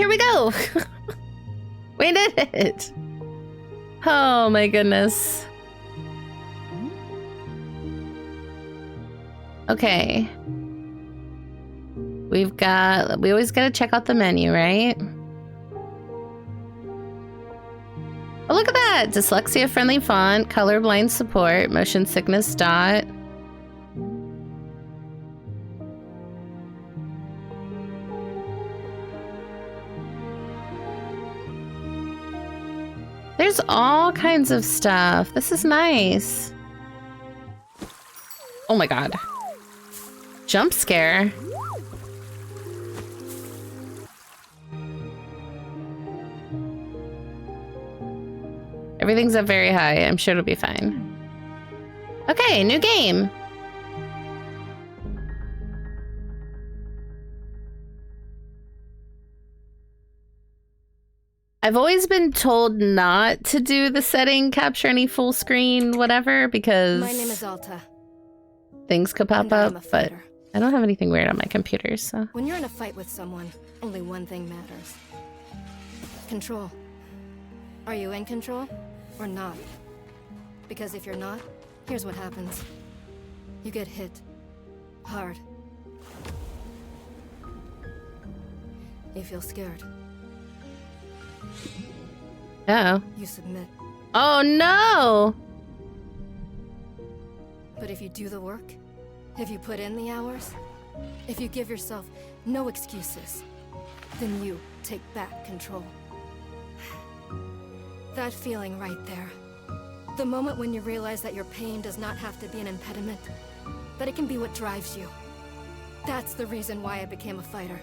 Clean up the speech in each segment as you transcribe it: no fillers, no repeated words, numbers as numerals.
we go. We did it. Oh my goodness. Okay. We always gotta check out the menu, right? Oh, look at that! Dyslexia-friendly font, colorblind support, motion sickness dot. There's all kinds of stuff. This is nice. Oh my god. Jump scare. Everything's up very high. I'm sure it'll be fine. Okay, new game. I've always been told not to do the setting, capture any full screen, whatever, because my name is Alta. Things could pop up, but I don't have anything weird on my computer, so. When you're in a fight with someone, only one thing matters. Control. Are you in control or not? Because if you're not, here's what happens. You get hit. Hard. You feel scared. Uh-oh. You submit. Oh no! But if you do the work, if you put in the hours, if you give yourself no excuses, then you take back control. That feeling right there. The moment when you realize that your pain does not have to be an impediment, that it can be what drives you. That's the reason why I became a fighter.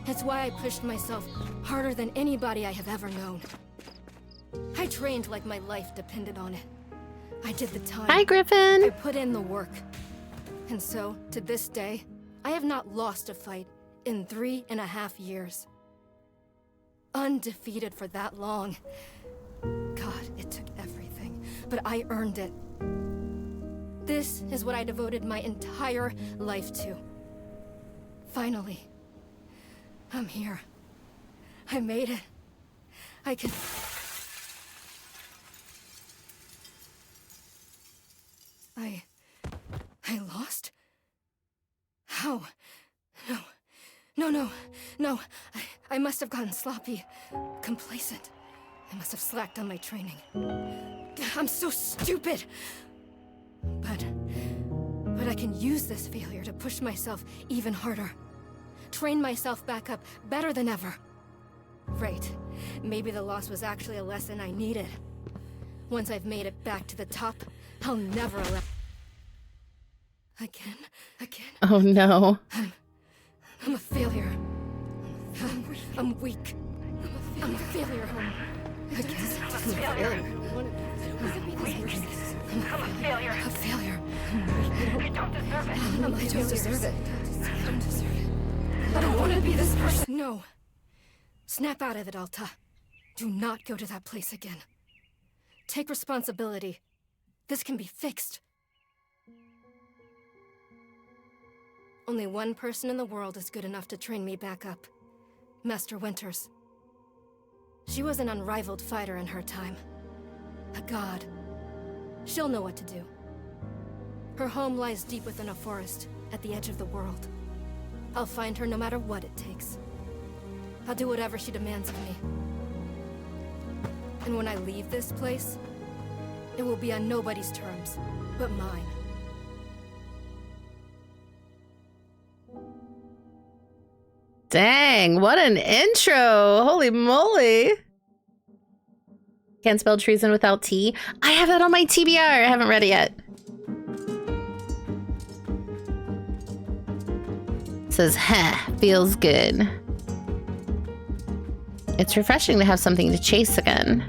It's why I pushed myself harder than anybody I have ever known. I trained like my life depended on it. I did the time. Hi, Griffin. I put in the work. And so, to this day, I have not lost a fight in 3.5 years. Undefeated for that long. God, it took everything, but I earned it. This is what I devoted my entire life to. Finally, I'm here. I made it. I can... I lost? How? No. I must have gotten sloppy. Complacent. I must have slacked on my training. I'm so stupid! But I can use this failure to push myself even harder. Train myself back up better than ever. Right. Maybe the loss was actually a lesson I needed. Once I've made it back to the top, I'll never allow... Again. Oh no. I'm a failure. I'm weak. I'm a failure. Again. I'm a failure. A failure. I don't deserve it. I don't deserve it. I don't deserve it. I don't want to be this person. No. Snap out of it, Alta. Do not go to that place again. Take responsibility. This can be fixed. Only one person in the world is good enough to train me back up. Master Winters. She was an unrivaled fighter in her time. A god. She'll know what to do. Her home lies deep within a forest, at the edge of the world. I'll find her no matter what it takes. I'll do whatever she demands of me. And when I leave this place, it will be on nobody's terms, but mine. Dang, what an intro. Holy moly. Can't spell treason without T. I have that on my TBR. I haven't read it yet. It says, feels good. It's refreshing to have something to chase again.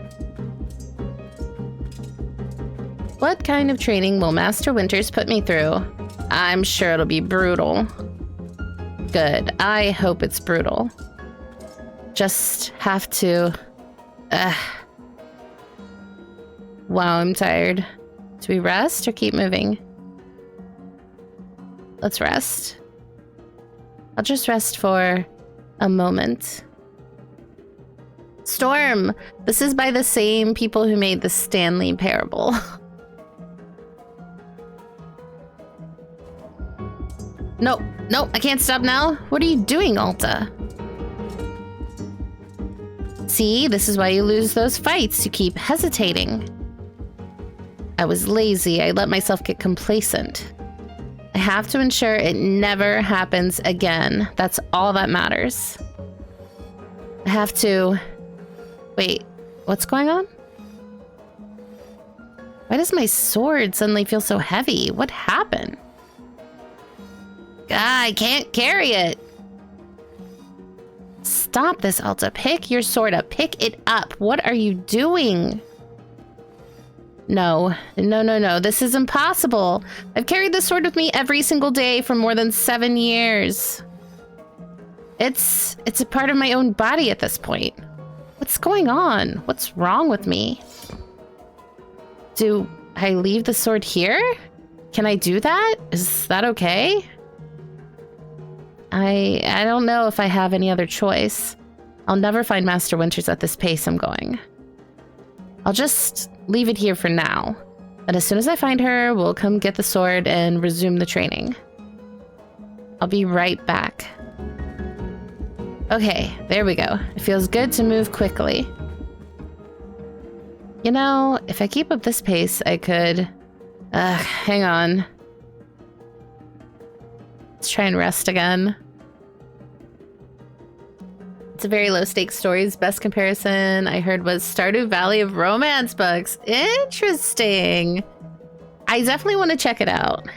What kind of training will Master Winters put me through? I'm sure it'll be brutal. Good. I hope it's brutal. Just have to... Wow, I'm tired. Do we rest or keep moving? Let's rest. I'll just rest for a moment. Storm! This is by the same people who made the Stanley Parable. Nope, nope, I can't stop now. What are you doing, Alta? See, this is why you lose those fights. You keep hesitating. I was lazy. I let myself get complacent. I have to ensure it never happens again. That's all that matters. I have to... Wait, what's going on? Why does my sword suddenly feel so heavy? What happened? I can't carry it. Stop this, Alta. Pick your sword up. Pick it up. What are you doing? No. No, no, no. This is impossible. I've carried this sword with me every single day for more than 7 years. It's a part of my own body at this point. What's going on? What's wrong with me? Do I leave the sword here? Can I do that? Is that okay? I don't know if I have any other choice. I'll never find Master Winters at this pace I'm going. I'll just leave it here for now. And as soon as I find her, we'll come get the sword and resume the training. I'll be right back. Okay, there we go. It feels good to move quickly. You know, if I keep up this pace, I could... hang on. Let's try and rest again. It's a very low stakes stories. Best comparison I heard was Stardew Valley of romance books. Interesting. I definitely want to check it out.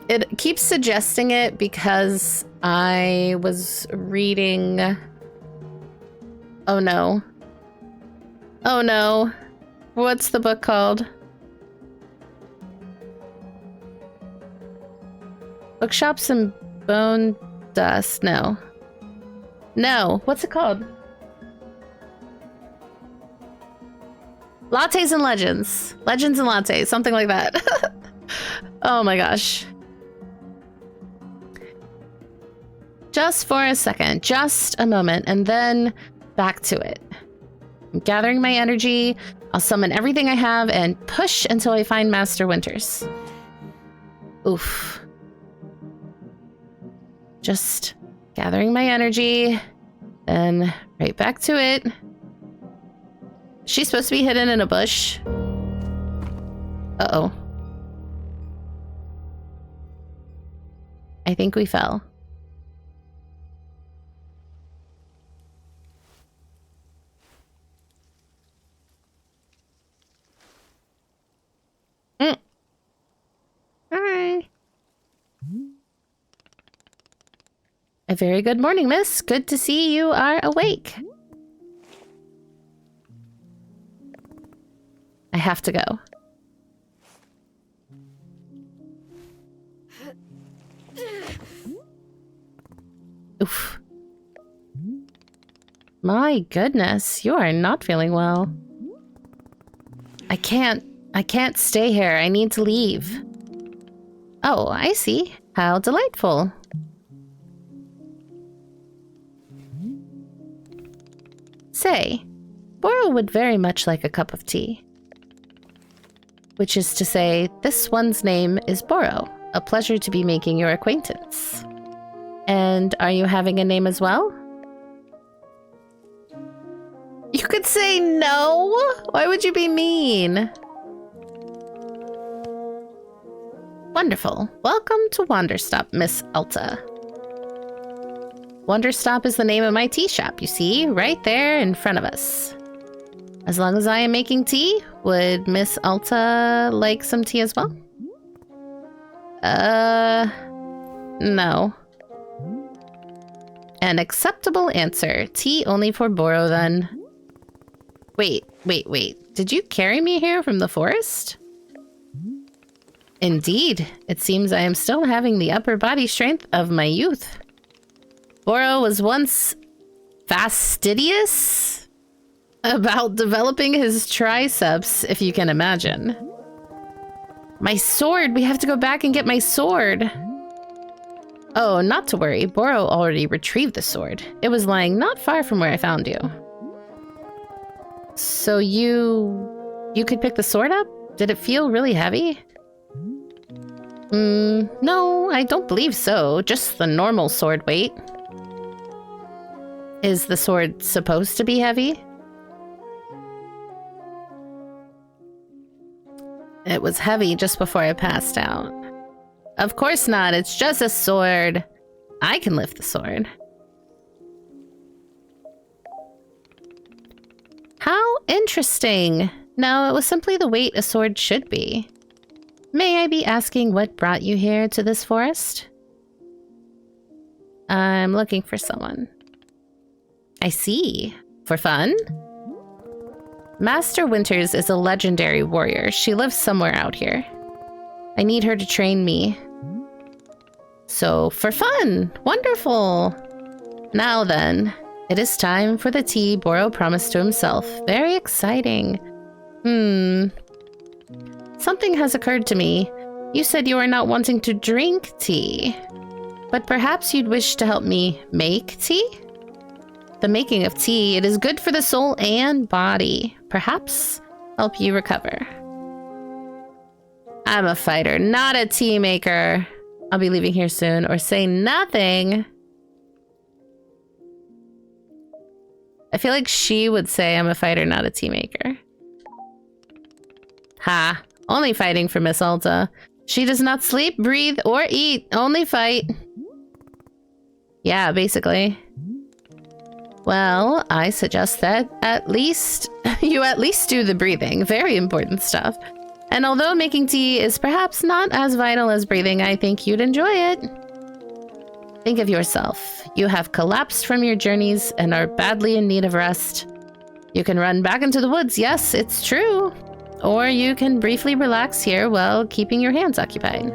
It keeps suggesting it because I was reading... Oh no. Oh no. What's the book called? Bookshops and Bone Dust. No. No. What's it called? Lattes and Legends. Legends and Lattes. Something like that. Oh my gosh. Just for a second. Just a moment. And then back to it. I'm gathering my energy. I'll summon everything I have and push until I find Master Winters. Oof. Just gathering my energy, then right back to it. She's supposed to be hidden in a bush. Uh-oh. I think we fell. Hi. A very good morning, miss. Good to see you are awake. I have to go. Oof. My goodness, you are not feeling well. I can't stay here. I need to leave. Oh, I see. How delightful. Say, Boro would very much like a cup of tea. Which is to say, this one's name is Boro. A pleasure to be making your acquaintance. And are you having a name as well? You could say no! Why would you be mean? Wonderful. Welcome to Wanderstop, Miss Alta. Wanderstop is the name of my tea shop, you see, right there in front of us. As long as I am making tea, would Miss Alta like some tea as well? No. An acceptable answer. Tea only for Boro, then. Wait. Did you carry me here from the forest? Indeed. It seems I am still having the upper body strength of my youth. Boro was once fastidious about developing his triceps, if you can imagine. My sword! We have to go back and get my sword! Oh, not to worry. Boro already retrieved the sword. It was lying not far from where I found you. So you could pick the sword up? Did it feel really heavy? No, I don't believe so. Just the normal sword weight. Is the sword supposed to be heavy? It was heavy just before I passed out. Of course not, it's just a sword. I can lift the sword. How interesting. No, it was simply the weight a sword should be. May I be asking what brought you here to this forest? I'm looking for someone. I see. For fun? Master Winters is a legendary warrior. She lives somewhere out here. I need her to train me. So, for fun! Wonderful! Now then, it is time for the tea Boro promised to himself. Very exciting. Something has occurred to me. You said you are not wanting to drink tea. But perhaps you'd wish to help me make tea? The making of tea, it is good for the soul and body. Perhaps help you recover. I'm a fighter, not a tea maker. I'll be leaving here soon, or say nothing. I feel like she would say I'm a fighter, not a tea maker. Ha, only fighting for Miss Alta. She does not sleep, breathe, or eat, only fight. Yeah, basically. Well, I suggest that you at least do the breathing. Very important stuff. And although making tea is perhaps not as vital as breathing, I think you'd enjoy it. Think of yourself. You have collapsed from your journeys and are badly in need of rest. You can run back into the woods, yes, it's true. Or you can briefly relax here while keeping your hands occupied.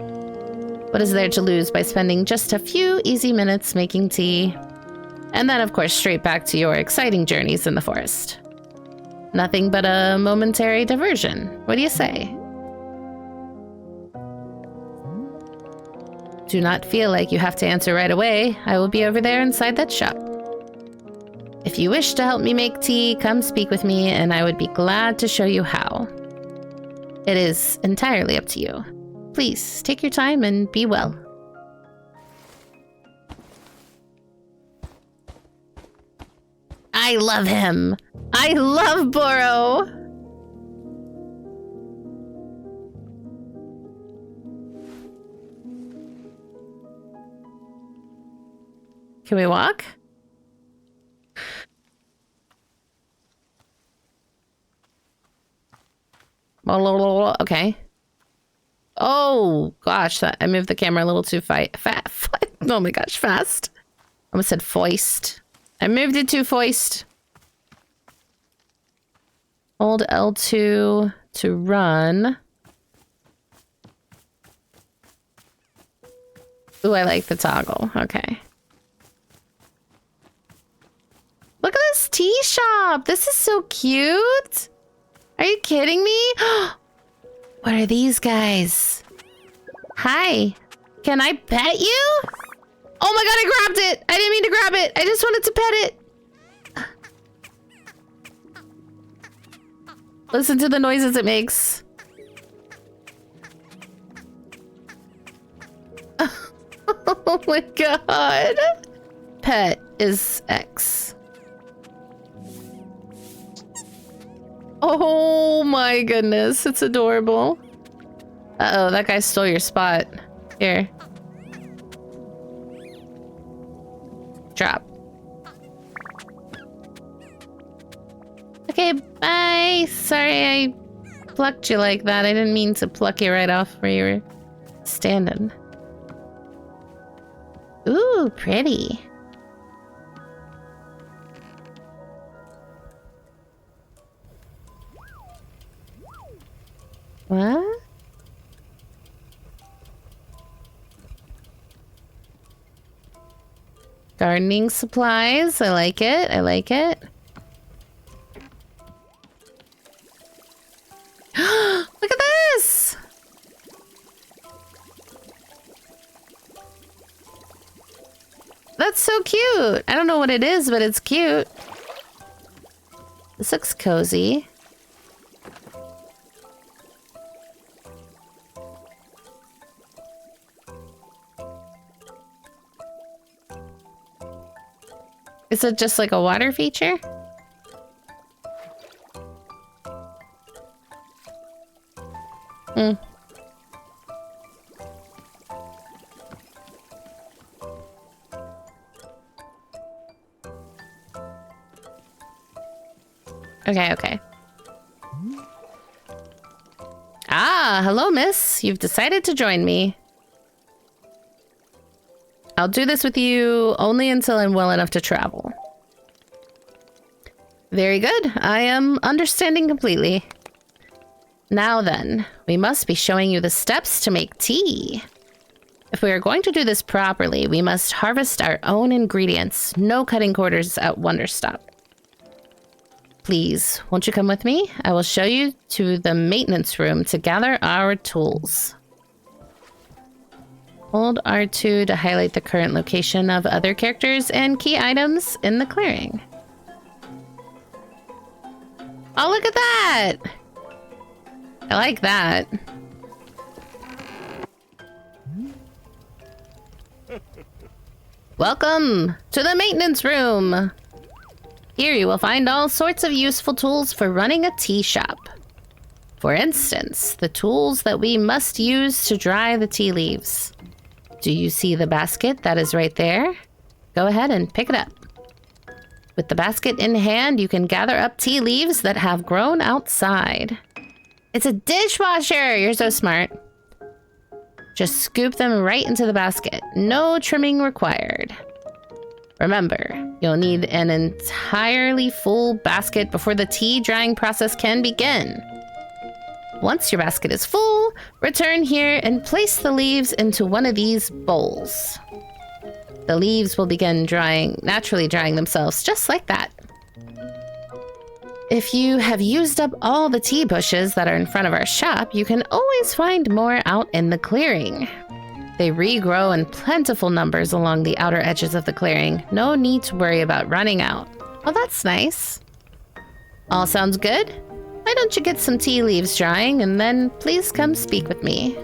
What is there to lose by spending just a few easy minutes making tea? And then, of course, straight back to your exciting journeys in the forest. Nothing but a momentary diversion. What do you say? Do not feel like you have to answer right away. I will be over there inside that shop. If you wish to help me make tea, come speak with me and I would be glad to show you how. It is entirely up to you. Please, take your time and be well. I love him. I love Boro. Can we walk? Okay. Oh gosh, I moved the camera a little too oh my gosh, fast. I almost said foist. I moved it too foist. Hold L2 to run. Ooh, I like the toggle. Okay. Look at this tea shop. This is so cute. Are you kidding me? What are these guys? Hi. Can I pet you? Oh my god, I grabbed it! I didn't mean to grab it! I just wanted to pet it! Listen to the noises it makes. Oh my god. Pet is X. Oh my goodness, it's adorable. Uh-oh, that guy stole your spot. Here. Drop. Okay, bye. Sorry I plucked you like that. I didn't mean to pluck you right off where you were standing. Ooh, pretty. What? Gardening supplies. I like it. I like it. Look at this! That's so cute. I don't know what it is, but it's cute. This looks cozy. Is it just like a water feature? Hmm. Okay, okay. Ah, hello, miss. You've decided to join me. I'll do this with you only until I'm well enough to travel. Very good. I am understanding completely. Now then, we must be showing you the steps to make tea. If we are going to do this properly, we must harvest our own ingredients. No cutting quarters at Wanderstop. Please, won't you come with me? I will show you to the maintenance room to gather our tools. Hold R2 to highlight the current location of other characters and key items in the clearing. Oh, look at that! I like that. Welcome to the maintenance room. Here you will find all sorts of useful tools for running a tea shop. For instance, the tools that we must use to dry the tea leaves. Do you see the basket that is right there? Go ahead and pick it up. With the basket in hand, you can gather up tea leaves that have grown outside. It's a dishwasher! You're so smart. Just scoop them right into the basket. No trimming required. Remember, you'll need an entirely full basket before the tea drying process can begin. Once your basket is full, return here and place the leaves into one of these bowls. The leaves will begin naturally drying themselves, just like that. If you have used up all the tea bushes that are in front of our shop, you can always find more out in the clearing. They regrow in plentiful numbers along the outer edges of the clearing. No need to worry about running out. Oh, that's nice. All sounds good? Why don't you get some tea leaves drying and then please come speak with me.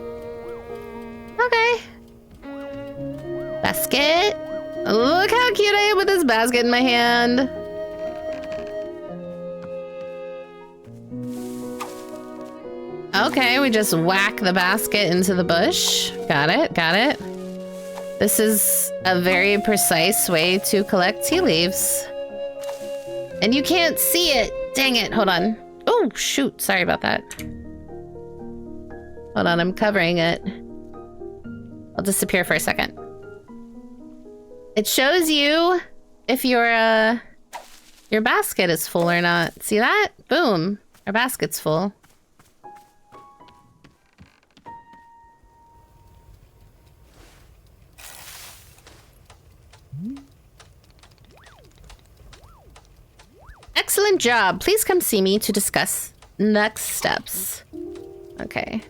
Okay. Basket. Look how cute I am with this basket in my hand. Okay, we just whack the basket into the bush. Got it, got it. This is a very precise way to collect tea leaves. And you can't see it. Dang it, hold on. Oh, shoot, sorry about that. Hold on, I'm covering it. I'll disappear for a second. It shows you if your basket is full or not. See that? Boom, our basket's full. Excellent job. Please come see me to discuss next steps. Okay.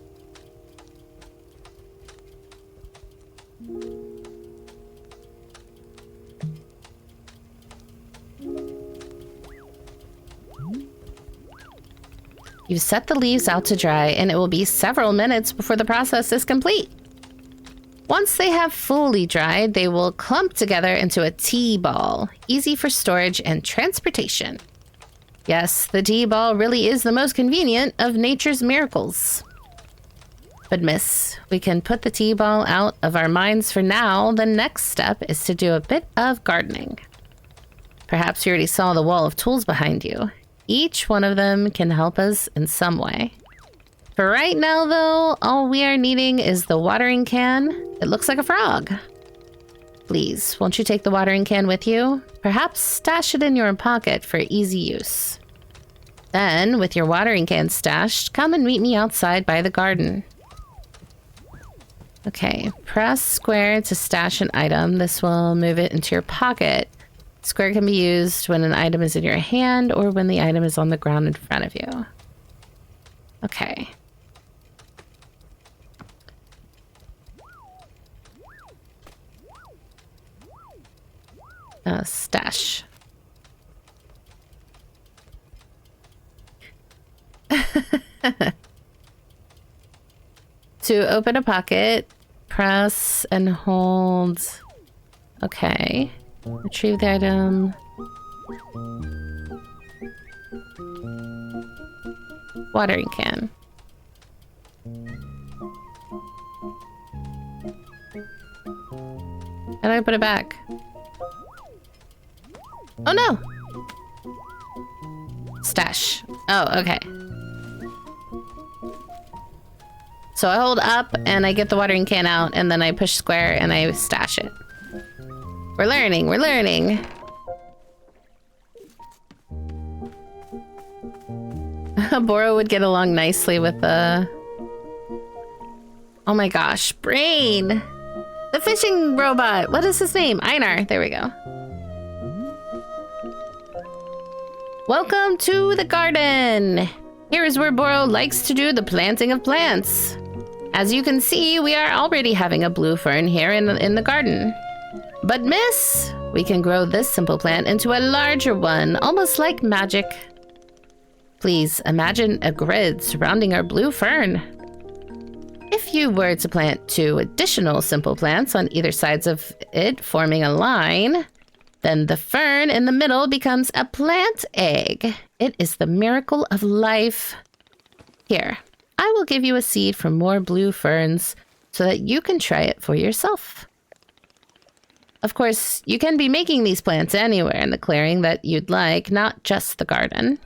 You set the leaves out to dry, and it will be several minutes before the process is complete. Once they have fully dried, they will clump together into a tea ball, easy for storage and transportation. Yes, the tea ball really is the most convenient of nature's miracles. But miss, we can put the tea ball out of our minds for now. The next step is to do a bit of gardening. Perhaps you already saw the wall of tools behind you. Each one of them can help us in some way. For right now, though, all we are needing is the watering can. It looks like a frog. Please, won't you take the watering can with you? Perhaps stash it in your pocket for easy use. Then, with your watering can stashed, come and meet me outside by the garden. Okay, press square to stash an item. This will move it into your pocket. Square can be used when an item is in your hand or when the item is on the ground in front of you. Okay. Stash. To open a pocket, press and hold. Okay. Retrieve the item. Watering can. How do I put it back? Oh no! Stash. Oh, okay. So I hold up and I get the watering can out and then I push square and I stash it. We're learning, we're learning. Boro would get along nicely with the... Oh my gosh, Brain! The fishing robot! What is his name? Einar, there we go. Welcome to the garden! Here is where Boro likes to do the planting of plants. As you can see, we are already having a blue fern here in the garden. But miss, we can grow this simple plant into a larger one, almost like magic. Please imagine a grid surrounding our blue fern. If you were to plant 2 additional simple plants on either sides of it, forming a line, then the fern in the middle becomes a plant egg. It is the miracle of life. Here, I will give you a seed for more blue ferns so that you can try it for yourself. Of course, you can be making these plants anywhere in the clearing that you'd like, not just the garden.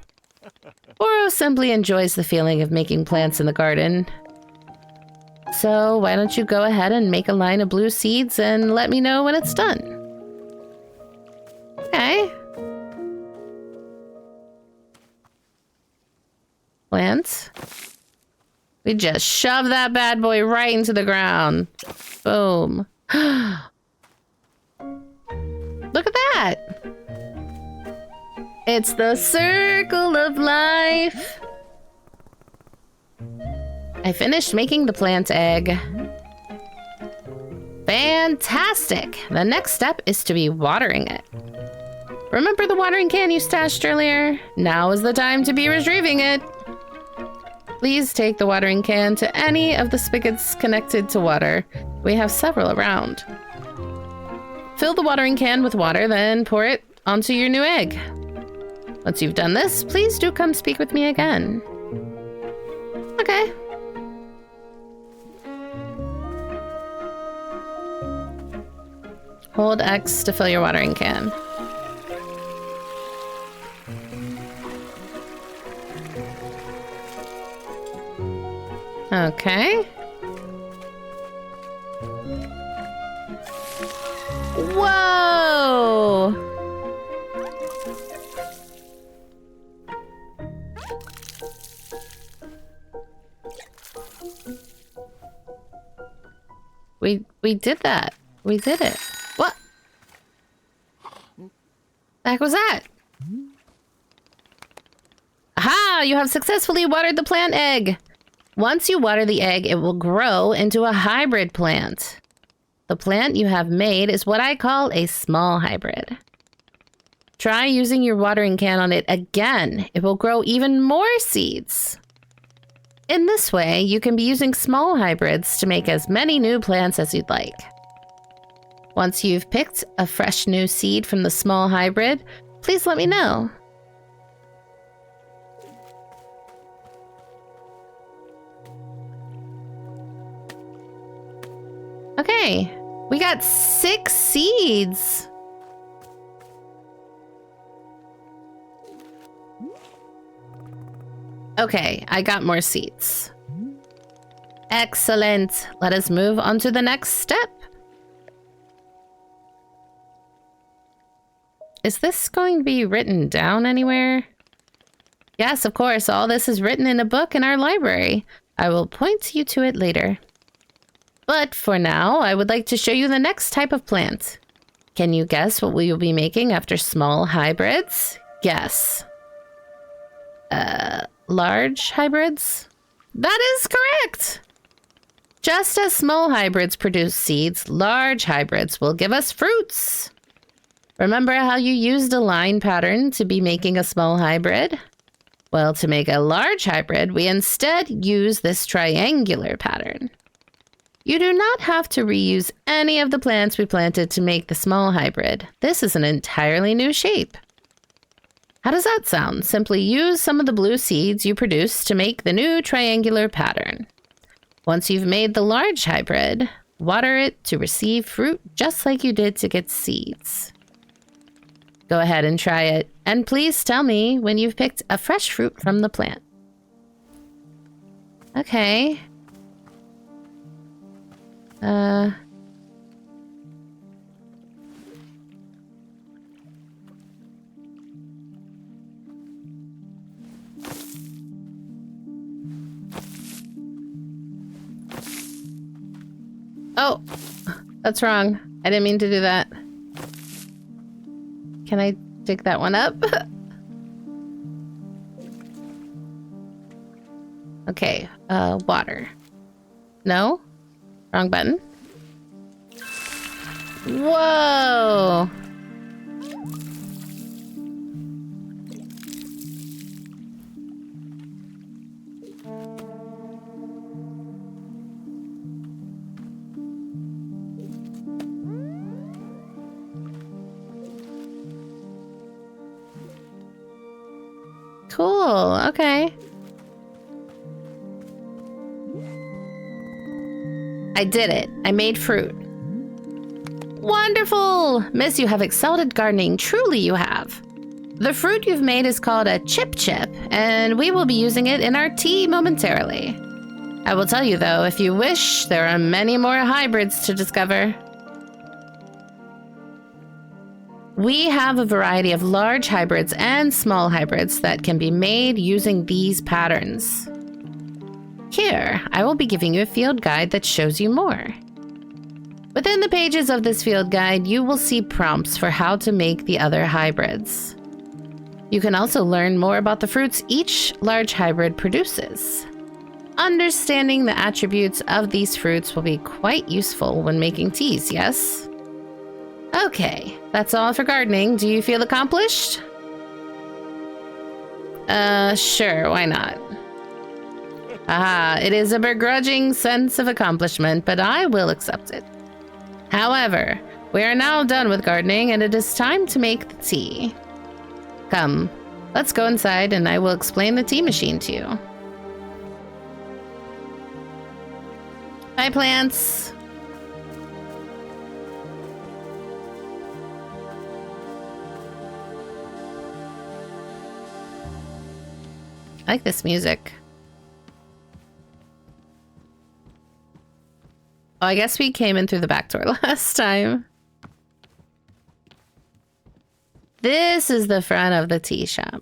Boro simply enjoys the feeling of making plants in the garden. So why don't you go ahead and make a line of blue seeds and let me know when it's done. Okay. Plants. We just shove that bad boy right into the ground. Boom. Look at that. It's the circle of life. I finished making the plant egg. Fantastic. The next step is to be watering it. Remember the watering can you stashed earlier? Now is the time to be retrieving it. Please take the watering can to any of the spigots connected to water. We have several around. Fill the watering can with water, then pour it onto your new egg. Once you've done this, please do come speak with me again. Okay. Hold X to fill your watering can. Okay. Whoa! We did that. We did it. What? The heck was that? Aha! You have successfully watered the plant egg. Once you water the egg, it will grow into a hybrid plant. The plant you have made is what I call a small hybrid. Try using your watering can on it again. It will grow even more seeds. In this way, you can be using small hybrids to make as many new plants as you'd like. Once you've picked a fresh new seed from the small hybrid, please let me know. Okay, we got 6 seeds. Okay, I got more seeds. Excellent. Let us move on to the next step. Is this going to be written down anywhere? Yes, of course. All this is written in a book in our library. I will point you to it later. But for now, I would like to show you the next type of plant. Can you guess what we will be making after small hybrids? Guess. Large hybrids? That is correct! Just as small hybrids produce seeds, large hybrids will give us fruits. Remember how you used a line pattern to be making a small hybrid? Well, to make a large hybrid, we instead use this triangular pattern. You do not have to reuse any of the plants we planted to make the small hybrid. This is an entirely new shape. How does that sound? Simply use some of the blue seeds you produced to make the new triangular pattern. Once you've made the large hybrid, water it to receive fruit just like you did to get seeds. Go ahead and try it, and please tell me when you've picked a fresh fruit from the plant. Okay. Oh, that's wrong. I didn't mean to do that. Can I dig that one up? Okay, water. No? Wrong button. Whoa! Cool, okay. I did it. I made fruit. Wonderful! Miss, you have excelled at gardening. Truly you have. The fruit you've made is called a chip, and we will be using it in our tea momentarily. I will tell you though, if you wish, there are many more hybrids to discover. We have a variety of large hybrids and small hybrids that can be made using these patterns. Here, I will be giving you a field guide that shows you more. Within the pages of this field guide, you will see prompts for how to make the other hybrids. You can also learn more about the fruits each large hybrid produces. Understanding the attributes of these fruits will be quite useful when making teas, yes? Okay, that's all for gardening. Do you feel accomplished? Sure, why not? It is a begrudging sense of accomplishment, but I will accept it. However, we are now done with gardening and it is time to make the tea. Come, let's go inside and I will explain the tea machine to you. Hi, plants. I like this music. Oh, I guess we came in through the back door last time. This is the front of the tea shop.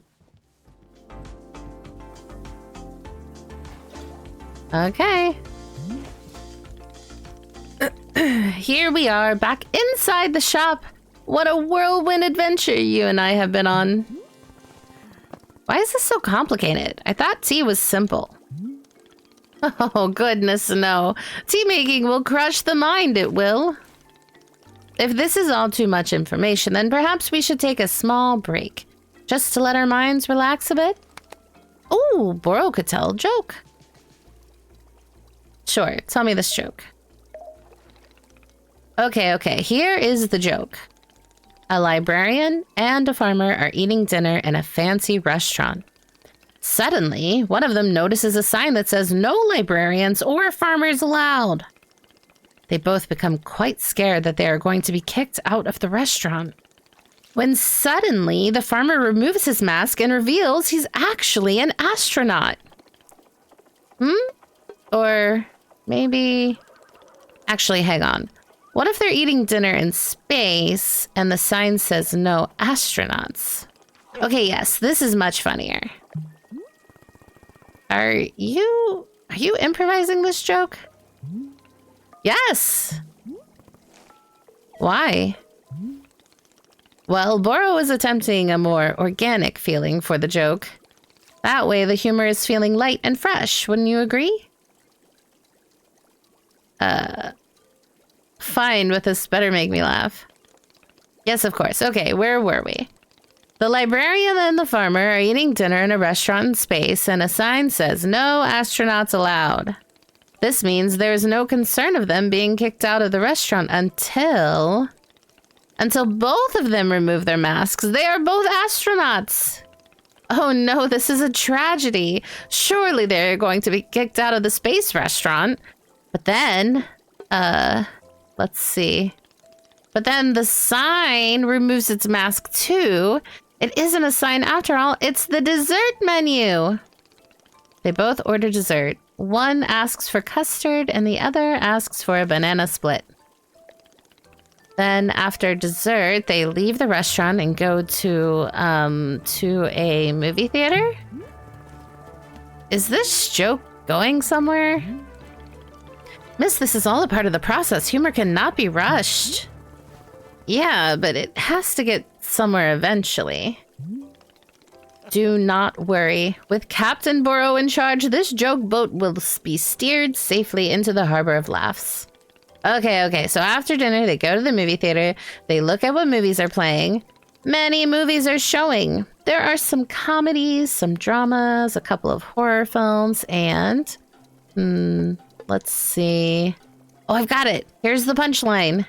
Okay. Here we are back inside the shop. What a whirlwind adventure you and I have been on. Why is this so complicated? I thought tea was simple. Oh, goodness, no. Tea making will crush the mind, it will. If this is all too much information, then perhaps we should take a small break, just to let our minds relax a bit. Ooh, Boro could tell a joke. Sure, tell me this joke. Okay, here is the joke. A librarian and a farmer are eating dinner in a fancy restaurant. Suddenly, one of them notices a sign that says no librarians or farmers allowed. They both become quite scared that they are going to be kicked out of the restaurant. When suddenly, the farmer removes his mask and reveals he's actually an astronaut. Or maybe... Actually, hang on. What if they're eating dinner in space and the sign says no astronauts? Okay, yes, this is much funnier. Are you improvising this joke? Yes. Why? Well, Boro is attempting a more organic feeling for the joke. That way the humor is feeling light and fresh, wouldn't you agree? Fine, but this better make me laugh. Yes, of course. Okay, where were we? The librarian and the farmer are eating dinner in a restaurant in space, and a sign says, "No astronauts allowed." This means there's no concern of them being kicked out of the restaurant until both of them remove their masks. They are both astronauts. Oh no, this is a tragedy. Surely they're going to be kicked out of the space restaurant. But then, let's see. But then the sign removes its mask too. It isn't a sign after all, it's the dessert menu. They both order dessert. One asks for custard and the other asks for a banana split. Then after dessert, they leave the restaurant and go to a movie theater? Is this joke going somewhere? Miss, this is all a part of the process. Humor cannot be rushed. Yeah, but it has to get somewhere eventually. Do not worry. With Captain Burrow in charge, this joke boat will be steered safely into the harbor of laughs. Okay, so after dinner, they go to the movie theater. They look at what movies are playing. Many movies are showing. There are some comedies, some dramas, a couple of horror films, and... let's see. Oh, I've got it. Here's the punchline.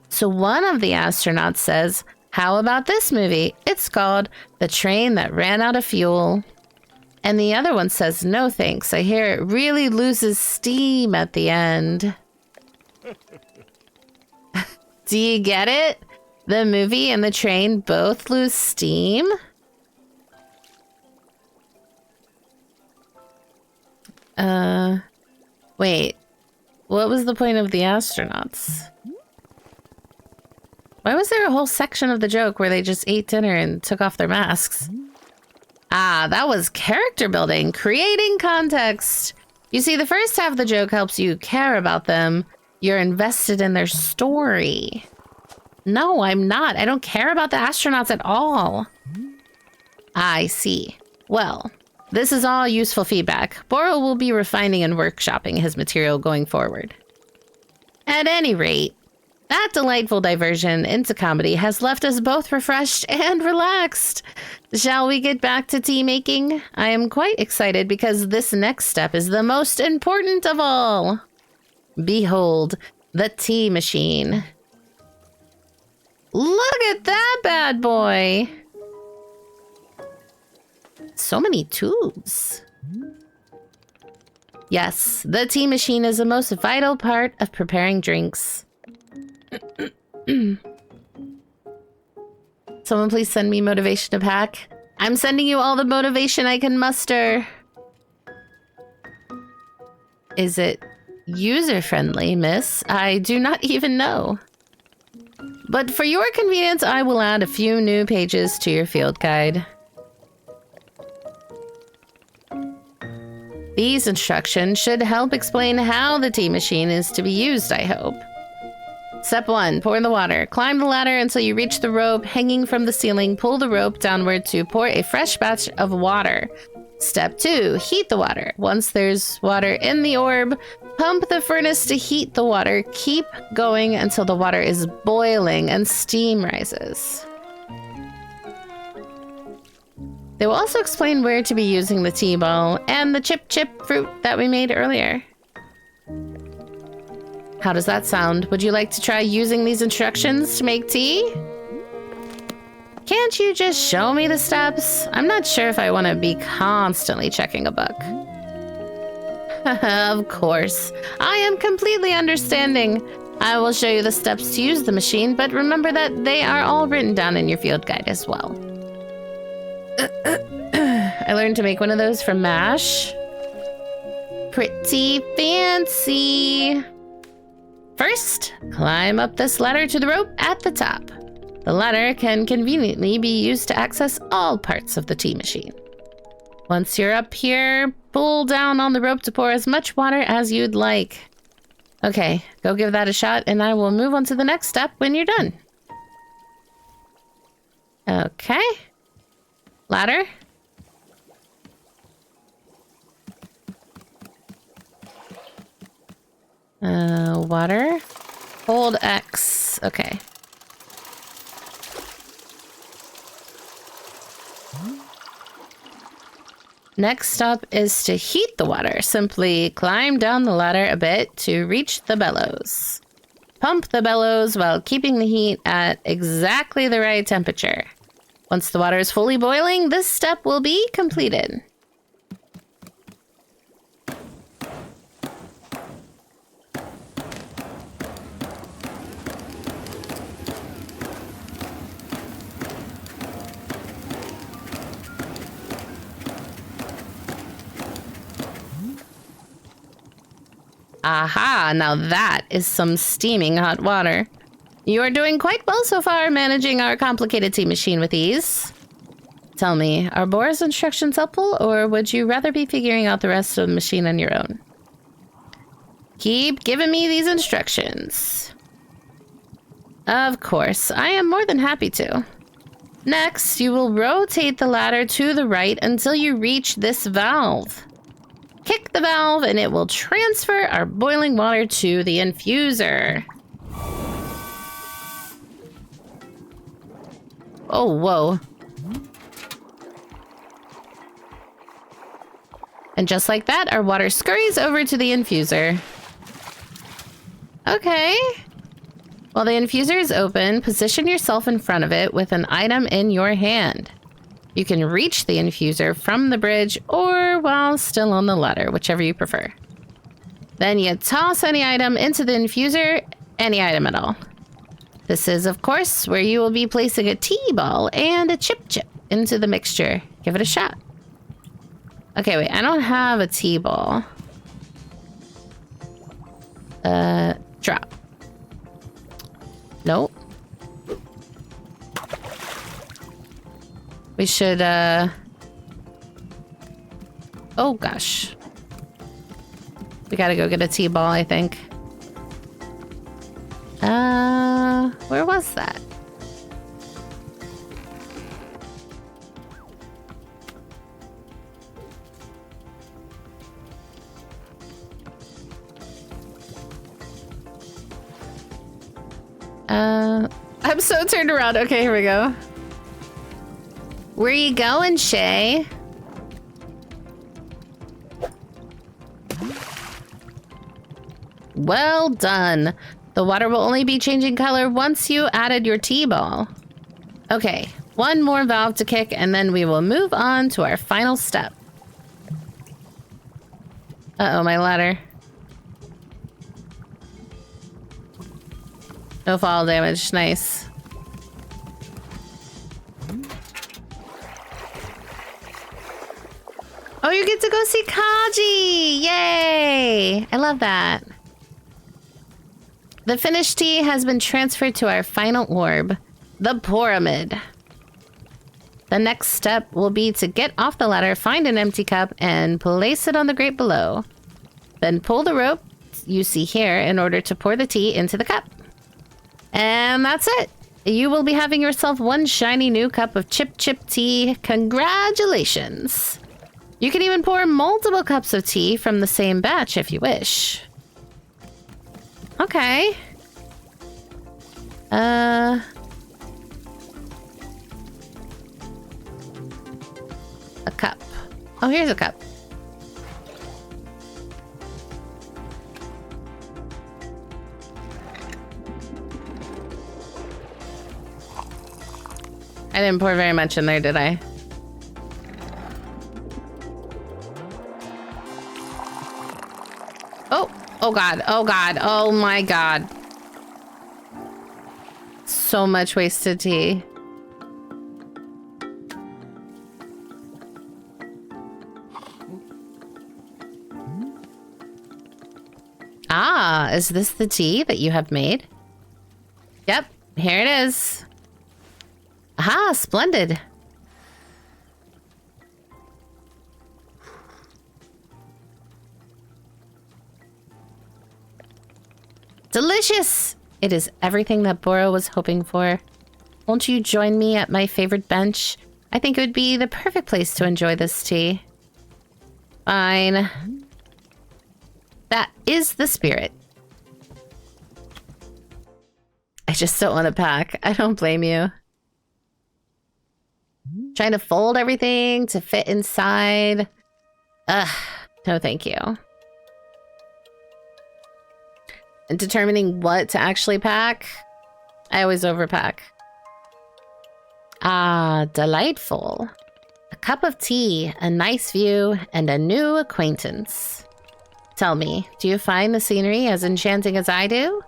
So one of the astronauts says, "How about this movie? It's called The Train That Ran Out of Fuel." And the other one says, "No thanks. I hear it really loses steam at the end." Do you get it? The movie and the train both lose steam? Wait. What was the point of the astronauts? Why was there a whole section of the joke where they just ate dinner and took off their masks? Ah, that was character building, creating context. You see, the first half of the joke helps you care about them. You're invested in their story. No, I'm not. I don't care about the astronauts at all. I see. Well, this is all useful feedback. Boro will be refining and workshopping his material going forward. At any rate, that delightful diversion into comedy has left us both refreshed and relaxed. Shall we get back to tea making? I am quite excited because this next step is the most important of all. Behold, the tea machine. Look at that bad boy. So many tubes. Yes, the tea machine is the most vital part of preparing drinks. Someone please send me motivation to pack. I'm sending you all the motivation I can muster. Is it user-friendly, miss? I do not even know. But for your convenience, I will add a few new pages to your field guide. These instructions should help explain how the tea machine is to be used, I hope. Step 1, pour in the water. Climb the ladder until you reach the rope hanging from the ceiling. Pull the rope downward to pour a fresh batch of water. Step 2, heat the water. Once there's water in the orb, pump the furnace to heat the water. Keep going until the water is boiling and steam rises. They will also explain where to be using the tea ball and the chip fruit that we made earlier. How does that sound? Would you like to try using these instructions to make tea? Can't you just show me the steps? I'm not sure if I want to be constantly checking a book. Of course. I am completely understanding. I will show you the steps to use the machine, but remember that they are all written down in your field guide as well. I learned to make one of those from MASH. Pretty fancy. First, climb up this ladder to the rope at the top. The ladder can conveniently be used to access all parts of the tea machine. Once you're up here, pull down on the rope to pour as much water as you'd like. Okay, go give that a shot, and I will move on to the next step when you're done. Okay. Ladder. Water. Hold X. Okay. Next step is to heat the water. Simply climb down the ladder a bit to reach the bellows. Pump the bellows while keeping the heat at exactly the right temperature. Once the water is fully boiling, this step will be completed. Aha, now that is some steaming hot water. You are doing quite well so far, managing our complicated tea machine with ease. Tell me, are Bora's instructions helpful, or would you rather be figuring out the rest of the machine on your own? Keep giving me these instructions. Of course, I am more than happy to. Next, you will rotate the ladder to the right until you reach this valve. Kick the valve and it will transfer our boiling water to the infuser. Oh, whoa. And just like that, our water scurries over to the infuser. Okay. While the infuser is open, position yourself in front of it with an item in your hand. You can reach the infuser from the bridge or while still on the ladder, whichever you prefer. Then you toss any item into the infuser, any item at all. This is, of course, where you will be placing a tea ball and a chip into the mixture. Give it a shot. Okay, wait, I don't have a tea ball. Drop. Nope. We should, oh, gosh. We gotta go get a tea ball, I think. Where was that? I'm so turned around. Okay, here we go. Where you going, Shay? Well done. The water will only be changing color once you added your tea ball. Okay, one more valve to kick and then we will move on to our final step. Uh-oh, my ladder. No fall damage, nice. Oh, you get to go see Kaji! Yay! I love that. The finished tea has been transferred to our final orb, the pyramid. The next step will be to get off the ladder, find an empty cup, and place it on the grate below. Then pull the rope you see here in order to pour the tea into the cup. And that's it. You will be having yourself one shiny new cup of chip tea. Congratulations. You can even pour multiple cups of tea from the same batch if you wish. Okay. A cup. Oh, here's a cup. I didn't pour very much in there, did I? Oh, oh God, oh God, oh my God. So much wasted tea. Ah, is this the tea that you have made? Yep, here it is. Aha, splendid. Delicious! It is everything that Bora was hoping for. Won't you join me at my favorite bench? I think it would be the perfect place to enjoy this tea. Fine. That is the spirit. I just don't want to pack. I don't blame you. Trying to fold everything to fit inside. Ugh, no thank you. And determining what to actually pack, I always overpack. Ah, delightful. A cup of tea, a nice view, and a new acquaintance. Tell me, do you find the scenery as enchanting as I do?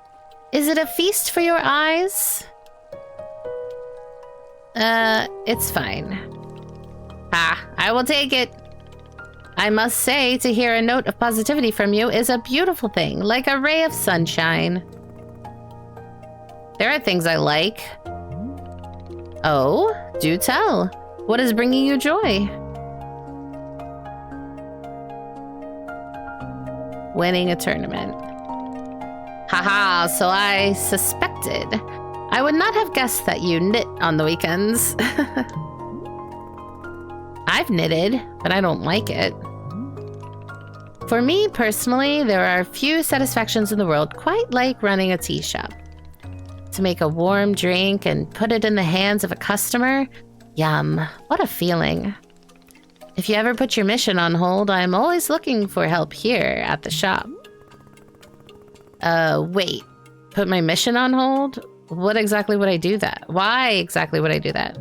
Is it a feast for your eyes? It's fine. Ah, I will take it. I must say, to hear a note of positivity from you is a beautiful thing, like a ray of sunshine. There are things I like. Oh, do tell. What is bringing you joy? Winning a tournament. Haha, so I suspected. I would not have guessed that you knit on the weekends. I've knitted, but I don't like it. For me, personally, there are few satisfactions in the world quite like running a tea shop. To make a warm drink and put it in the hands of a customer, yum, what a feeling. If you ever put your mission on hold, I'm always looking for help here at the shop. Wait, put my mission on hold? What exactly would I do that? Why exactly would I do that?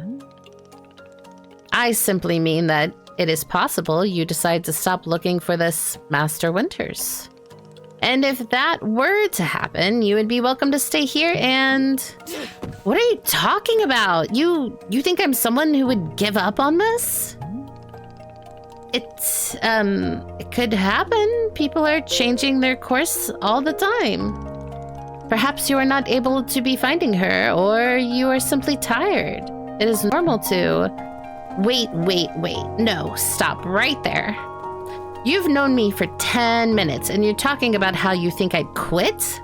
I simply mean that it is possible you decide to stop looking for this Master Winters. And if that were to happen, you would be welcome to stay here and... What are you talking about? You think I'm someone who would give up on this? It could happen. People are changing their course all the time. Perhaps you are not able to be finding her, or you are simply tired. It is normal to... Wait. No, stop right there. You've known me for 10 minutes, and you're talking about how you think I'd quit?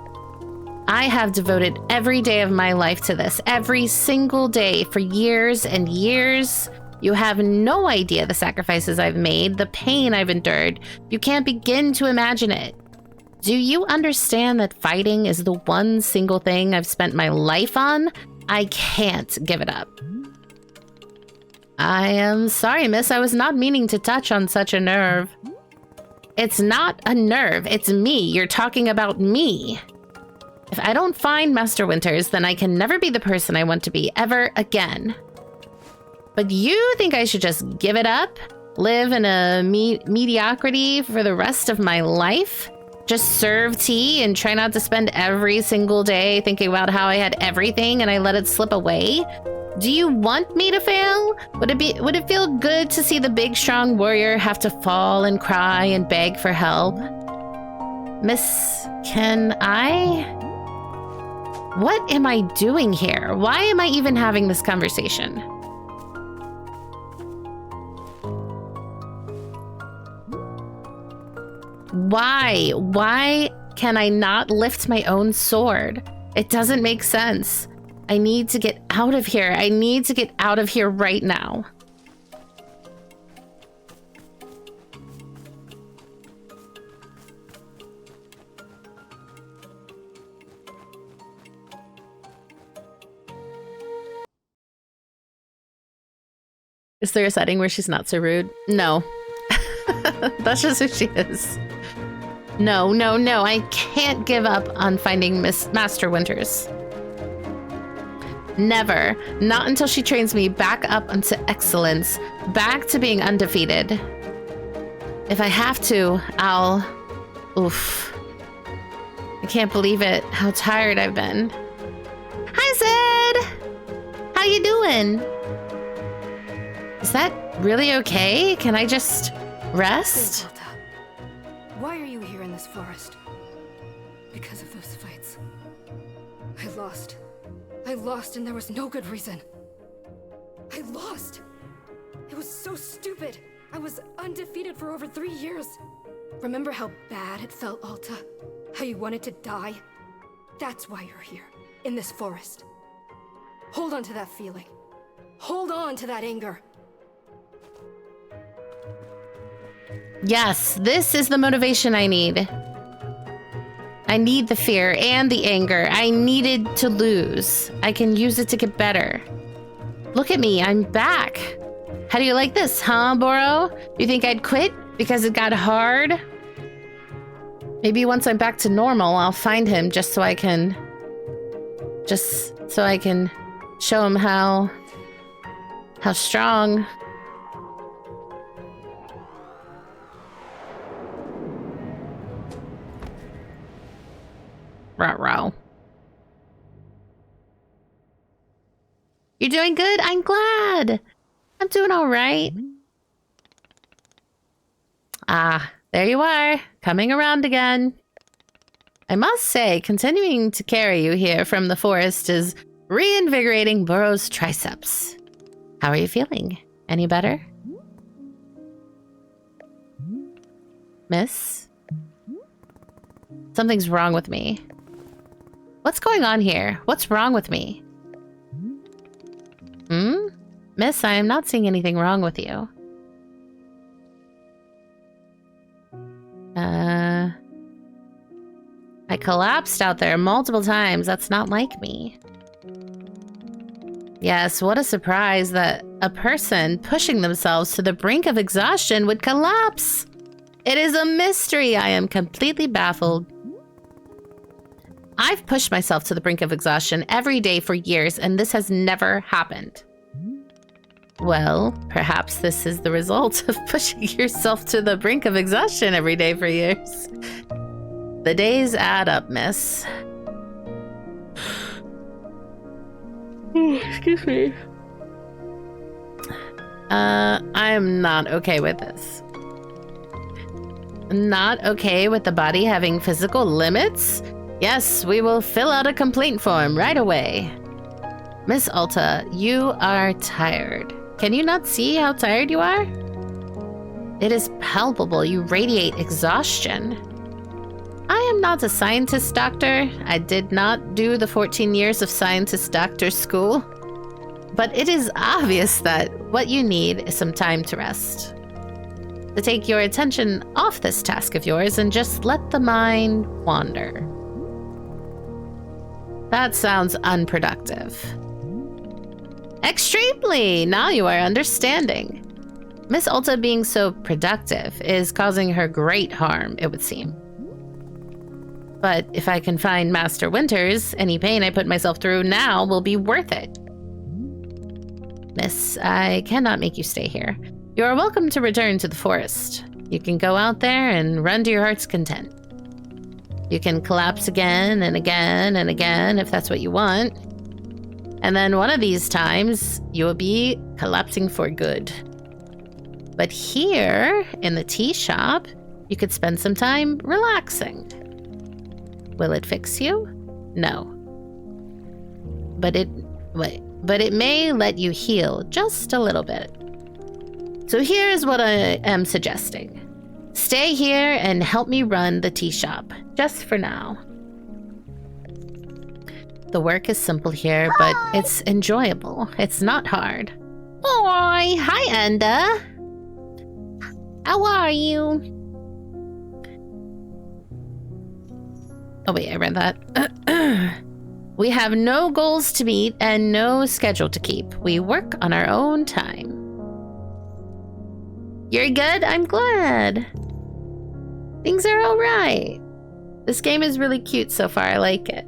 I have devoted every day of my life to this, every single day for years and years. You have no idea the sacrifices I've made, the pain I've endured. You can't begin to imagine it. Do you understand that fighting is the one single thing I've spent my life on? I can't give it up. I am sorry, miss. I was not meaning to touch on such a nerve. It's not a nerve. It's me. You're talking about me. If I don't find Master Winters, then I can never be the person I want to be ever again. But you think I should just give it up? Live in a mediocrity for the rest of my life? Just serve tea and try not to spend every single day thinking about how I had everything and I let it slip away? Do you want me to fail? Would it feel good to see the big, strong warrior have to fall and cry and beg for help? Miss, can I? What am I doing here? Why am I even having this conversation? Why? Why can I not lift my own sword? It doesn't make sense. I need to get out of here. I need to get out of here right now. Is there a setting where she's not so rude? No. That's just who she is. No. I can't give up on finding Master Winters. Never. Not until she trains me back up into excellence. Back to being undefeated. If I have to, I'll... Oof. I can't believe it. How tired I've been. Hi, Zed! How you doing? Is that really okay? Can I just rest? Why are you here in this forest? Because of those fights. I lost and there was no good reason. I lost! It was so stupid. I was undefeated for over 3 years. Remember how bad it felt, Alta? How you wanted to die? That's why you're here, in this forest. Hold on to that feeling. Hold on to that anger. Yes, this is the motivation I need. I need the fear and the anger. I needed to lose. I can use it to get better. Look at me, I'm back. How do you like this, huh, Boro? You think I'd quit? Because it got hard? Maybe once I'm back to normal, I'll find him just so I can show him how strong. Ruh-roh. You're doing good? I'm glad. I'm doing all right. Ah, there you are, coming around again. I must say, continuing to carry you here from the forest is reinvigorating Burrow's triceps. How are you feeling? Any better? Miss? Something's wrong with me. What's going on here? What's wrong with me? Miss, I am not seeing anything wrong with you. I collapsed out there multiple times. That's not like me. Yes, what a surprise that a person pushing themselves to the brink of exhaustion would collapse. It is a mystery. I am completely baffled. I've pushed myself to the brink of exhaustion every day for years, and this has never happened. Well, perhaps this is the result of pushing yourself to the brink of exhaustion every day for years. The days add up, miss. Excuse me. I am not okay with this. Not okay with the body having physical limits? Yes, we will fill out a complaint form right away. Miss Alta, you are tired. Can you not see how tired you are? It is palpable. You radiate exhaustion. I am not a scientist, doctor. I did not do the 14 years of scientist doctor school. But it is obvious that what you need is some time to rest. To take your attention off this task of yours and just let the mind wander. That sounds unproductive. Extremely! Now you are understanding. Miss Alta being so productive is causing her great harm, it would seem. But if I can find Master Winters, any pain I put myself through now will be worth it. Miss, I cannot make you stay here. You are welcome to return to the forest. You can go out there and run to your heart's content. You can collapse again and again and again if that's what you want. And then one of these times, you will be collapsing for good. But here, in the tea shop, you could spend some time relaxing. Will it fix you? No. But it may let you heal just a little bit. So here's what I am suggesting. Stay here and help me run the tea shop, just for now. The work is simple here, but it's enjoyable. It's not hard. Oi! Hi, Enda. How are you? Oh wait, I read that. We have no goals to meet and no schedule to keep. We work on our own time. You're good? I'm glad. Things are all right. This game is really cute so far. I like it.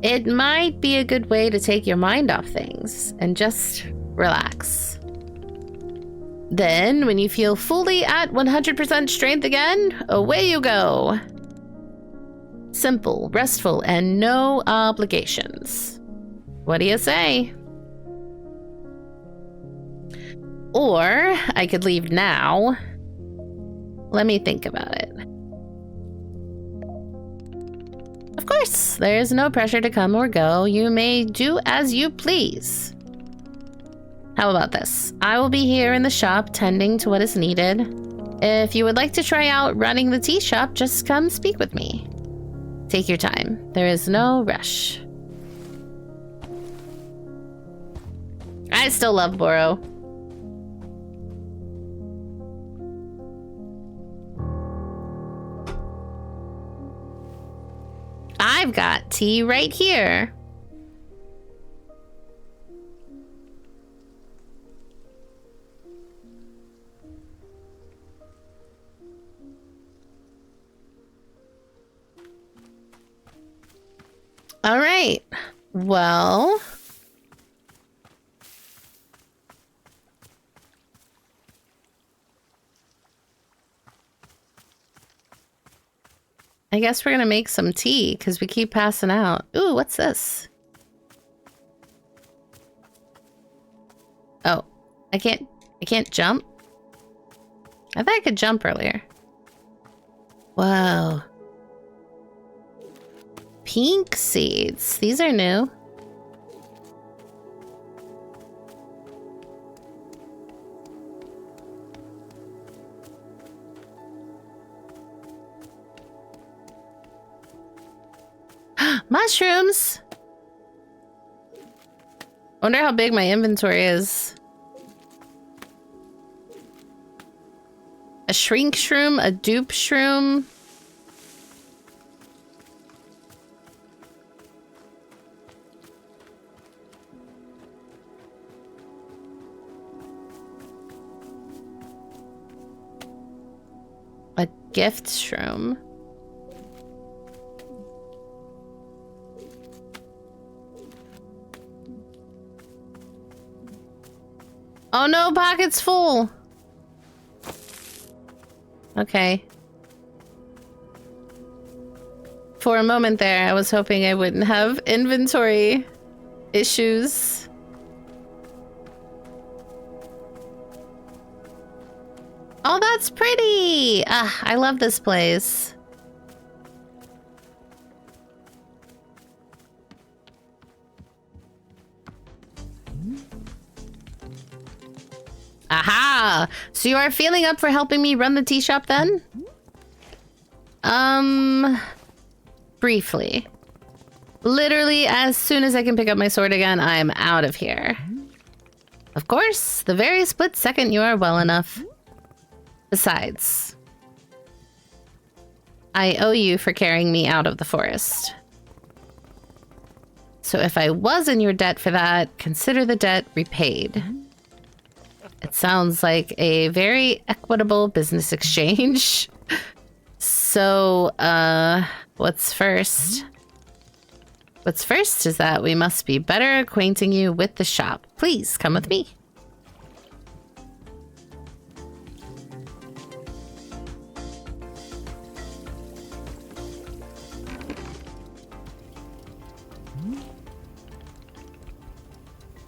It might be a good way to take your mind off things and just relax. Then, when you feel fully at 100% strength again, away you go. Simple, restful, and no obligations. What do you say? Or I could leave now. Let me think about it. Of course, there's no pressure to come or go. You may do as you please. How about this? I will be here in the shop tending to what is needed. If you would like to try out running the tea shop, just come speak with me. Take your time. There is no rush. I still love Boro. I've got tea right here. All right. Well... I guess we're gonna make some tea, because we keep passing out. Ooh, what's this? Oh, I can't jump? I thought I could jump earlier. Whoa. Pink seeds. These are new. Mushrooms! Wonder how big my inventory is. A shrink shroom, a dupe shroom. A gift shroom. Oh no, pocket's full. Okay. For a moment there, I was hoping I wouldn't have inventory issues. Oh, that's pretty! Ah, I love this place. Aha! So you are feeling up for helping me run the tea shop then? Briefly. Literally, as soon as I can pick up my sword again, I am out of here. Of course, the very split second you are well enough. Besides, I owe you for carrying me out of the forest. So if I was in your debt for that, consider the debt repaid. It sounds like a very equitable business exchange. So, what's first? What's first is that we must be better acquainting you with the shop. Please, come with me.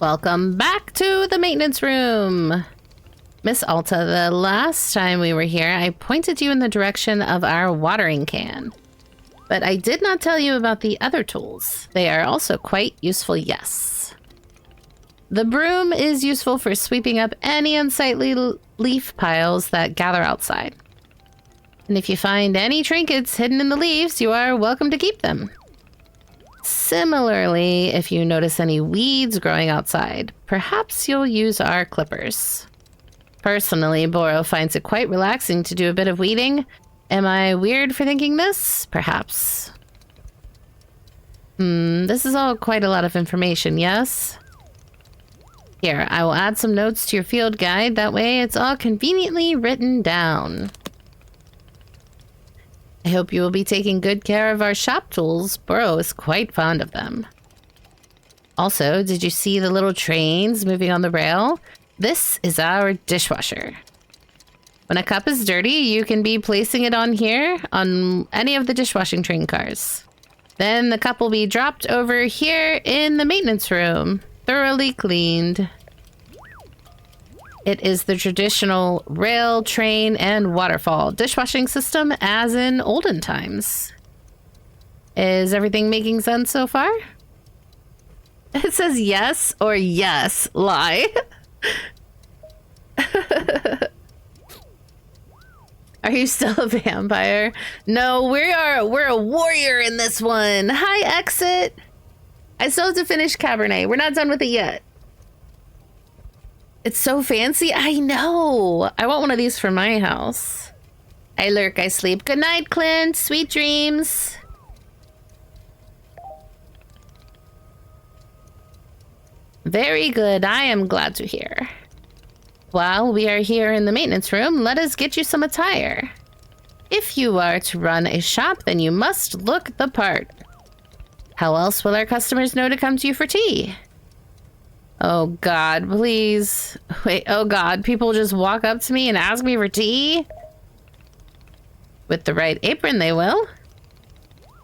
Welcome back to the maintenance room. Miss Alta, the last time we were here, I pointed you in the direction of our watering can. But I did not tell you about the other tools. They are also quite useful, yes. The broom is useful for sweeping up any unsightly leaf piles that gather outside. And if you find any trinkets hidden in the leaves, you are welcome to keep them. Similarly, if you notice any weeds growing outside, perhaps you'll use our clippers. Personally, Boro finds it quite relaxing to do a bit of weeding. Am I weird for thinking this? Perhaps. This is all quite a lot of information, yes? Here, I will add some notes to your field guide. That way it's all conveniently written down. I hope you will be taking good care of our shop tools. Boro is quite fond of them. Also, did you see the little trains moving on the rail? This is our dishwasher. When a cup is dirty, you can be placing it on here on any of the dishwashing train cars. Then the cup will be dropped over here in the maintenance room, thoroughly cleaned. It is the traditional rail, train, and waterfall dishwashing system as in olden times. Is everything making sense so far? It says yes or yes, lie. Are you still a vampire? No, we're a warrior in this one. Hi, Exit. I still have to finish Cabernet. We're not done with it yet. It's so fancy. I know. I want one of these for my house. I lurk, I sleep. Good night, Clint. Sweet dreams. Very good. I am glad to hear. While we are here in the maintenance room, let us get you some attire. If you are to run a shop, then you must look the part. How else will our customers know to come to you for tea? Oh God, please. Wait, oh God, people just walk up to me and ask me for tea? With the right apron, they will.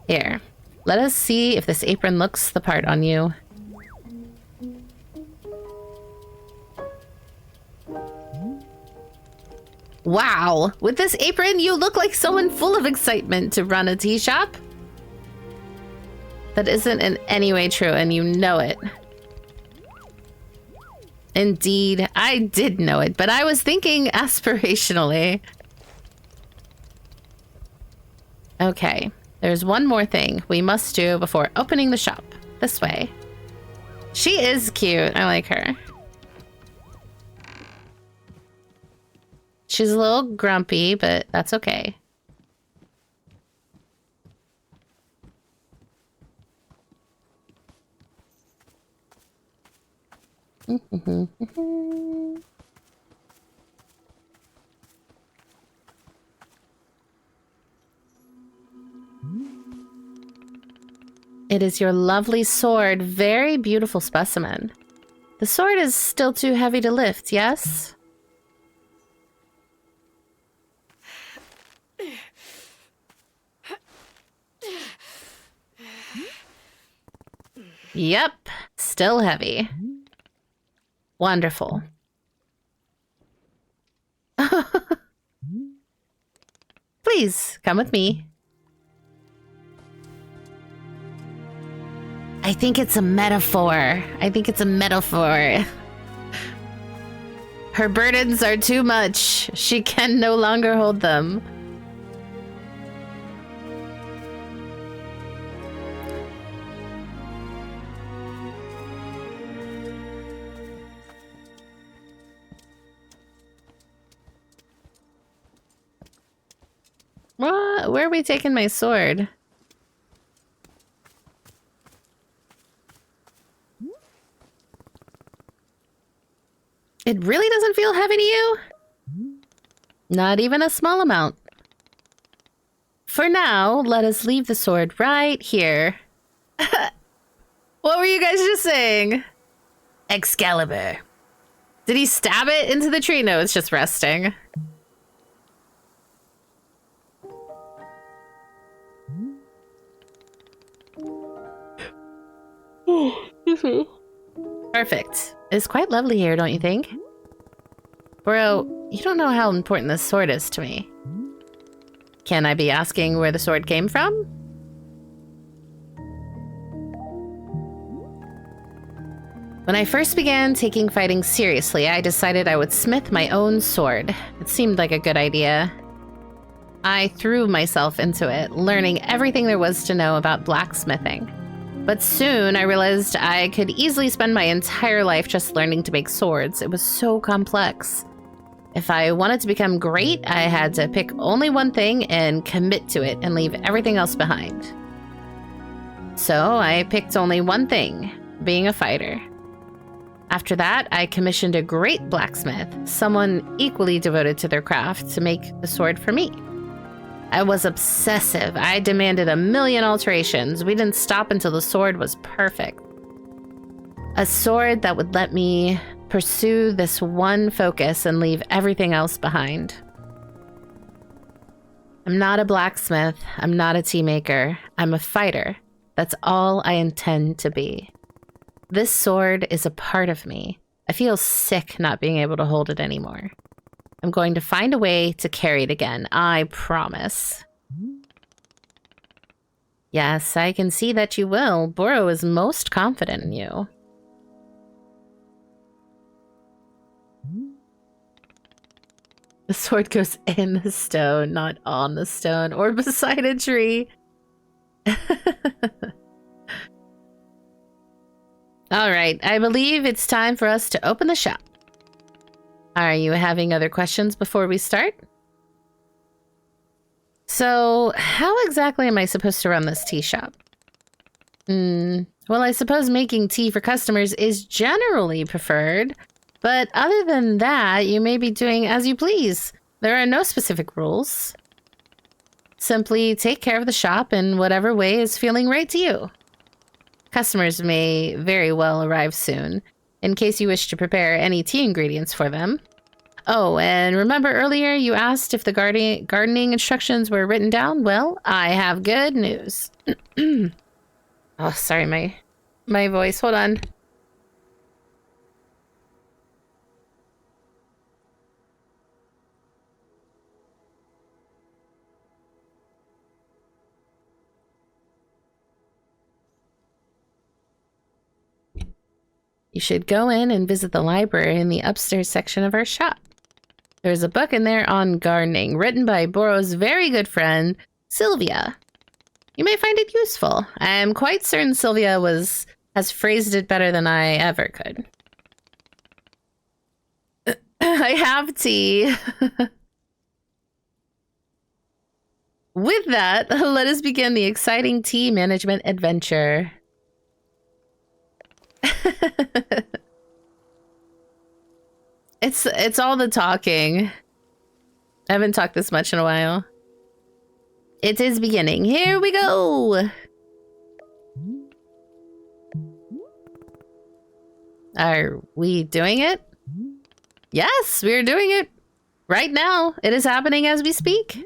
Here, let us see if this apron looks the part on you. Wow, with this apron, you look like someone full of excitement to run a tea shop. That isn't in any way true, and you know it. Indeed, I did know it, but I was thinking aspirationally. Okay, there's one more thing we must do before opening the shop. This way. She is cute. I like her. She's a little grumpy, but that's okay. It is your lovely sword. Very beautiful specimen. The sword is still too heavy to lift, yes? Yep, still heavy. Wonderful. Please, come with me. I think it's a metaphor. I think it's a metaphor. Her burdens are too much. She can no longer hold them. What? Where are we taking my sword? It really doesn't feel heavy to you? Not even a small amount. For now, let us leave the sword right here. What were you guys just saying? Excalibur. Did he stab it into the tree? No, it's just resting. Perfect. It's quite lovely here, don't you think? Bro, you don't know how important this sword is to me. Can I be asking where the sword came from? When I first began taking fighting seriously, I decided I would smith my own sword. It seemed like a good idea. I threw myself into it, learning everything there was to know about blacksmithing. But soon I realized I could easily spend my entire life just learning to make swords. It was so complex. If I wanted to become great, I had to pick only one thing and commit to it and leave everything else behind. So I picked only one thing, being a fighter. After that, I commissioned a great blacksmith, someone equally devoted to their craft, to make the sword for me. I was obsessive. I demanded 1,000,000 alterations. We didn't stop until the sword was perfect. A sword that would let me pursue this one focus and leave everything else behind. I'm not a blacksmith. I'm not a tea maker. I'm a fighter. That's all I intend to be. This sword is a part of me. I feel sick not being able to hold it anymore. I'm going to find a way to carry it again. I promise. Yes, I can see that you will. Boro is most confident in you. The sword goes in the stone, not on the stone or beside a tree. All right, I believe it's time for us to open the shop. Are you having other questions before we start? So, how exactly am I supposed to run this tea shop? Well, I suppose making tea for customers is generally preferred, but other than that, you may be doing as you please. There are no specific rules. Simply take care of the shop in whatever way is feeling right to you. Customers may very well arrive soon, in case you wish to prepare any tea ingredients for them. Oh, and remember earlier you asked if the gardening instructions were written down? Well, I have good news. Oh, sorry, my voice. Hold on. You should go in and visit the library in the upstairs section of our shop. There's a book in there on gardening, written by Boro's very good friend, Sylvia. You may find it useful. I am quite certain Sylvia has phrased it better than I ever could. I have tea. With that, let us begin the exciting tea management adventure. It's all the talking. I haven't talked this much in a while. It is beginning. Here we go. Are we doing it? Yes, we're doing it right now. It is happening as we speak.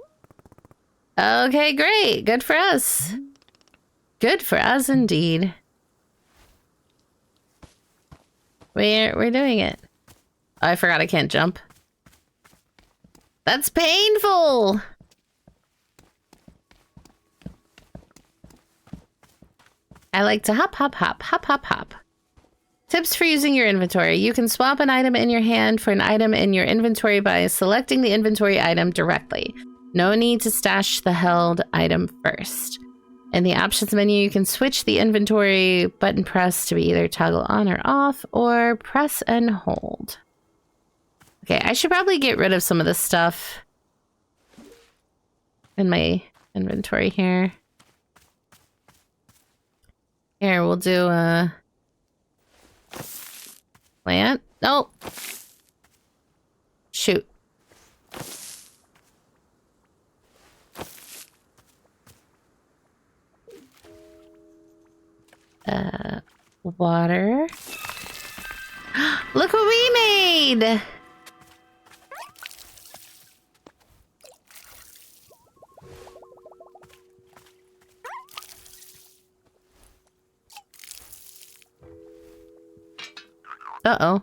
Okay, great. Good for us. Good for us indeed. We're doing it. Oh, I forgot I can't jump. That's painful. I like to hop, hop, hop, hop, hop, hop. Tips for using your inventory. You can swap an item in your hand for an item in your inventory by selecting the inventory item directly. No need to stash the held item first. In the options menu, you can switch the inventory button press to be either toggle on or off, or press and hold. Okay, I should probably get rid of some of this stuff in my inventory here. Here, we'll do a plant. Oh! Shoot. Water. Look what we made! Uh-oh.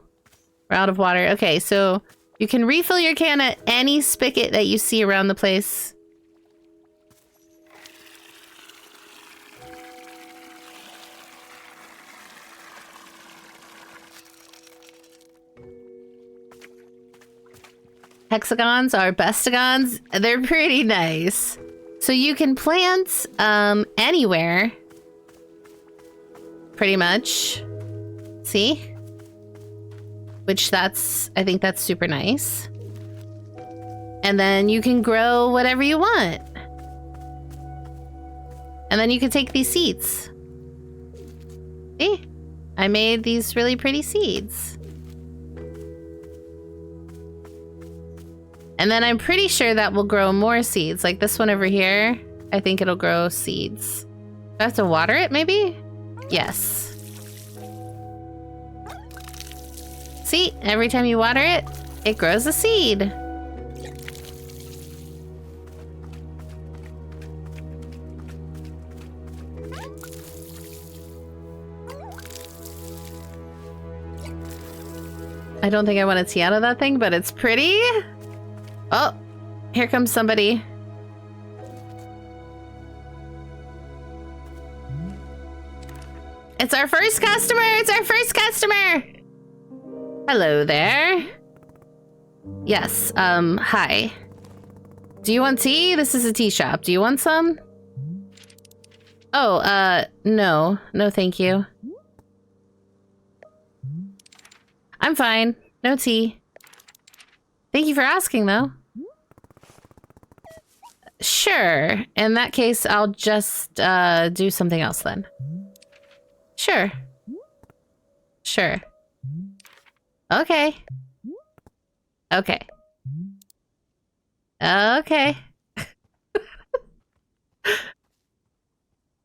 We're out of water. Okay, so you can refill your can at any spigot that you see around the place. Hexagons are bestagons. They're pretty nice. So you can plant anywhere. Pretty much. See? Which I think that's super nice. And then you can grow whatever you want. And then you can take these seeds. See? I made these really pretty seeds. And then I'm pretty sure that will grow more seeds. Like this one over here, I think it'll grow seeds. Do I have to water it, maybe? Yes. See, every time you water it, it grows a seed. I don't think I want to tea out of that thing, but it's pretty. Oh, here comes somebody. It's our first customer! It's our first customer! Hello there. Yes, hi. Do you want tea? This is a tea shop. Do you want some? Oh, no. No, thank you. I'm fine. No tea. Thank you for asking, though. Sure. In that case, I'll just do something else then. Sure. Sure. Okay. Okay. Okay.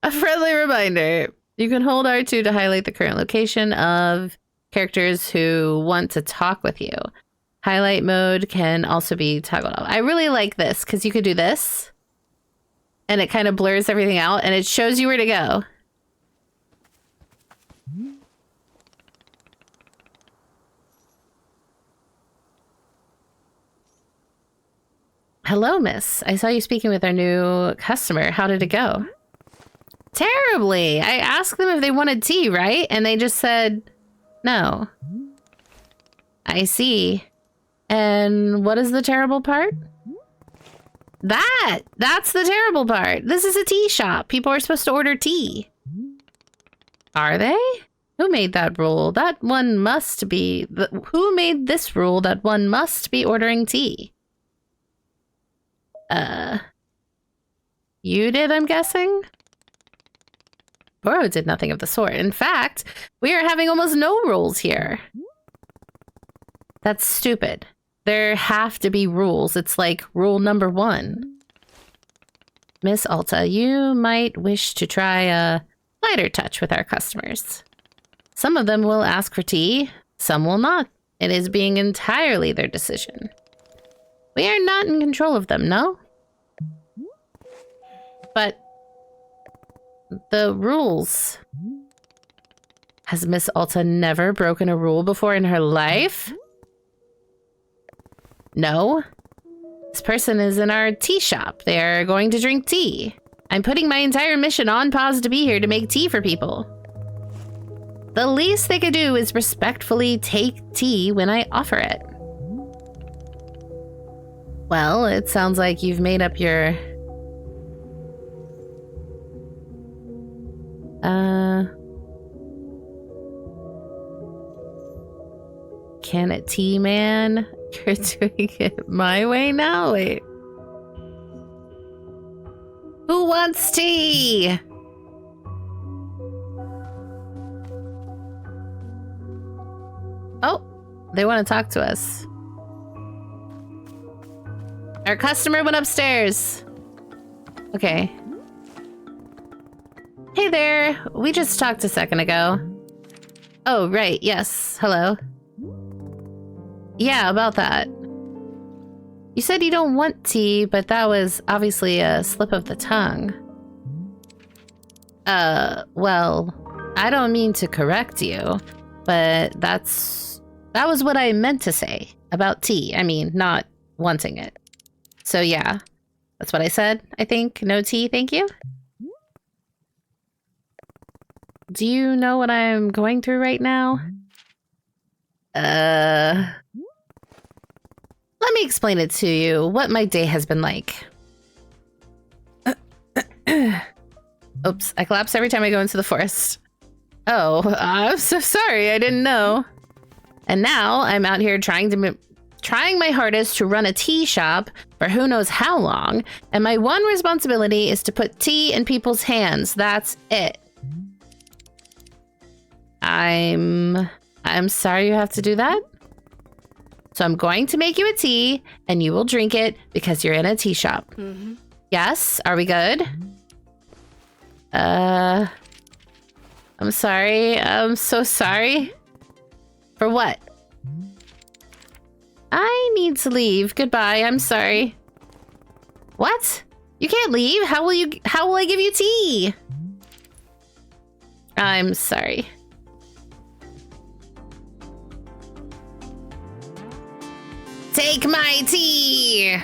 A friendly reminder. You can hold R2 to highlight the current location of characters who want to talk with you. Highlight mode can also be toggled off. I really like this because you could do this and it kind of blurs everything out and it shows you where to go. Hello, miss. I saw you speaking with our new customer. How did it go? Terribly. I asked them if they wanted tea, right? And they just said no. I see. And what is the terrible part? That's the terrible part. This is a tea shop. People are supposed to order tea. Are they? Who made that rule? That one must be... Who made this rule that one must be ordering tea? You did, I'm guessing? Boro did nothing of the sort. In fact, we are having almost no rules here. That's stupid. There have to be rules. It's like rule number 1. Miss Alta, you might wish to try a lighter touch with our customers. Some of them will ask for tea, some will not. It is being entirely their decision. We are not in control of them, no? But the rules. Has Miss Alta never broken a rule before in her life? No. This person is in our tea shop. They are going to drink tea. I'm putting my entire mission on pause to be here to make tea for people. The least they could do is respectfully take tea when I offer it. Well, it sounds like you've made up your... Can it tea, man? You're doing it my way now? Wait. Who wants tea? Oh, they want to talk to us. Our customer went upstairs. Okay. Hey there. We just talked a second ago. Oh, right. Yes. Hello. Yeah, about that. You said you don't want tea, but that was obviously a slip of the tongue. Well, I don't mean to correct you, but that was what I meant to say about tea. I mean, not wanting it. So yeah, that's what I said, I think. No tea, thank you. Do you know what I'm going through right now? Let me explain it to you, what my day has been like. Oops, I collapse every time I go into the forest. Oh, I'm so sorry, I didn't know. And now I'm out here trying my hardest to run a tea shop for who knows how long, and my one responsibility is to put tea in people's hands. That's it. I'm sorry you have to do that. So I'm going to make you a tea, and you will drink it because you're in a tea shop. Mm-hmm. Yes? Are we good? I'm sorry. I'm so sorry. For what? I need to leave. Goodbye. I'm sorry. What? You can't leave? How will I give you tea? I'm sorry. Take my tea!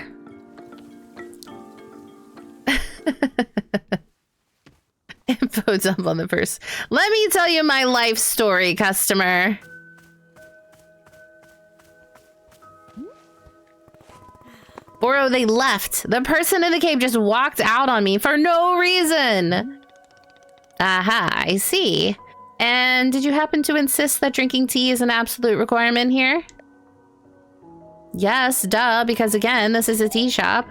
Info dump on the purse. Let me tell you my life story, customer. Boro, they left. The person in the cave just walked out on me for no reason. Aha, I see. And did you happen to insist that drinking tea is an absolute requirement here? Yes, duh, because again, this is a tea shop.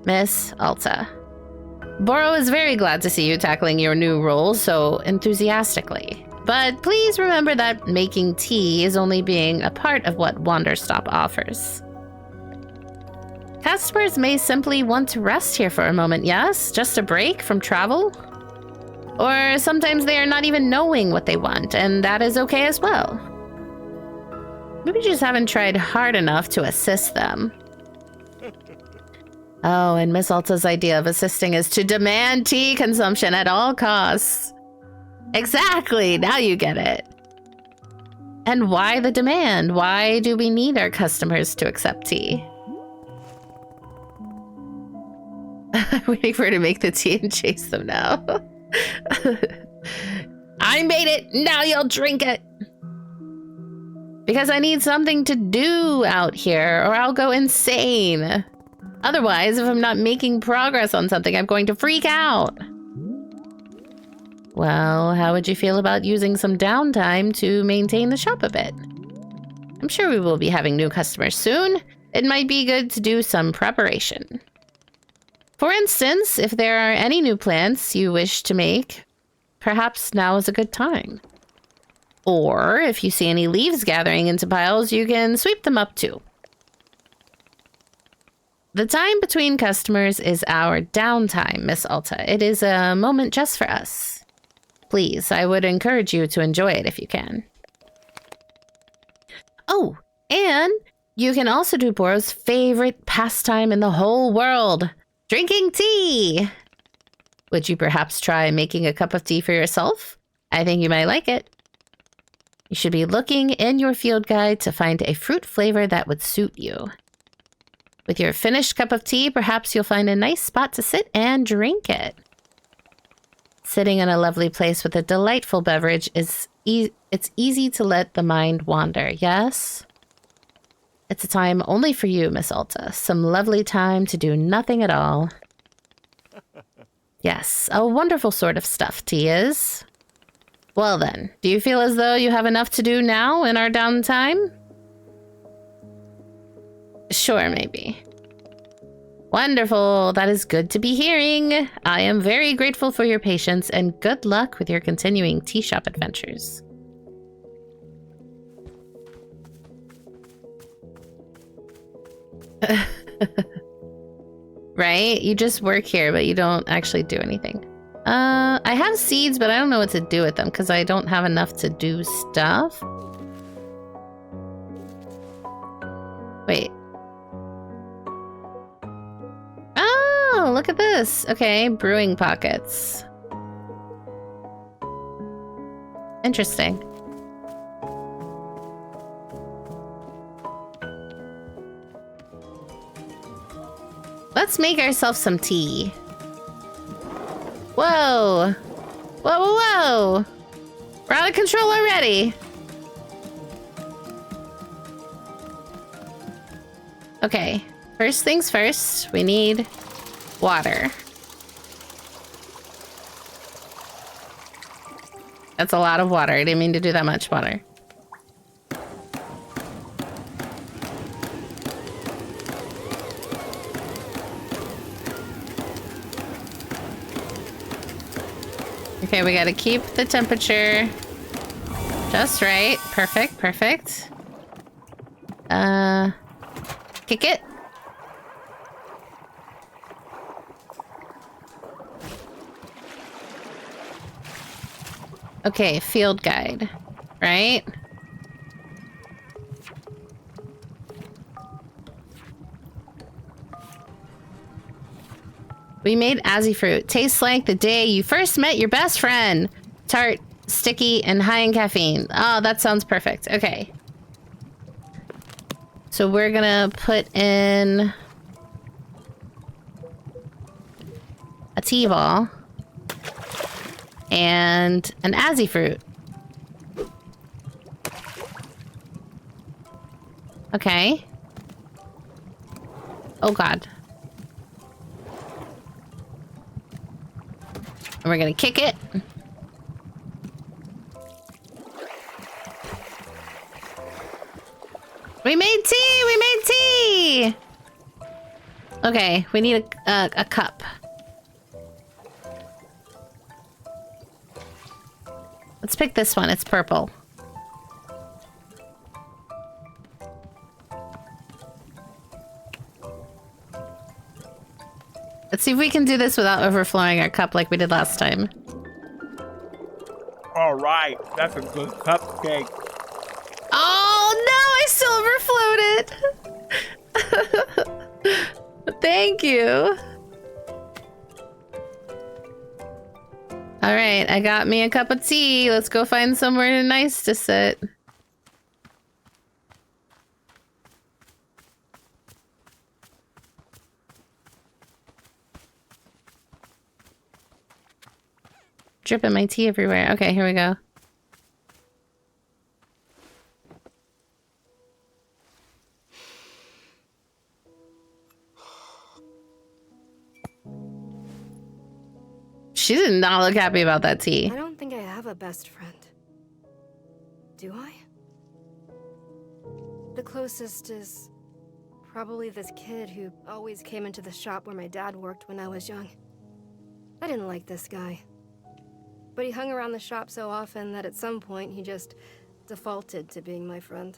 Miss Alta. Boro is very glad to see you tackling your new role so enthusiastically. But please remember that making tea is only being a part of what Wanderstop offers. Customers may simply want to rest here for a moment, yes? Just a break from travel? Or sometimes they are not even knowing what they want, and that is okay as well. Maybe you just haven't tried hard enough to assist them. Oh, and Miss Alta's idea of assisting is to demand tea consumption at all costs. Exactly, now you get it. And why the demand? Why do we need our customers to accept tea? I'm waiting for her to make the tea and chase them now. I made it, now you'll drink it. Because I need something to do out here, or I'll go insane. Otherwise, if I'm not making progress on something, I'm going to freak out. Well, how would you feel about using some downtime to maintain the shop a bit? I'm sure we will be having new customers soon. It might be good to do some preparation. For instance, if there are any new plants you wish to make, perhaps now is a good time. Or if you see any leaves gathering into piles, you can sweep them up too. The time between customers is our downtime, Miss Alta. It is a moment just for us. Please, I would encourage you to enjoy it if you can. Oh, and you can also do Boro's favorite pastime in the whole world, drinking tea. Would you perhaps try making a cup of tea for yourself? I think you might like it. You should be looking in your field guide to find a fruit flavor that would suit you. With your finished cup of tea, perhaps you'll find a nice spot to sit and drink it. Sitting in a lovely place with a delightful beverage is it's easy to let the mind wander, yes? It's a time only for you, Miss Alta. Some lovely time to do nothing at all. Yes, a wonderful sort of stuff tea is. Well then, do you feel as though you have enough to do now in our downtime? Sure, maybe. Wonderful. That is good to be hearing. I am very grateful for your patience and good luck with your continuing tea shop adventures. Right? You just work here, but you don't actually do anything. I have seeds, but I don't know what to do with them because I don't have enough to do stuff. Wait. Oh, look at this. Okay, brewing pockets. Interesting. Let's make ourselves some tea. Whoa. Whoa, whoa, whoa. We're out of control already. Okay, first things first, we need water. That's a lot of water. I didn't mean to do that much water. Okay, we gotta keep the temperature just right. Perfect, perfect. Kick it. Okay, field guide, right? We made Azzy fruit. Tastes like the day you first met your best friend. Tart, sticky, and high in caffeine. Oh, that sounds perfect. Okay. So we're gonna put in a tea ball and an Azzy fruit. Okay. Oh god. And we're gonna kick it. We made tea! We made tea! Okay, we need a cup. Let's pick this one. It's purple. Let's see if we can do this without overflowing our cup like we did last time. right. That's a good cupcake. Oh no, I silver floated. Thank you. All right, I got me a cup of tea. Let's go find somewhere nice to sit. Dripping my tea everywhere. Okay, here we go. She did not look happy about that tea. I don't think I have a best friend. Do I? The closest is probably this kid who always came into the shop where my dad worked when I was young. I didn't like this guy. But he hung around the shop so often that at some point he just defaulted to being my friend.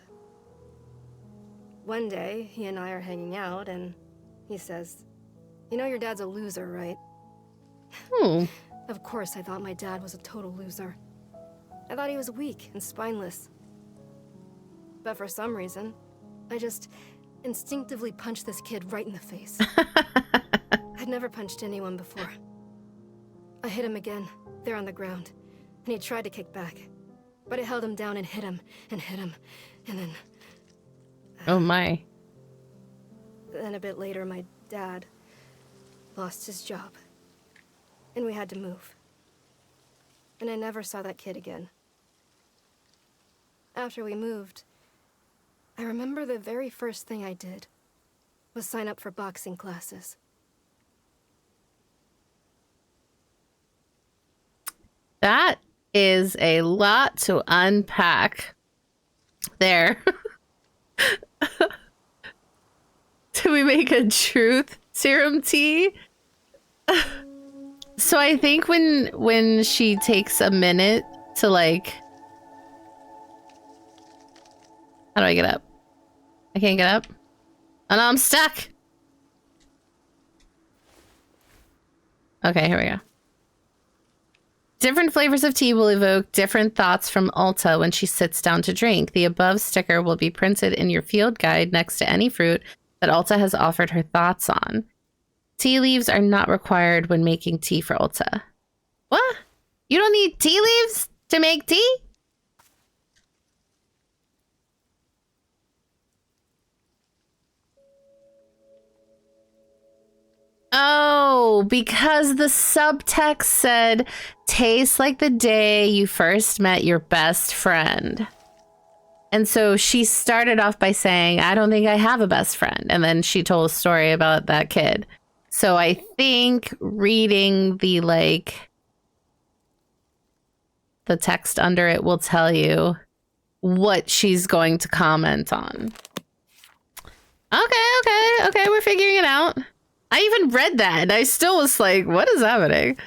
One day, he and I are hanging out and he says, "You know your dad's a loser, right?" Of course, I thought my dad was a total loser. I thought he was weak and spineless. But for some reason, I just instinctively punched this kid right in the face. I'd never punched anyone before. I hit him again, there on the ground, and he tried to kick back. But I held him down and hit him, and hit him, and then... Oh my. Then a bit later, my dad lost his job. And we had to move. And I never saw that kid again. After we moved, I remember the very first thing I did was sign up for boxing classes. That is a lot to unpack there. Do we make a truth serum tea? So I think when she takes a minute to like... How do I get up? I can't get up? Oh no, I'm stuck! Okay, here we go. Different flavors of tea will evoke different thoughts from Ulta when she sits down to drink. The above sticker will be printed in your field guide next to any fruit that Ulta has offered her thoughts on. Tea leaves are not required when making tea for Ulta. What? You don't need tea leaves to make tea? Oh, because the subtext said, tastes like the day you first met your best friend. And so she started off by saying, I don't think I have a best friend. And then she told a story about that kid. So I think reading the, like, the text under it will tell you what she's going to comment on. Okay, we're figuring it out. I even read that and I still was like, what is happening?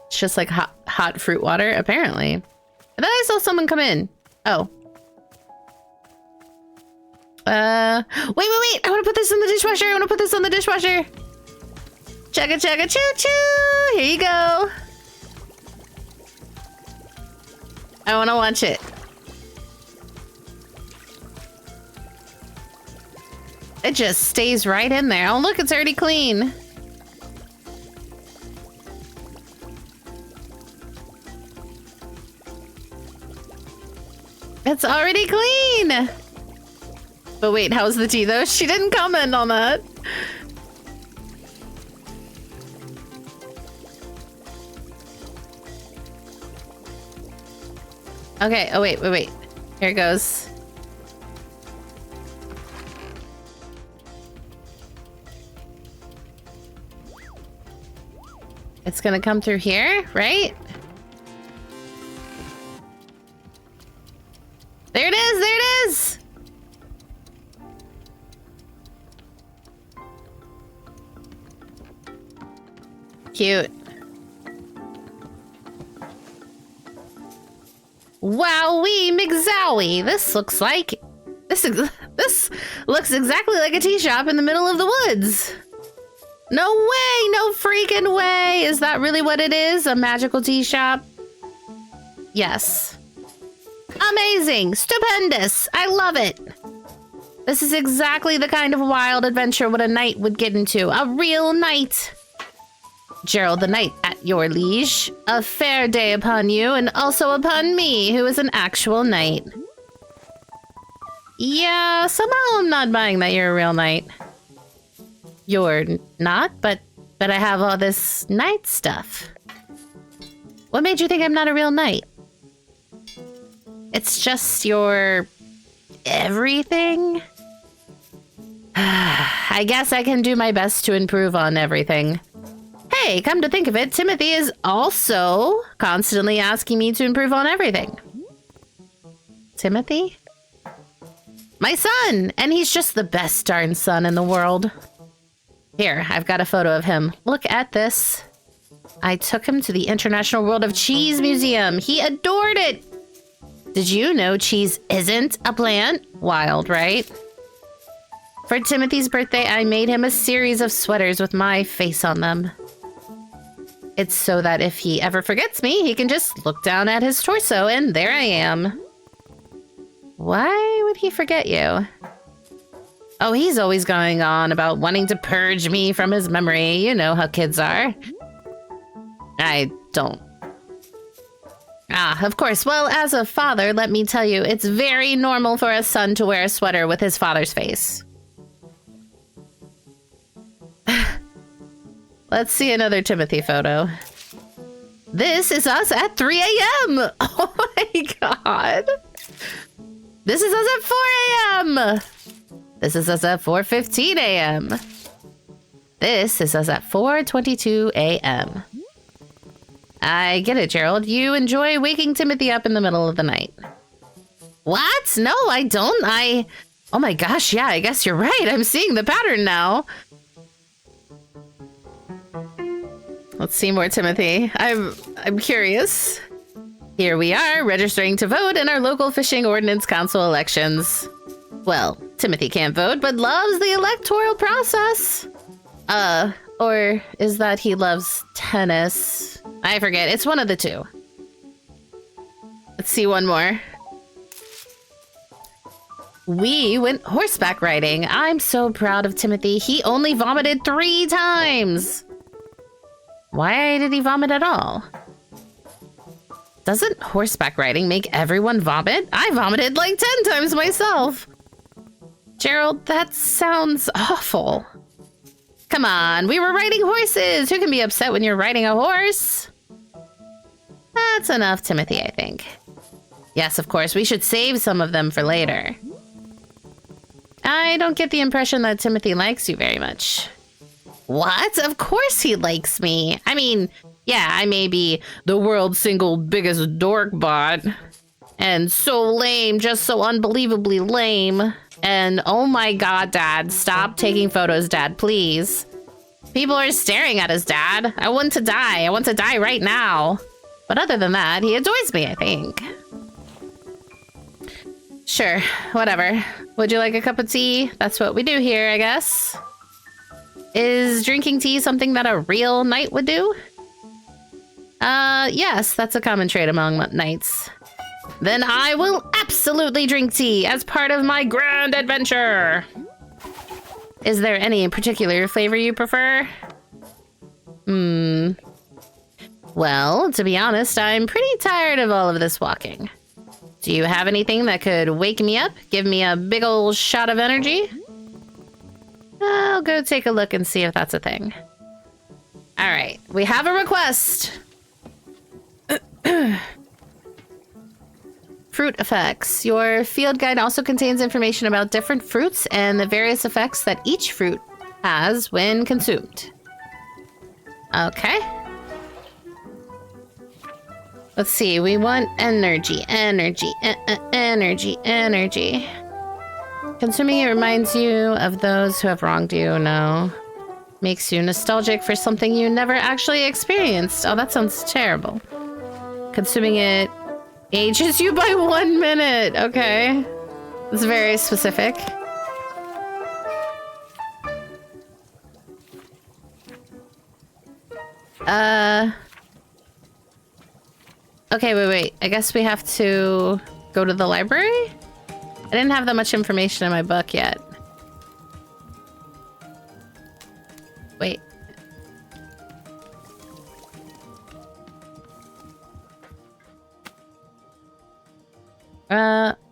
It's just like hot fruit water, apparently. And then I saw someone come in. Oh. Wait. I want to put this in the dishwasher. Chugga chugga choo choo. Here you go. I want to watch it. It just stays right in there. Oh, look, it's already clean. It's already clean. But wait, how's the tea though? She didn't comment on that. Okay, oh wait. Here it goes. It's gonna come through here, right? There it is! Cute. Wowee McZowie! This This looks exactly like a tea shop in the middle of the woods. No way, no freaking way. Is that really what it is? A magical tea shop? Yes. Amazing, stupendous. I love it. This is exactly the kind of wild adventure what a knight would get into. A real knight. Gerald the Knight at your liege. A fair day upon you, and also upon me, who is an actual knight. Yeah, somehow I'm not buying that you're a real knight. You're not, but I have all this knight stuff. What made you think I'm not a real knight? It's just your everything? I guess I can do my best to improve on everything. Hey, come to think of it, Timothy is also constantly asking me to improve on everything. Timothy? My son! And he's just the best darn son in the world. Here, I've got a photo of him. Look at this. I took him to the International World of Cheese Museum. He adored it! Did you know cheese isn't a plant? Wild, right? For Timothy's birthday, I made him a series of sweaters with my face on them. It's so that if he ever forgets me, he can just look down at his torso and there I am. Why would he forget you? Oh, he's always going on about wanting to purge me from his memory. You know how kids are. I don't. Ah, of course. Well, as a father, let me tell you, it's very normal for a son to wear a sweater with his father's face. Let's see another Timothy photo. This is us at 3 a.m. Oh my god. This is us at 4 a.m. This is us at 4:15 a.m. This is us at 4:22 a.m. I get it, Gerald. You enjoy waking Timothy up in the middle of the night. What? No, I don't. Oh my gosh, yeah, I guess you're right. I'm seeing the pattern now. Let's see more Timothy. I'm curious. Here we are, registering to vote in our local fishing ordinance council elections. Well, Timothy can't vote, but loves the electoral process. Or is that he loves tennis? I forget. It's one of the two. Let's see one more. We went horseback riding. I'm so proud of Timothy. He only vomited 3 times. Why did he vomit at all? Doesn't horseback riding make everyone vomit? I vomited like 10 times myself. Gerald, that sounds awful. Come on, we were riding horses. Who can be upset when you're riding a horse? That's enough, Timothy, I think. Yes, of course, we should save some of them for later. I don't get the impression that Timothy likes you very much. What? Of course he likes me. I mean, yeah, I may be the world's single biggest dork bot. And so lame, just so unbelievably lame. And oh my god, Dad, stop taking photos, Dad, please. People are staring at us, Dad. I want to die. I want to die right now. But other than that, he adores me, I think. Sure, whatever. Would you like a cup of tea? That's what we do here, I guess. Is drinking tea something that a real knight would do? Yes, that's a common trait among knights. Then I will absolutely drink tea as part of my grand adventure. Is there any particular flavor you prefer? Well, to be honest, I'm pretty tired of all of this walking. Do you have anything that could wake me up? Give me a big ol' shot of energy? I'll go take a look and see if that's a thing. All right, we have a request. Fruit effects. Your field guide also contains information about different fruits and the various effects that each fruit has when consumed. Okay. Let's see, we want energy. Consuming it reminds you of those who have wronged you, no. Makes you nostalgic for something you never actually experienced. Oh, that sounds terrible. Consuming it ages you by 1 minute. Okay. It's very specific. Okay, wait. I guess we have to go to the library? I didn't have that much information in my book yet. Wait.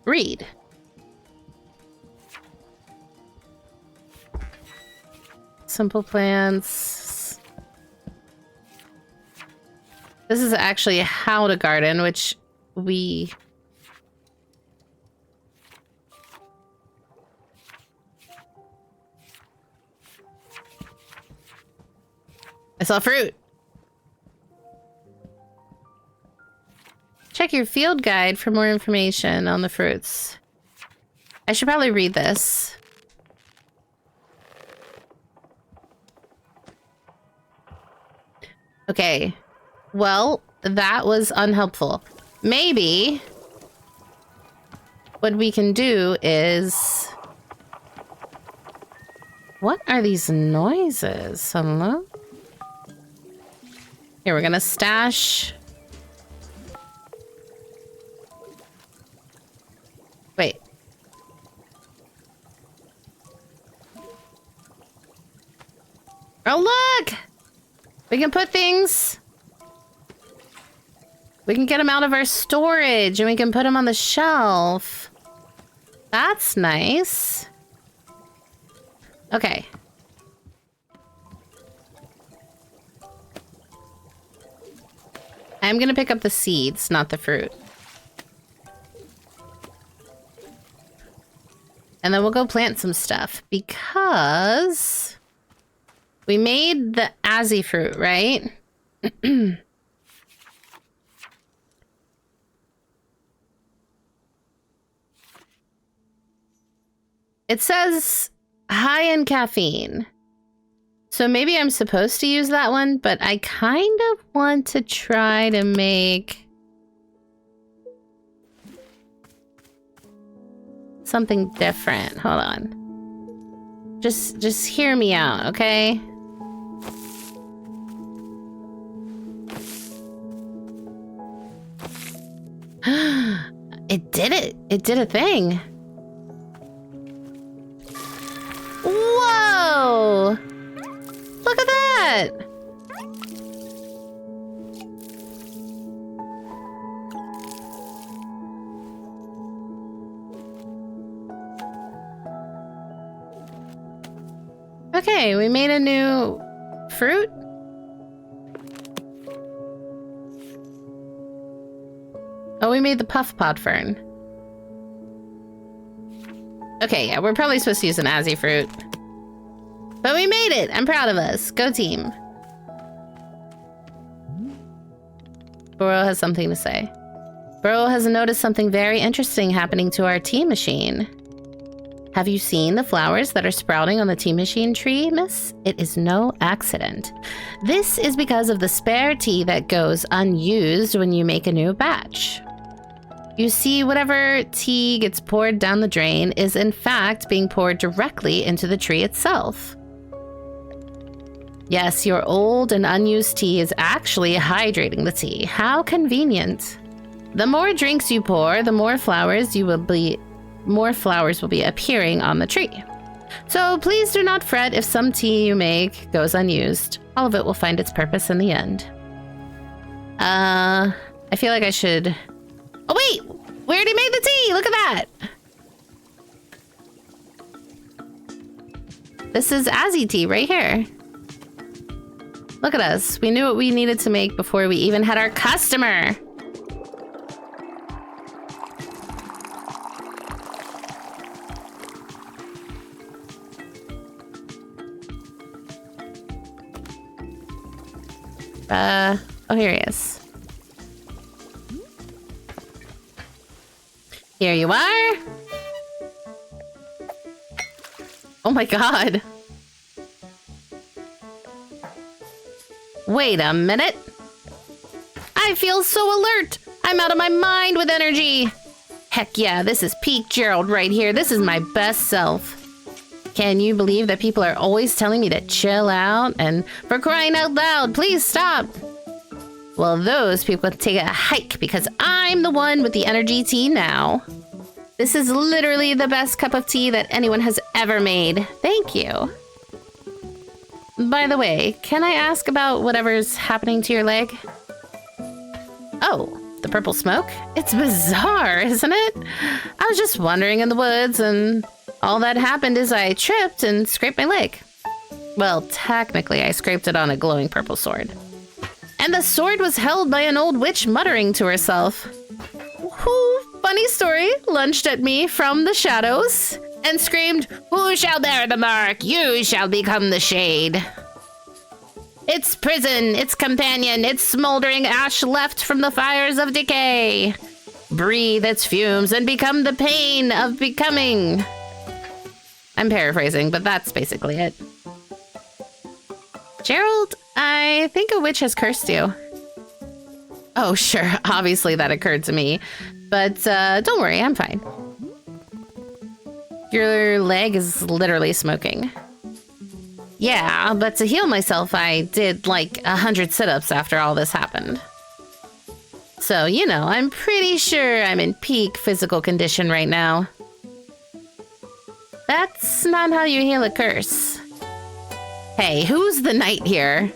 Read. Simple plants. This is actually how to garden, which we... I saw fruit. Check your field guide for more information on the fruits. I should probably read this. Okay. Well, that was unhelpful. Maybe what we can do is... What are these noises? Hello? Here, we're gonna stash... Wait. Oh, look! We can put things... We can get them out of our storage, and we can put them on the shelf. That's nice. Okay. I'm gonna pick up the seeds, not the fruit. And then we'll go plant some stuff, because we made the Azzy fruit, right? It says high in caffeine. So maybe I'm supposed to use that one, but I kind of want to try to make something different. Hold on. Just hear me out, okay? It did it. It did a thing. Whoa! Look at that! Okay, we made a new fruit. Oh, we made the puff pod fern. Okay, yeah, we're probably supposed to use an Azzy fruit. But we made it! I'm proud of us. Go team. Burrow has something to say. Burrow has noticed something very interesting happening to our tea machine. Have you seen the flowers that are sprouting on the tea machine tree, miss? It is no accident. This is because of the spare tea that goes unused when you make a new batch. You see, whatever tea gets poured down the drain is in fact being poured directly into the tree itself. Yes, your old and unused tea is actually hydrating the tea. How convenient. The more drinks you pour, the more flowers will be appearing on the tree. So please do not fret if some tea you make goes unused. All of it will find its purpose in the end. I feel like I should... Oh wait! We already made the tea! Look at that! This is Azzy tea right here. Look at us. We knew what we needed to make before we even had our customer. Oh, here he is. Here you are. Oh my god. Wait a minute. I feel so alert. I'm out of my mind with energy. Heck yeah, this is peak Gerald right here. This is my best self. Can you believe that people are always telling me to chill out and for crying out loud, please stop? Well, those people can take a hike because I'm the one with the energy tea now. This is literally the best cup of tea that anyone has ever made. Thank you. By the way, can I ask about whatever's happening to your leg? Oh, the purple smoke? It's bizarre, isn't it? I was just wandering in the woods and all that happened is I tripped and scraped my leg. Well, technically, I scraped it on a glowing purple sword. And the sword was held by an old witch muttering to herself. Who, funny story, lunged at me from the shadows and screamed, "Who shall bear the mark? You shall become the shade." Its prison, its companion, its smoldering ash left from the fires of decay. Breathe its fumes and become the pain of becoming. I'm paraphrasing, but that's basically it. Gerald, I think a witch has cursed you. Oh, sure. Obviously that occurred to me. But don't worry, I'm fine. Your leg is literally smoking. Yeah, but to heal myself, I did like 100 sit-ups after all this happened. So, you know, I'm pretty sure I'm in peak physical condition right now. That's not how you heal a curse. Hey, who's the knight here?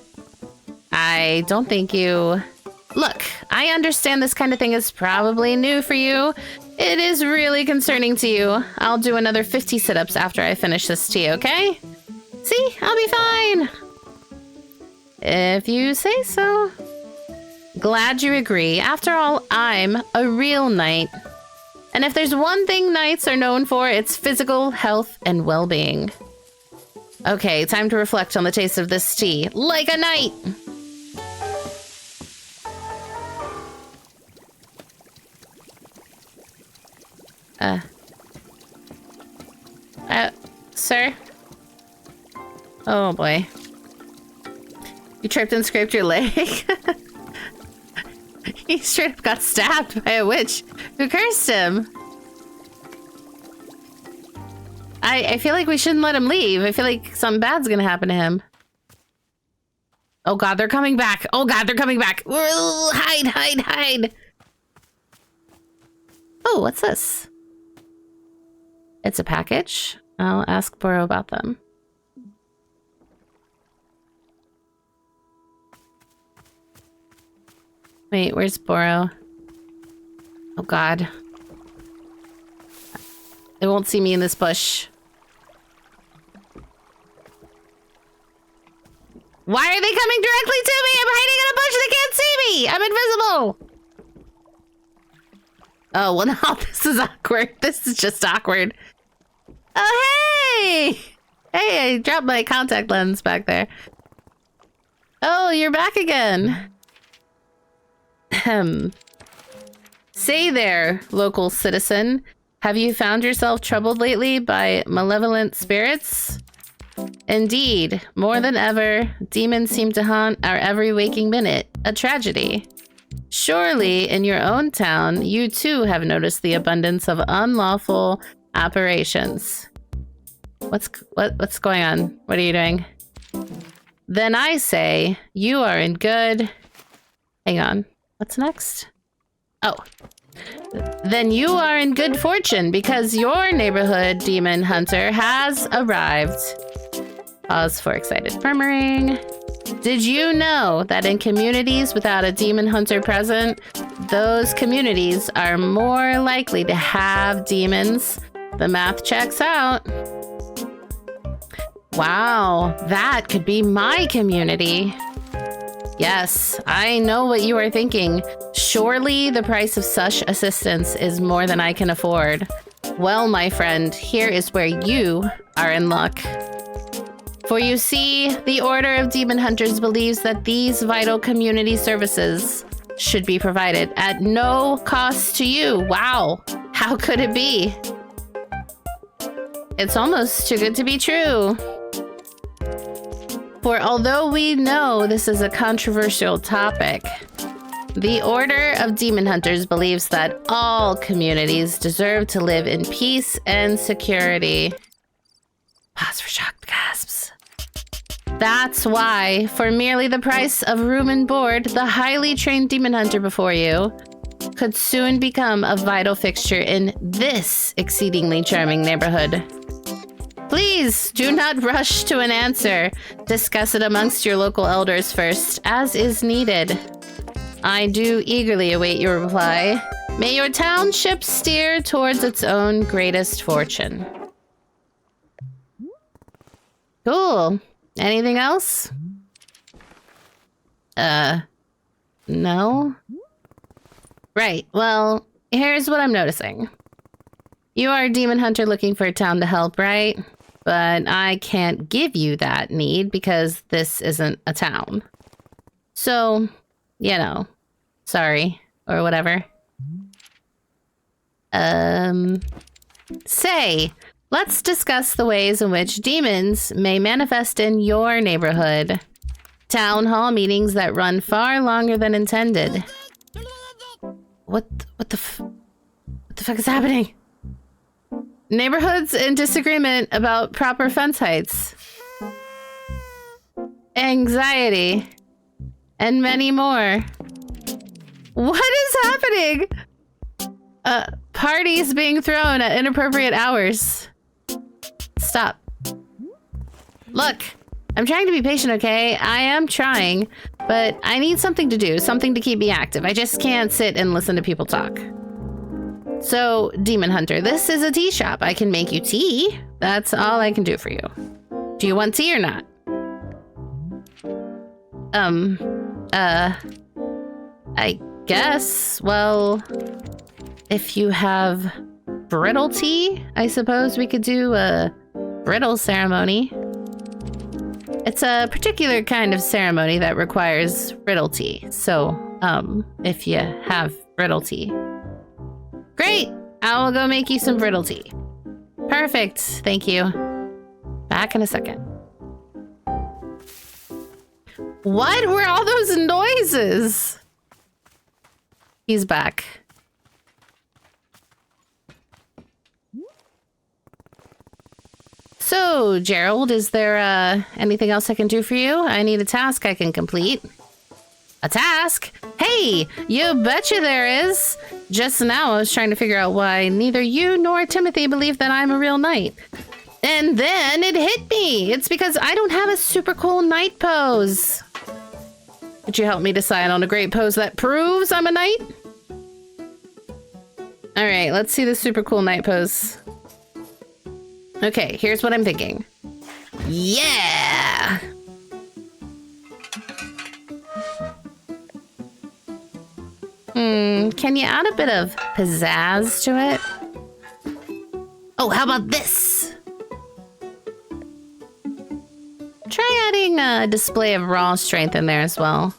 I don't think you... Look, I understand this kind of thing is probably new for you. It is really concerning to you. I'll do another 50 sit-ups after I finish this tea, okay? See, I'll be fine. If you say so. Glad you agree. After all, I'm a real knight. And if there's one thing knights are known for, it's physical health and well-being. Okay, time to reflect on the taste of this tea. Like a knight! Sir? Oh boy. You tripped and scraped your leg? He straight up got stabbed by a witch who cursed him. I feel like we shouldn't let him leave. I feel like something bad's gonna happen to him. Oh god, they're coming back. Oh god, they're coming back. Hide, hide, hide. Oh, what's this? It's a package. I'll ask Boro about them. Wait, where's Boro? Oh god. They won't see me in this bush. Why are they coming directly to me? I'm hiding in a bush. They can't see me. I'm invisible. Oh, well, now this is awkward. This is just awkward. Oh, hey. Hey, I dropped my contact lens back there. Oh, you're back again. Say there, local citizen. Have you found yourself troubled lately by malevolent spirits? Indeed, more than ever, demons seem to haunt our every waking minute. A tragedy. Surely, in your own town, you too have noticed the abundance of unlawful apparitions. What's going on? What are you doing? Then I say, you are in good... Hang on. What's next? Oh. Then you are in good fortune because your neighborhood demon hunter has arrived. Pause for excited murmuring. Did you know that in communities without a demon hunter present, those communities are more likely to have demons? The math checks out. Wow, that could be my community. Yes, I know what you are thinking. Surely the price of such assistance is more than I can afford. Well, my friend, here is where you are in luck. For you see, the Order of Demon Hunters believes that these vital community services should be provided at no cost to you. Wow, how could it be? It's almost too good to be true. For although we know this is a controversial topic, the Order of Demon Hunters believes that all communities deserve to live in peace and security. Pause for shocked gasps. That's why, for merely the price of room and board, the highly trained demon hunter before you could soon become a vital fixture in this exceedingly charming neighborhood. Please do not rush to an answer. Discuss it amongst your local elders first, as is needed. I do eagerly await your reply. May your township steer towards its own greatest fortune. Cool. Anything else? No? Right, well, here's what I'm noticing. You are a demon hunter looking for a town to help, right? But I can't give you that need because this isn't a town. So, you know, sorry, or whatever. Say, let's discuss the ways in which demons may manifest in your neighborhood. Town hall meetings that run far longer than intended. What the fuck is happening? Neighborhoods in disagreement about proper fence heights. Anxiety. And many more. What is happening? Parties being thrown at inappropriate hours. Stop. Look, I'm trying to be patient, okay? I am trying, but I need something to do, something to keep me active. I just can't sit and listen to people talk. So, Demon Hunter, this is a tea shop. I can make you tea. That's all I can do for you. Do you want tea or not? I guess, well, if you have brittle tea, I suppose we could do a brittle ceremony. It's a particular kind of ceremony that requires brittle tea. So, if you have brittle tea. Great! I will go make you some brittle tea. Perfect, thank you. Back in a second. What were all those noises? He's back. So, Gerald, is there anything else I can do for you? I need a task I can complete. A task? Hey, you betcha there is. Just now I was trying to figure out why neither you nor Timothy believe that I'm a real knight. And then it hit me. It's because I don't have a super cool knight pose. Could you help me decide on a great pose that proves I'm a knight? All right, let's see the super cool knight pose. Okay, here's what I'm thinking. Yeah! Can you add a bit of pizzazz to it? Oh, how about this? Try adding a display of raw strength in there as well.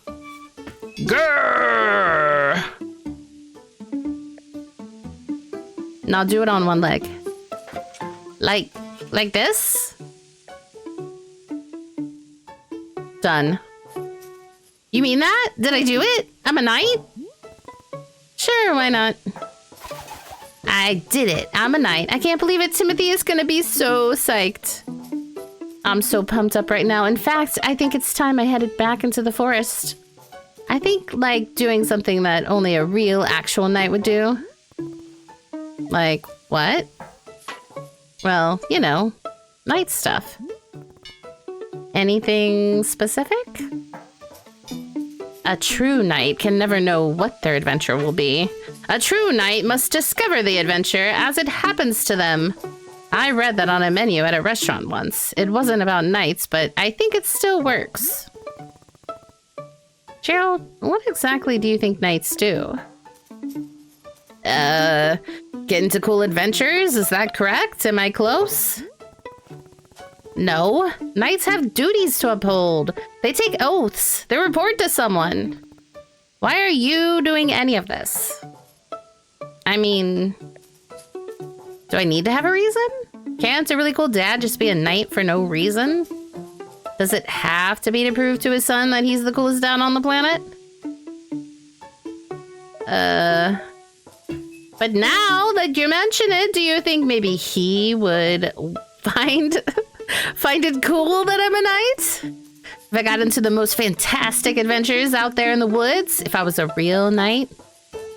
Grrr! Now do it on one leg. Like this? Done. You mean that? Did I do it? I'm a knight? Sure, why not? I did it. I'm a knight. I can't believe it. Timothy is gonna be so psyched. I'm so pumped up right now. In fact, I think it's time I headed back into the forest. I think, like, doing something that only a real, actual knight would do. Like, what? Well, you know, knight stuff. Anything specific? A true knight can never know what their adventure will be. A true knight must discover the adventure as it happens to them. I read that on a menu at a restaurant once. It wasn't about knights, but I think it still works. Gerald, what exactly do you think knights do? Get into cool adventures? Is that correct? Am I close? No. Knights have duties to uphold. They take oaths. They report to someone. Why are you doing any of this? I mean, do I need to have a reason? Can't a really cool dad just be a knight for no reason? Does it have to be to prove to his son that he's the coolest dad on the planet? But now that you mention it, do you think maybe he would find Find it cool that I'm a knight? If I got into the most fantastic adventures out there in the woods, if I was a real knight,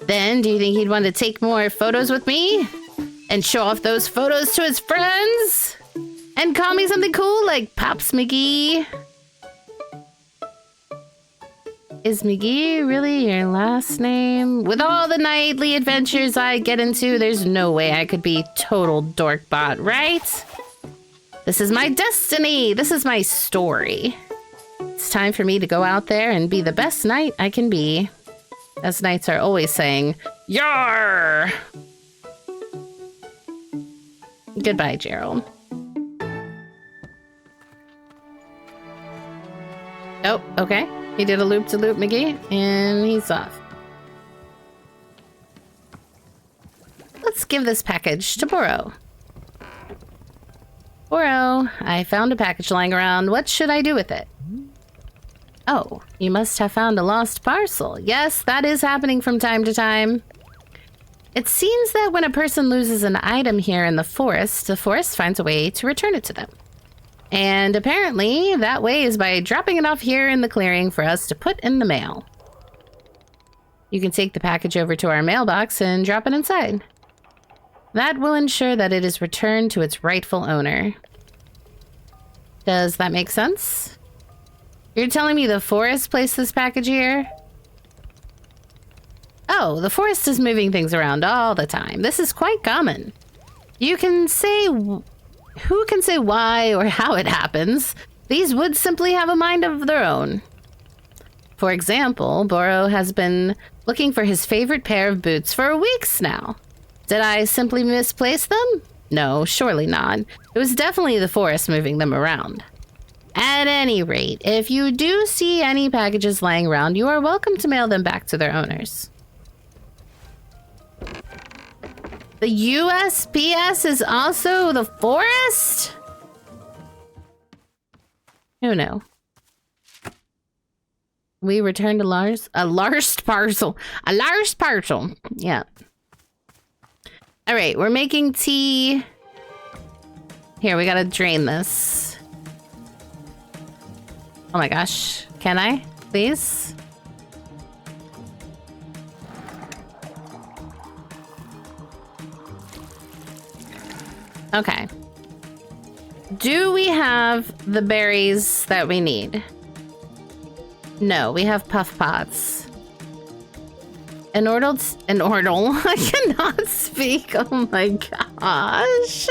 then do you think he'd want to take more photos with me? And show off those photos to his friends? And call me something cool like Pops McGee? Is McGee really your last name? With all the nightly adventures I get into, there's no way I could be total dorkbot, right? This is my destiny. This is my story. It's time for me to go out there and be the best knight I can be. As knights are always saying, "Yar!" Goodbye, Gerald. Oh, okay. He did a loop-de-loop McGee, and he's off. Let's give this package to Boro. Boro, I found a package lying around. What should I do with it? Oh, you must have found a lost parcel. Yes, that is happening from time to time. It seems that when a person loses an item here in the forest finds a way to return it to them. And apparently, that way is by dropping it off here in the clearing for us to put in the mail. You can take the package over to our mailbox and drop it inside. That will ensure that it is returned to its rightful owner. Does that make sense? You're telling me the forest placed this package here? Oh, the forest is moving things around all the time. This is quite common. You can say... Who can say why or how it happens? These woods simply have a mind of their own. For example, Boro has been looking for his favorite pair of boots for weeks now. Did I simply misplace them? No, surely not. It was definitely the forest moving them around. At any rate, if you do see any packages lying around, you are welcome to mail them back to their owners. The USPS is also the forest? Who knew? We returned a large parcel. A large parcel. Yeah. All right, we're making tea. Here, we gotta drain this. Oh my gosh. Can I? Please? Okay. Do we have the berries that we need? No, we have puff pots. An ordle. I cannot speak. Oh my gosh.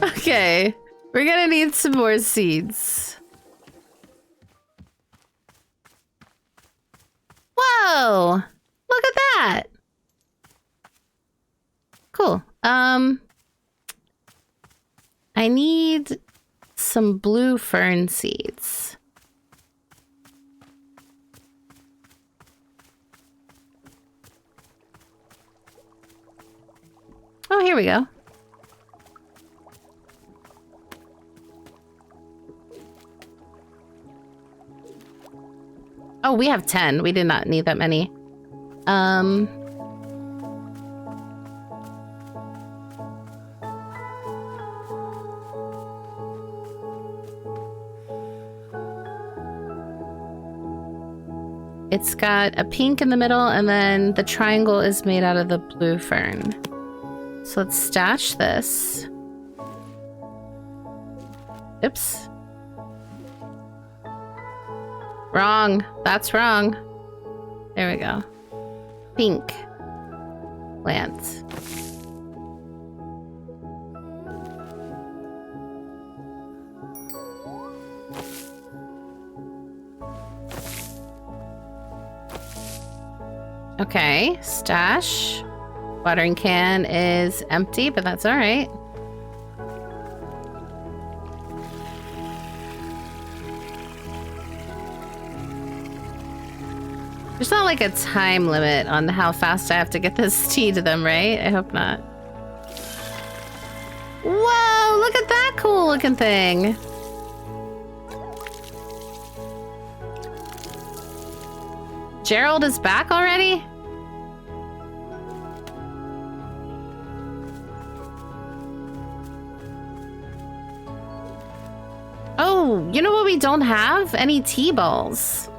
Okay. We're gonna need some more seeds. Whoa! Look at that! Cool. I need some blue fern seeds. Oh, here we go. Oh, we have 10. We did not need that many. It's got a pink in the middle, and then the triangle is made out of the blue fern. So let's stash this. Oops. Wrong. That's wrong. There we go. Pink. Plants. Okay, stash. Watering can is empty, but that's all right. There's not like a time limit on how fast I have to get this tea to them, right? I hope not. Whoa, look at that cool looking thing. Gerald is back already? Oh, you know what we don't have? Any tea balls.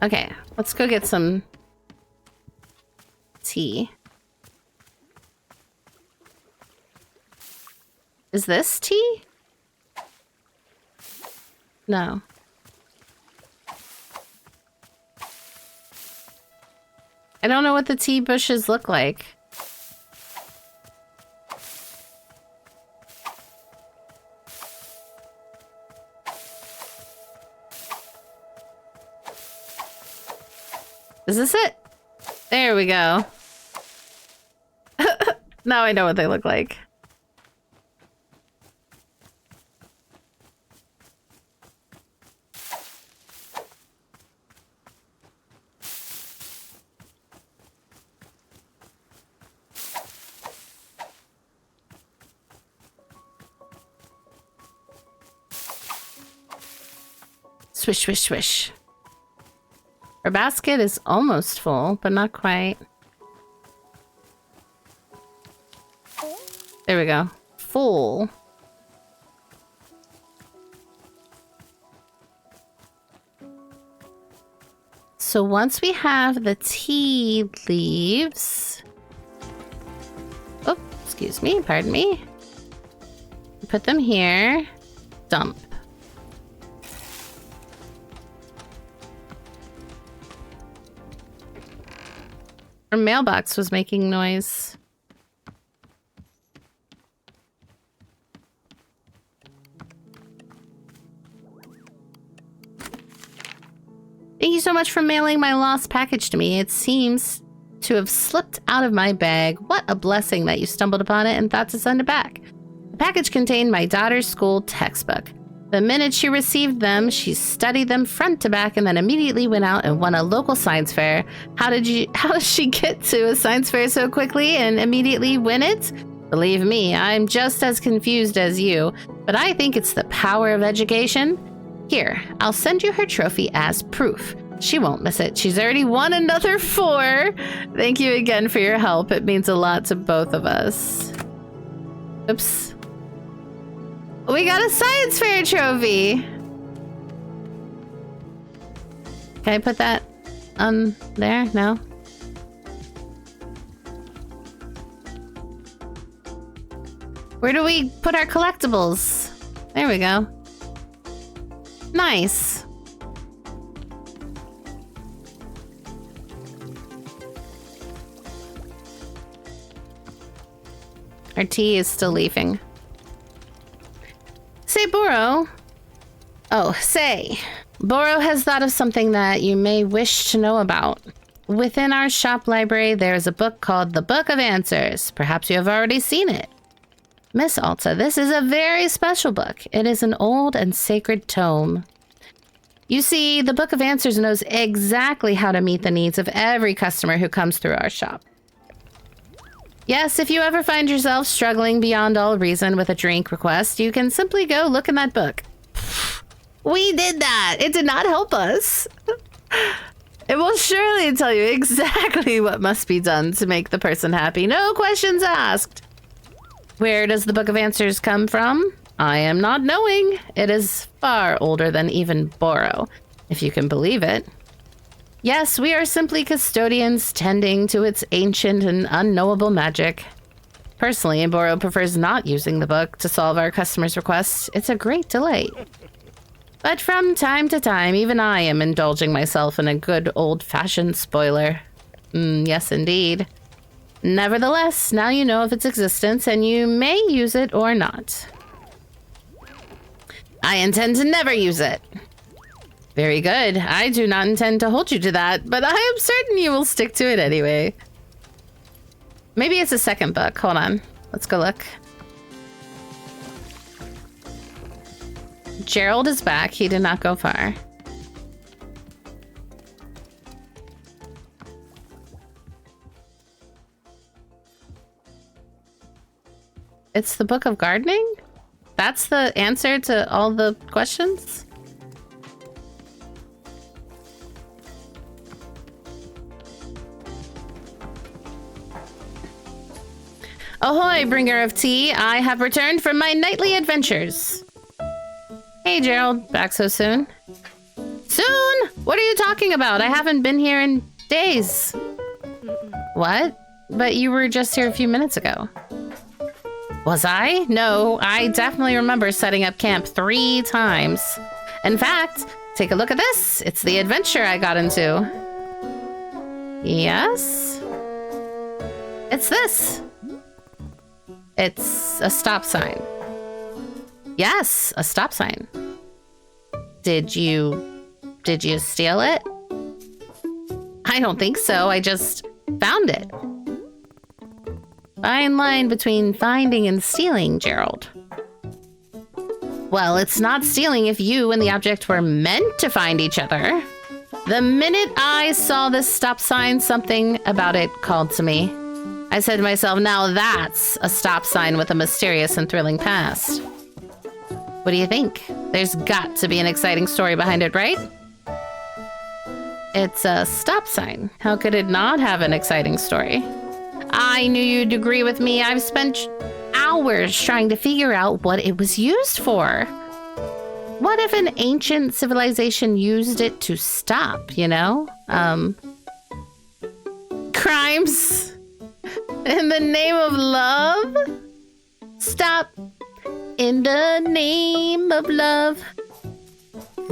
Okay, let's go get some tea. Is this tea? No. I don't know what the tea bushes look like. Is this it? There we go. Now I know what they look like. Swish, swish, swish. Our basket is almost full, but not quite. There we go. Full. So once we have the tea leaves... Oh, excuse me, pardon me. Put them here. Dump. Our mailbox was making noise. Thank you so much for mailing my lost package to me. It seems to have slipped out of my bag. What a blessing that you stumbled upon it and thought to send it back. The package contained my daughter's school textbook. The minute she received them, she studied them front to back and then immediately went out and won a local science fair. How did she get to a science fair so quickly and immediately win it? Believe me, I'm just as confused as you, but I think it's the power of education. Here, I'll send you her trophy as proof. She won't miss it. She's already won another 4. Thank you again for your help. It means a lot to both of us. Oops. We got a science fair trophy. Can I put that on there? No. Where do we put our collectibles? There we go. Nice. Our tea is still leaving. Say, Boro. Oh, say. Boro has thought of something that you may wish to know about. Within our shop library, there is a book called The Book of Answers. Perhaps you have already seen it. Miss Alta, this is a very special book. It is an old and sacred tome. You see, the Book of Answers knows exactly how to meet the needs of every customer who comes through our shop. Yes, if you ever find yourself struggling beyond all reason with a drink request, you can simply go look in that book. We did that! It did not help us. It will surely tell you exactly what must be done to make the person happy. No questions asked. Where does the Book of Answers come from? I am not knowing. It is far older than even Boro, if you can believe it. Yes, we are simply custodians tending to its ancient and unknowable magic. Personally, Boro prefers not using the book to solve our customers' requests. It's a great delight. But from time to time, even I am indulging myself in a good old-fashioned spoiler. Yes, indeed. Nevertheless, now you know of its existence, and you may use it or not. I intend to never use it. Very good. I do not intend to hold you to that, but I am certain you will stick to it anyway. Maybe it's a second book. Hold on. Let's go look. Gerald is back. He did not go far. It's the Book of Gardening? That's the answer to all the questions? Ahoy, bringer of tea. I have returned from my nightly adventures. Hey, Gerald. Back so soon? Soon? What are you talking about? I haven't been here in days. What? But you were just here a few minutes ago. Was I? No, I definitely remember setting up camp 3 times. In fact, take a look at this. It's the adventure I got into. Yes? It's this. It's a stop sign. Yes, a stop sign. Did you steal it? I don't think so. I just found it. Fine line between finding and stealing, Gerald. Well, it's not stealing if you and the object were meant to find each other. The minute I saw this stop sign, something about it called to me. I said to myself, now that's a stop sign with a mysterious and thrilling past. What do you think? There's got to be an exciting story behind it, right? It's a stop sign. How could it not have an exciting story? I knew you'd agree with me. I've spent hours trying to figure out what it was used for. What if an ancient civilization used it to stop, you know? Crimes in the name of love? Stop in the name of love.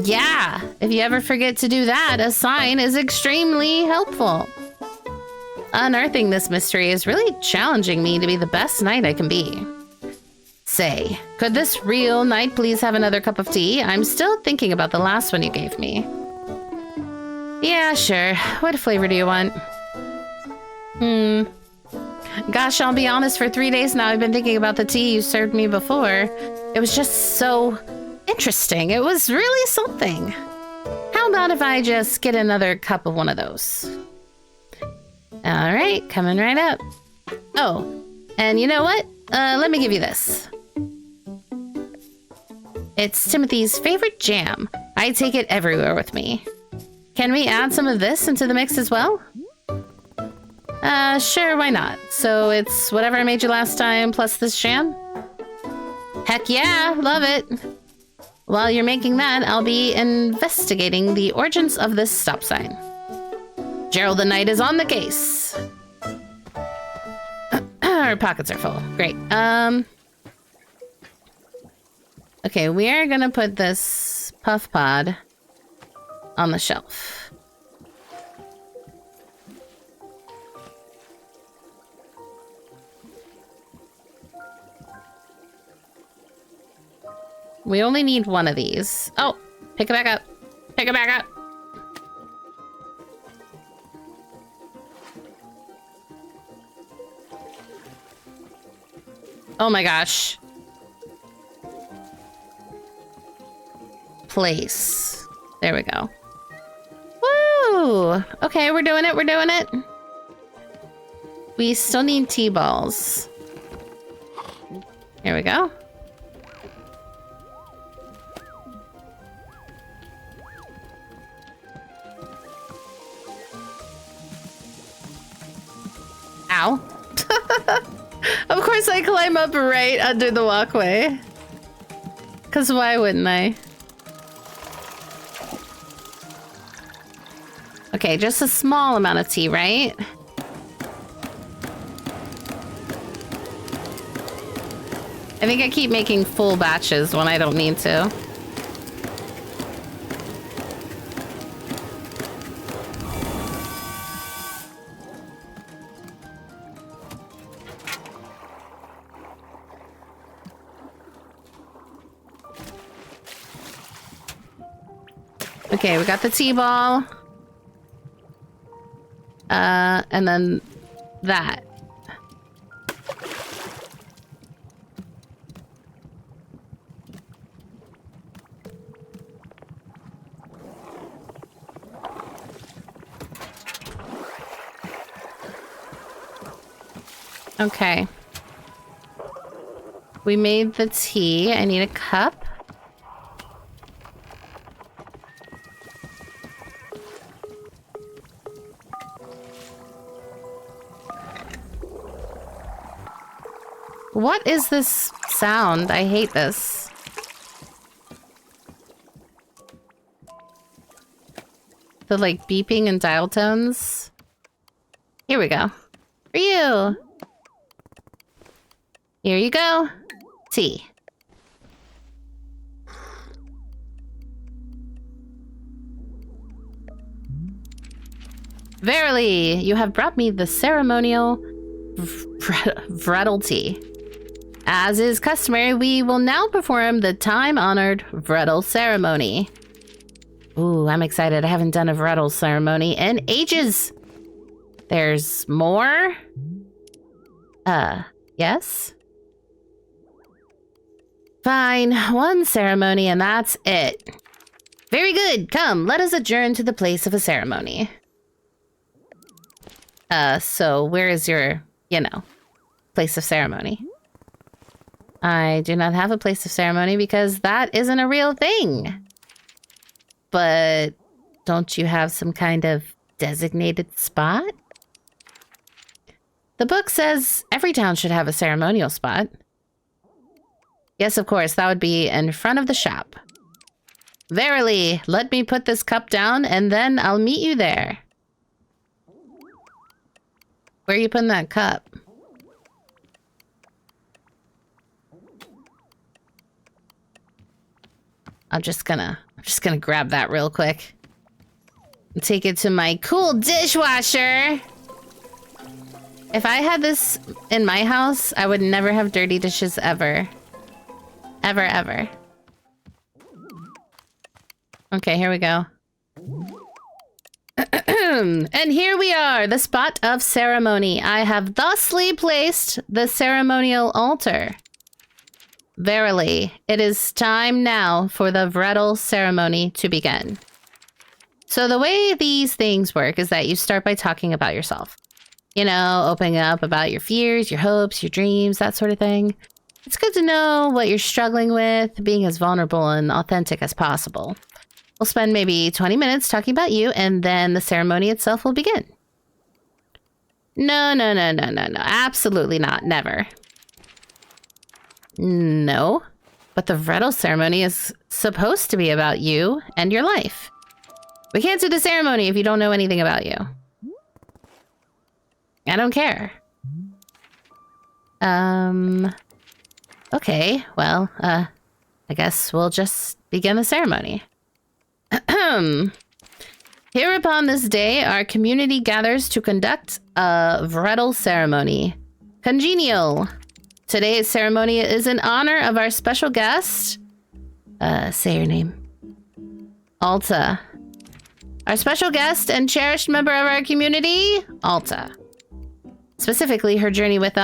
Yeah, if you ever forget to do that, a sign is extremely helpful. Unearthing this mystery is really challenging me to be the best knight I can be. Say, could this real knight please have another cup of tea? I'm still thinking about the last one you gave me. Yeah, sure. What flavor do you want? Gosh, I'll be honest, for 3 days now I've been thinking about the tea you served me before. It was just so interesting. It was really something. How about if I just get another cup of one of those? All right, coming right up. Oh, and you know what? Let me give you this. It's Timothy's favorite jam. I take it everywhere with me. Can we add some of this into the mix as well? Sure, why not? So it's whatever I made you last time plus this jam? Heck yeah, love it. While you're making that, I'll be investigating the origins of this stop sign. Gerald the Knight is on the case. Our pockets are full. Great. Okay, we are gonna put this puff pod on the shelf. We only need one of these. Oh, pick it back up. Pick it back up. Oh my gosh. Place. There we go. Woo! Okay, we're doing it. We're doing it. We still need T-balls. Here we go. Ow. Of course I climb up right under the walkway. 'Cause why wouldn't I? Okay, just a small amount of tea, right? I think I keep making full batches when I don't need to. Okay, we got the T-ball. And then that. Okay. We made the tea. I need a cup. What is this sound? I hate this. The, like, beeping and dial tones. Here we go. For you. Here you go. Tea. Verily, you have brought me the ceremonial Vrettel tea. As is customary, we will now perform the time-honored Vrettel ceremony. Ooh, I'm excited. I haven't done a Vrettel ceremony in ages. There's more? Yes? Fine, one ceremony and that's it. Very good. Come, let us adjourn to the place of a ceremony. So where is your, place of ceremony? I do not have a place of ceremony because that isn't a real thing. But don't you have some kind of designated spot? The book says every town should have a ceremonial spot. Yes, of course, that would be in front of the shop. Verily, let me put this cup down and then I'll meet you there. Where are you putting that cup? I'm just gonna grab that real quick. And take it to my cool dishwasher. If I had this in my house, I would never have dirty dishes ever. Ever, ever. Okay, here we go. And here we are, the spot of ceremony. I have thusly placed the ceremonial altar. Verily, it is time now for the Vrettel ceremony to begin. So the way these things work is that you start by talking about yourself. Opening up about your fears, your hopes, your dreams, that sort of thing. It's good to know what you're struggling with, being as vulnerable and authentic as possible. We'll spend maybe 20 minutes talking about you, and then the ceremony itself will begin. No. Absolutely not. Never. No. But the Vrettel ceremony is supposed to be about you and your life. We can't do the ceremony if you don't know anything about you. I don't care. Okay, well, I guess we'll just begin the ceremony. Here upon this day, our community gathers to conduct a Vrettel ceremony. Congenial. Today's ceremony is in honor of our special guest. Say your name. Alta. Our special guest and cherished member of our community, Alta. Specifically, her journey with,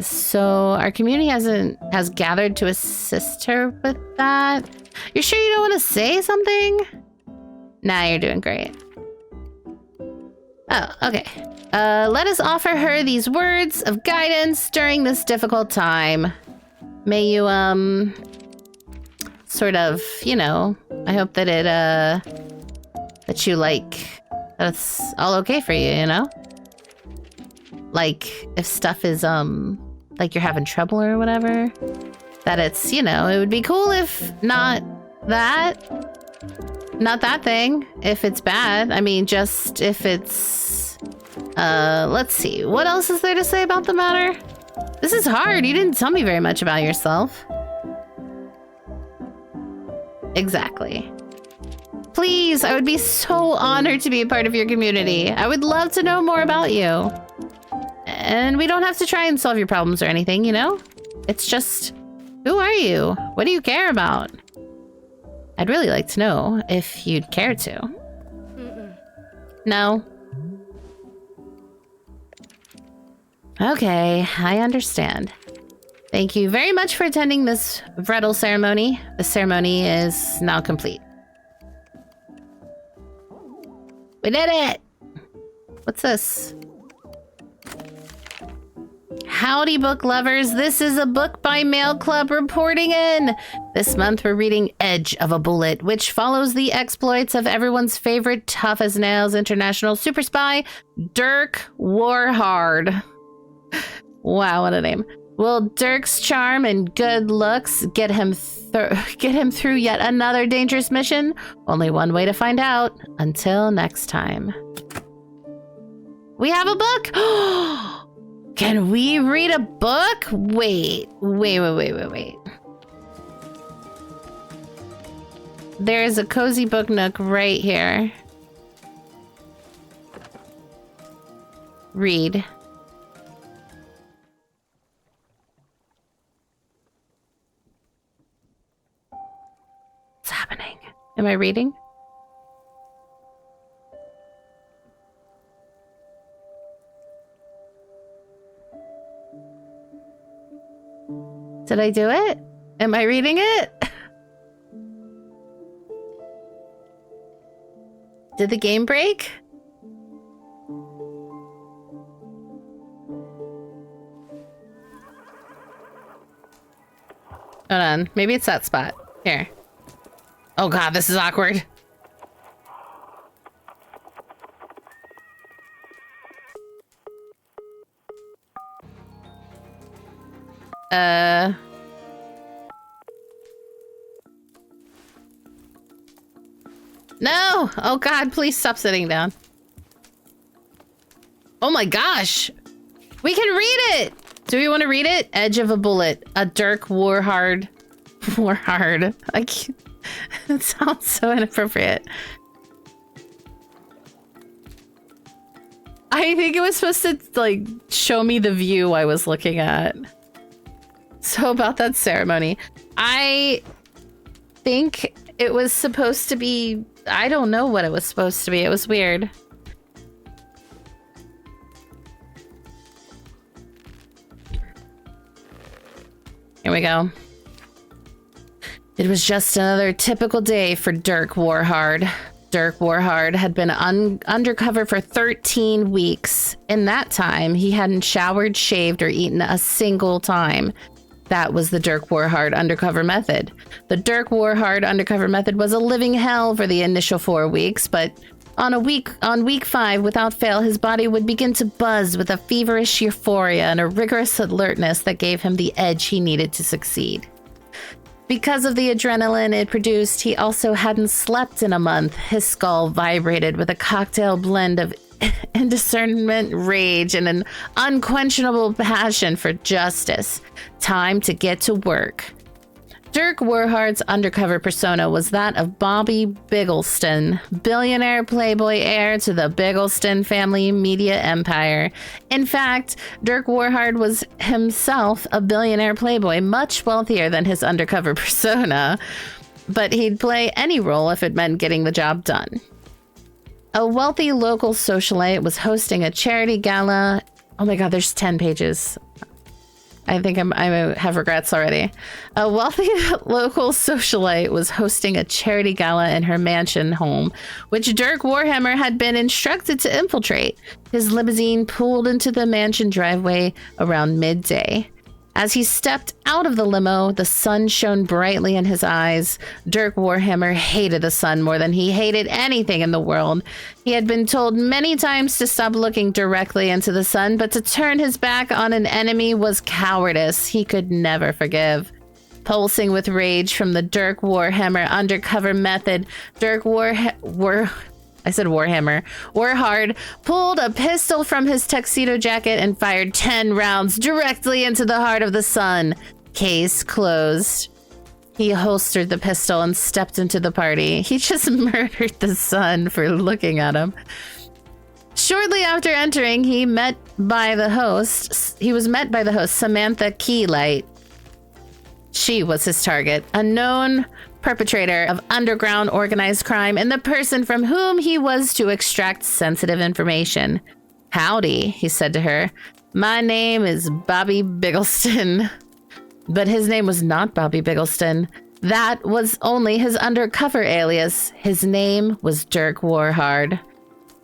so our community has gathered to assist her with that. You sure you don't want to say something? Nah, you're doing great. Oh, okay. Let us offer her these words of guidance during this difficult time. May you, sort of, I hope that it, that you that's all okay for you, Like, if stuff is, like you're having trouble or whatever, that it's, it would be cool if not that thing, if it's bad. I mean, just if it's, let's see. What else is there to say about the matter? This is hard. You didn't tell me very much about yourself. Exactly. Please, I would be so honored to be a part of your community. I would love to know more about you. And we don't have to try and solve your problems or anything, It's just, who are you? What do you care about? I'd really like to know if you'd care to. No? Okay, I understand. Thank you very much for attending this Vrettel ceremony. The ceremony is now complete. We did it! What's this? Howdy, book lovers. This is a Book by Mail Club reporting in. This month, we're reading Edge of a Bullet, which follows the exploits of everyone's favorite tough as nails international super spy, Dirk Warhard. Wow, what a name. Will Dirk's charm and good looks get him through yet another dangerous mission? Only one way to find out. Until next time. We have a book! Can we read a book? Wait. There's a cozy book nook right here. Read. What's happening? Am I reading? Did I do it? Am I reading it? Did the game break? Hold on. Maybe it's that spot. Here. Oh god, this is awkward. No! Oh god, please stop sitting down. Oh my gosh! We can read it! Do we want to read it? Edge of a Bullet. A Dirk Warhard. Warhard. I can't... It sounds so inappropriate. I think it was supposed to, like, show me the view I was looking at. So about that ceremony. I think it was supposed to be... I don't know what it was supposed to be. It was weird. Here we go. It was just another typical day for Dirk Warhard. Dirk Warhard had been undercover for 13 weeks. In that time, he hadn't showered, shaved, or eaten a single time. That was the Dirk Warhard undercover method. The Dirk Warhard undercover method was a living hell for the initial 4 weeks, but on week 5, without fail, his body would begin to buzz with a feverish euphoria and a rigorous alertness that gave him the edge he needed to succeed. Because of the adrenaline it produced, he also hadn't slept in a month. His skull vibrated with a cocktail blend of indiscernment, rage, and an unquenchable passion for justice. Time to get to work. Dirk Warhard's undercover persona was that of Bobby Biggleston, billionaire playboy heir to the Biggleston family media empire. In fact, Dirk Warhard was himself a billionaire playboy, much wealthier than his undercover persona, but he'd play any role if it meant getting the job done. A wealthy local socialite was hosting a charity gala. Oh my god, there's 10 pages. I think I have regrets already. A wealthy local socialite was hosting a charity gala in her mansion home, which Dirk Warhammer had been instructed to infiltrate. His limousine pulled into the mansion driveway around midday. As he stepped out of the limo, the sun shone brightly in his eyes. Dirk Warhammer hated the sun more than he hated anything in the world. He had been told many times to stop looking directly into the sun, but to turn his back on an enemy was cowardice he could never forgive. Pulsing with rage from the Dirk Warhammer undercover method, Warhard pulled a pistol from his tuxedo jacket and fired 10 rounds directly into the heart of the sun. Case closed. He holstered the pistol and stepped into the party. He just murdered the sun for looking at him. Shortly after entering, he was met by the host, Samantha Keylight. She was his target, a known perpetrator of underground organized crime and the person from whom he was to extract sensitive information. Howdy, he said to her. My name is Bobby Biggleston. But his name was not Bobby Biggleston. That was only his undercover alias. His name was Dirk Warhard.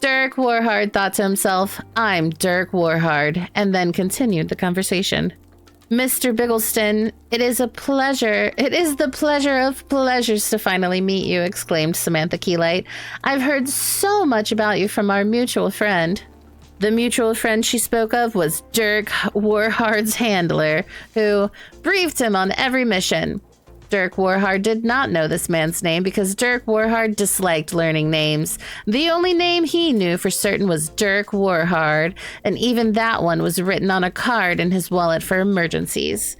Dirk Warhard thought to himself, I'm Dirk Warhard, and then continued the conversation. Mr. Biggleston, it is the pleasure of pleasures to finally meet you, exclaimed Samantha Keylight. I've heard so much about you from our mutual friend. The mutual friend she spoke of was Dirk Warhard's handler, who briefed him on every mission. Dirk Warhard did not know this man's name because Dirk Warhard disliked learning names. The only name he knew for certain was Dirk Warhard, and even that one was written on a card in his wallet for emergencies.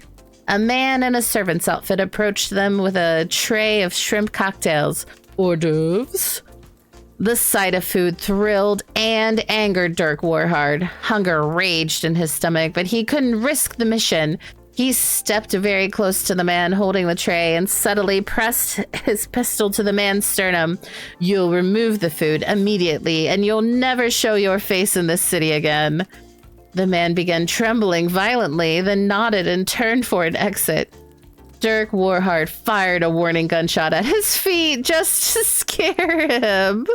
A man in a servant's outfit approached them with a tray of shrimp cocktails. Hors d'oeuvres? The sight of food thrilled and angered Dirk Warhard. Hunger raged in his stomach, but he couldn't risk the mission. He stepped very close to the man holding the tray and subtly pressed his pistol to the man's sternum. You'll remove the food immediately, and you'll never show your face in this city again. The man began trembling violently, then nodded and turned for an exit. Dirk Warhard fired a warning gunshot at his feet just to scare him.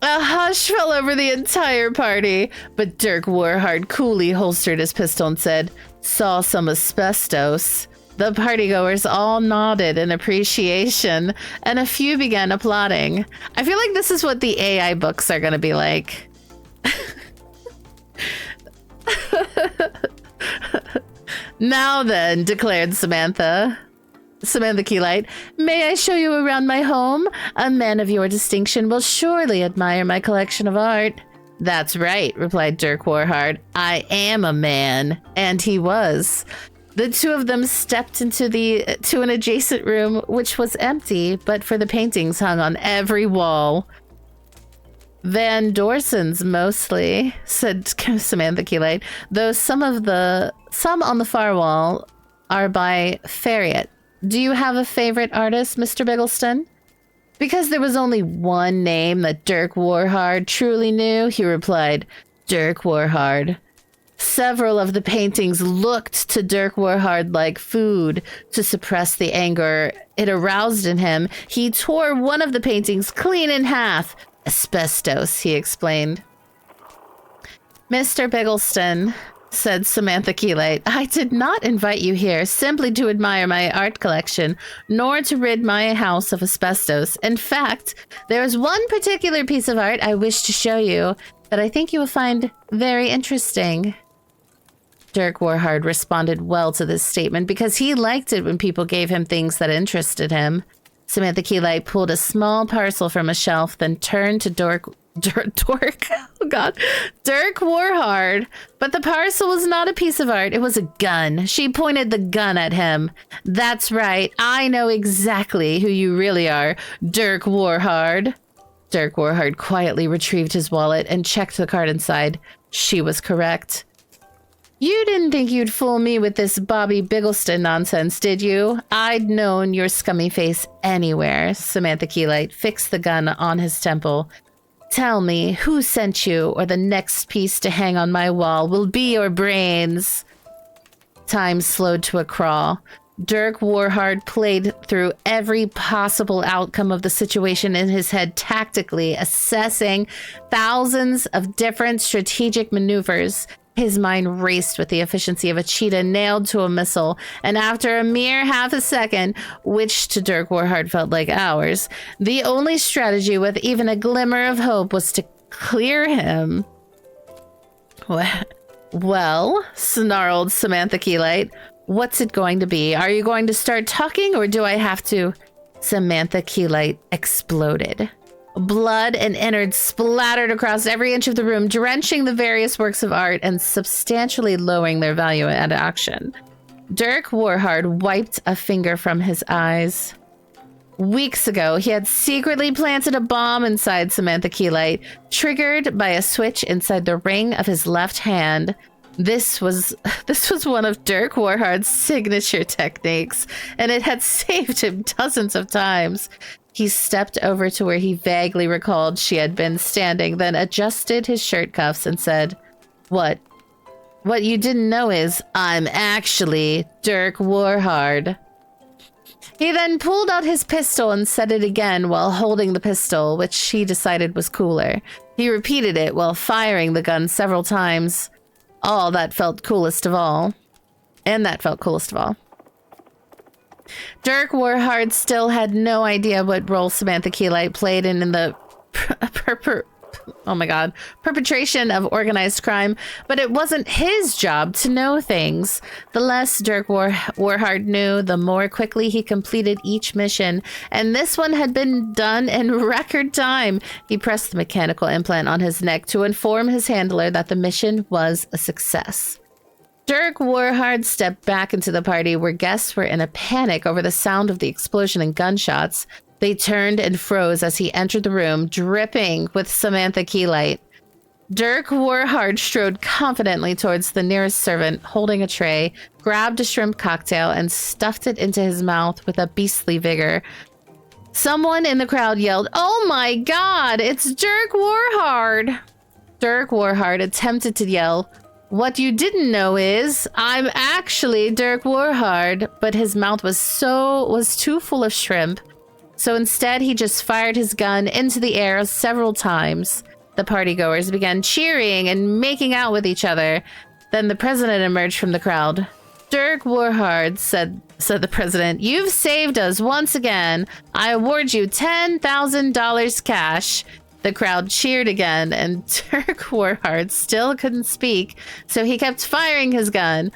A hush fell over the entire party, but Dirk Warhard coolly holstered his pistol and said, Saw some asbestos. The partygoers all nodded in appreciation, and a few began applauding. I feel like this is what the AI books are going to be like. Now then, declared Samantha Keylight, may I show you around my home? A man of your distinction will surely admire my collection of art. That's right, replied Dirk Warhard. I am a man. And he was. The two of them stepped to an adjacent room, which was empty, but for the paintings hung on every wall. Van Dorsens mostly, said Samantha Keylight, though some on the far wall are by Farriot. Do you have a favorite artist, Mr. Biggleston? Because there was only one name that Dirk Warhard truly knew, he replied, Dirk Warhard. Several of the paintings looked to Dirk Warhard like food. To suppress the anger it aroused in him, he tore one of the paintings clean in half. Asbestos, he explained. Mr. Biggleston, said Samantha Keylight, I did not invite you here simply to admire my art collection, nor to rid my house of asbestos. In fact, there is one particular piece of art I wish to show you that I think you will find very interesting. Dirk Warhard responded well to this statement because he liked it when people gave him things that interested him. Samantha Keylight pulled a small parcel from a shelf, then turned to Dirk Warhard. But the parcel was not a piece of art. It was a gun. She pointed the gun at him. That's right. I know exactly who you really are, Dirk Warhard. Dirk Warhard quietly retrieved his wallet and checked the card inside. She was correct. You didn't think you'd fool me with this Bobby Biggleston nonsense, did you? I'd known your scummy face anywhere. Samantha Keylight fixed the gun on his temple. Tell me, who sent you, or the next piece to hang on my wall will be your brains. Time slowed to a crawl. Dirk Warhard played through every possible outcome of the situation in his head tactically, assessing thousands of different strategic maneuvers. His mind raced with the efficiency of a cheetah nailed to a missile, and after a mere half a second, which to Dirk Warhard felt like hours, the only strategy with even a glimmer of hope was to clear him. Well, snarled Samantha Keylight, what's it going to be? Are you going to start talking, or do I have to? Samantha Keylight exploded. Blood and innards splattered across every inch of the room, drenching the various works of art and substantially lowering their value at auction. Dirk Warhard wiped a finger from his eyes. Weeks ago, he had secretly planted a bomb inside Samantha Keylight, triggered by a switch inside the ring of his left hand. This was one of Dirk Warhard's signature techniques, and it had saved him dozens of times. He stepped over to where he vaguely recalled she had been standing, then adjusted his shirt cuffs and said, What you didn't know is I'm actually Dirk Warhard. He then pulled out his pistol and said it again while holding the pistol, which he decided was cooler. He repeated it while firing the gun several times. All that felt coolest of all. And that felt coolest of all. Dirk Warhard still had no idea what role Samantha Keelight played in the perpetration of organized crime, but it wasn't his job to know things. The less Dirk Warhard knew, the more quickly he completed each mission, and this one had been done in record time. He pressed the mechanical implant on his neck to inform his handler that the mission was a success. Dirk Warhard stepped back into the party where guests were in a panic over the sound of the explosion and gunshots. They turned and froze as he entered the room, dripping with Samantha Keelight. Dirk Warhard strode confidently towards the nearest servant, holding a tray, grabbed a shrimp cocktail, and stuffed it into his mouth with a beastly vigor. Someone in the crowd yelled, "Oh my God, it's Dirk Warhard!" Dirk Warhard attempted to yell, "What you didn't know is, I'm actually Dirk Warhard," but his mouth was too full of shrimp. So instead, he just fired his gun into the air several times. The partygoers began cheering and making out with each other. Then the president emerged from the crowd. "Dirk Warhard," said the president, "you've saved us once again. I award you $10,000 cash." The crowd cheered again, and Dirk Warhard still couldn't speak, so he kept firing his gun.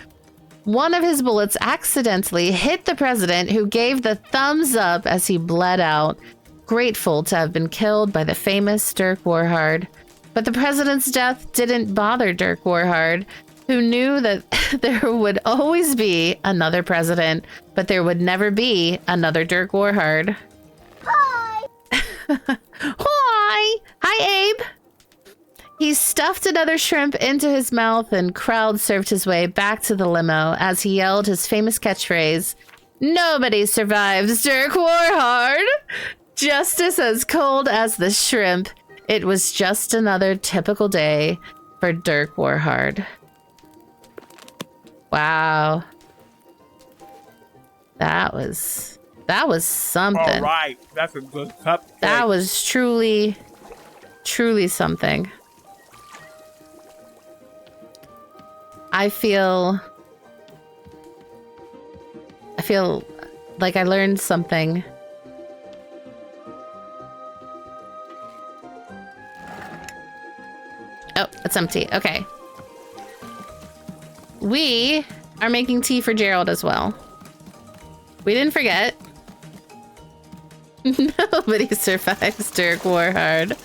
One of his bullets accidentally hit the president, who gave the thumbs up as he bled out, grateful to have been killed by the famous Dirk Warhard. But the president's death didn't bother Dirk Warhard, who knew that there would always be another president, but there would never be another Dirk Warhard. Hi! Hi! Hi, Abe! He stuffed another shrimp into his mouth and crowd surfed his way back to the limo as he yelled his famous catchphrase, "Nobody survives Dirk Warhard!" Justice as cold as the shrimp. It was just another typical day for Dirk Warhard. Wow. That was something. All right, that's a good cupcake. That was truly something. I feel like I learned something. Oh, it's empty. Okay. We are making tea for Gerald as well. We didn't forget. Nobody survives Dirk Warhard.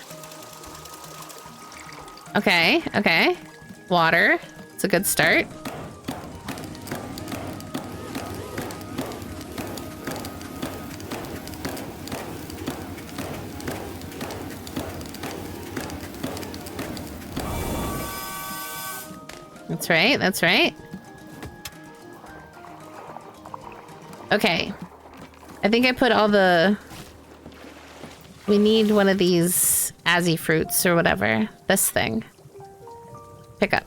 Okay, okay. Water. It's a good start. That's right, that's right. Okay. I think I put all the... We need one of these Azzy fruits or whatever. This thing. Pick up.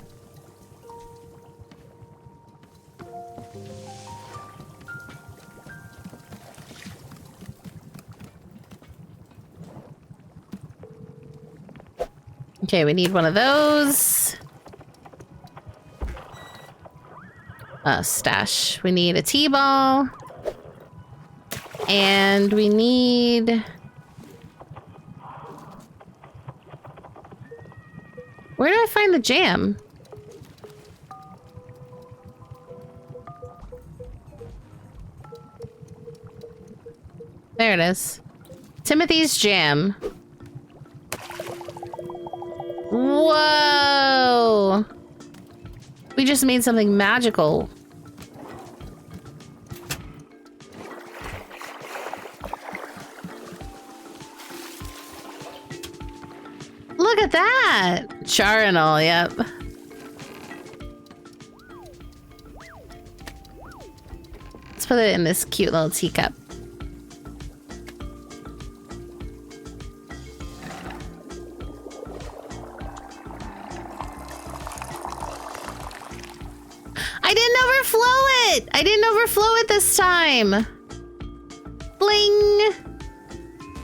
Okay, we need one of those. Stash. We need a T-ball. And we need... Where do I find the jam? There it is. Timothy's jam. Whoa! We just made something magical. Look at that! Char and all, yep. Let's put it in this cute little teacup. I didn't overflow it! I didn't overflow it this time!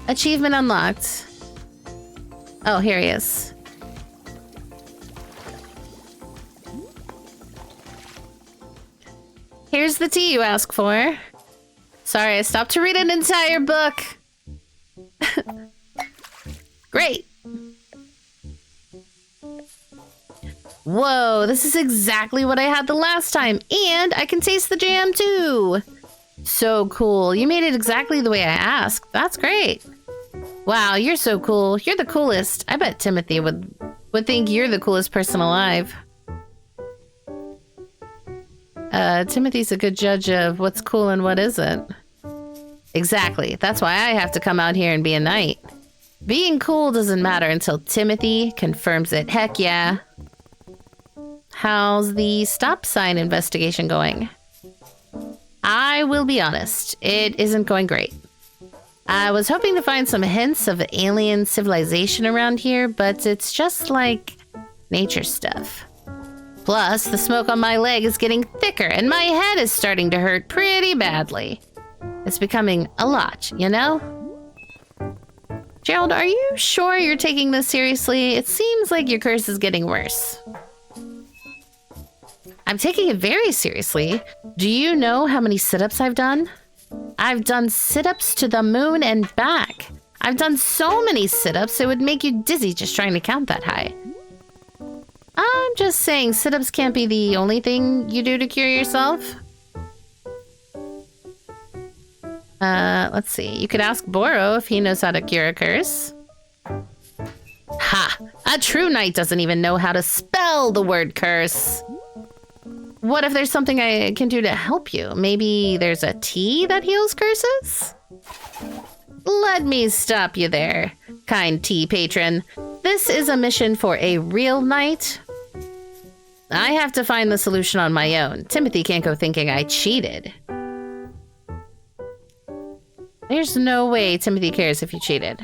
Achievement unlocked. Oh, here he is. Here's the tea you asked for. Sorry, I stopped to read an entire book. Great. Whoa, this is exactly what I had the last time. And I can taste the jam too. So cool. You made it exactly the way I asked. That's great. Wow, you're so cool. You're the coolest. I bet Timothy would think you're the coolest person alive. Timothy's a good judge of what's cool and what isn't. Exactly. That's why I have to come out here and be a knight. Being cool doesn't matter until Timothy confirms it. Heck yeah. How's the stop sign investigation going? I will be honest, it isn't going great. I was hoping to find some hints of alien civilization around here, but it's just like nature stuff. Plus, the smoke on my leg is getting thicker and my head is starting to hurt pretty badly. It's becoming a lot, you know? Gerald, are you sure you're taking this seriously? It seems like your curse is getting worse. I'm taking it very seriously. Do you know how many sit-ups I've done? I've done sit-ups to the moon and back. I've done so many sit-ups it would make you dizzy just trying to count that high. I'm just saying sit-ups can't be the only thing you do to cure yourself. Let's see. You could ask Boro if he knows how to cure a curse. Ha! A true knight doesn't even know how to spell the word curse. What if there's something I can do to help you? Maybe there's a tea that heals curses? Let me stop you there, kind tea patron. This is a mission for a real knight. I have to find the solution on my own. Timothy can't go thinking I cheated. There's no way Timothy cares if you cheated.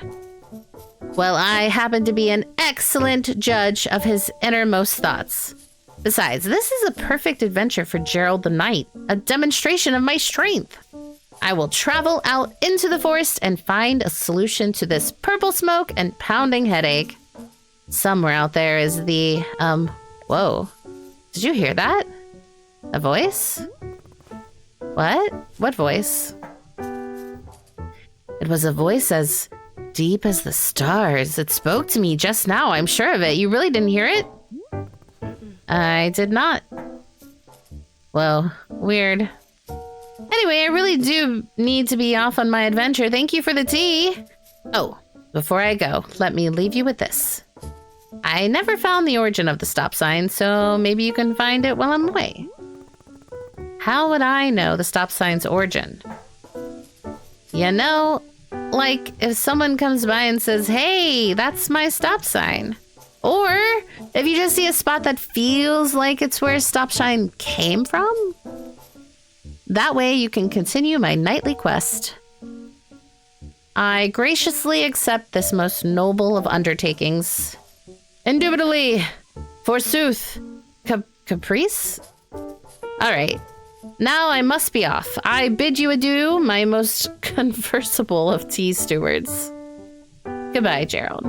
Well, I happen to be an excellent judge of his innermost thoughts. Besides, this is a perfect adventure for Gerald the Knight, a demonstration of my strength. I will travel out into the forest and find a solution to this purple smoke and pounding headache. Somewhere out there is the, whoa. Did you hear that? A voice? What? What voice? It was a voice as deep as the stars. It spoke to me just now, I'm sure of it. You really didn't hear it? I did not. Well, weird. Anyway, I really do need to be off on my adventure. Thank you for the tea. Oh, before I go, let me leave you with this. I never found the origin of the stop sign, so maybe you can find it while I'm away. How would I know the stop sign's origin? You know, like if someone comes by and says, hey, that's my stop sign. Or if you just see a spot that feels like it's where stop sign came from. That way you can continue my nightly quest. I graciously accept this most noble of undertakings. Indubitably, forsooth, caprice? Alright, now I must be off. I bid you adieu, my most conversible of tea stewards. Goodbye, Gerald.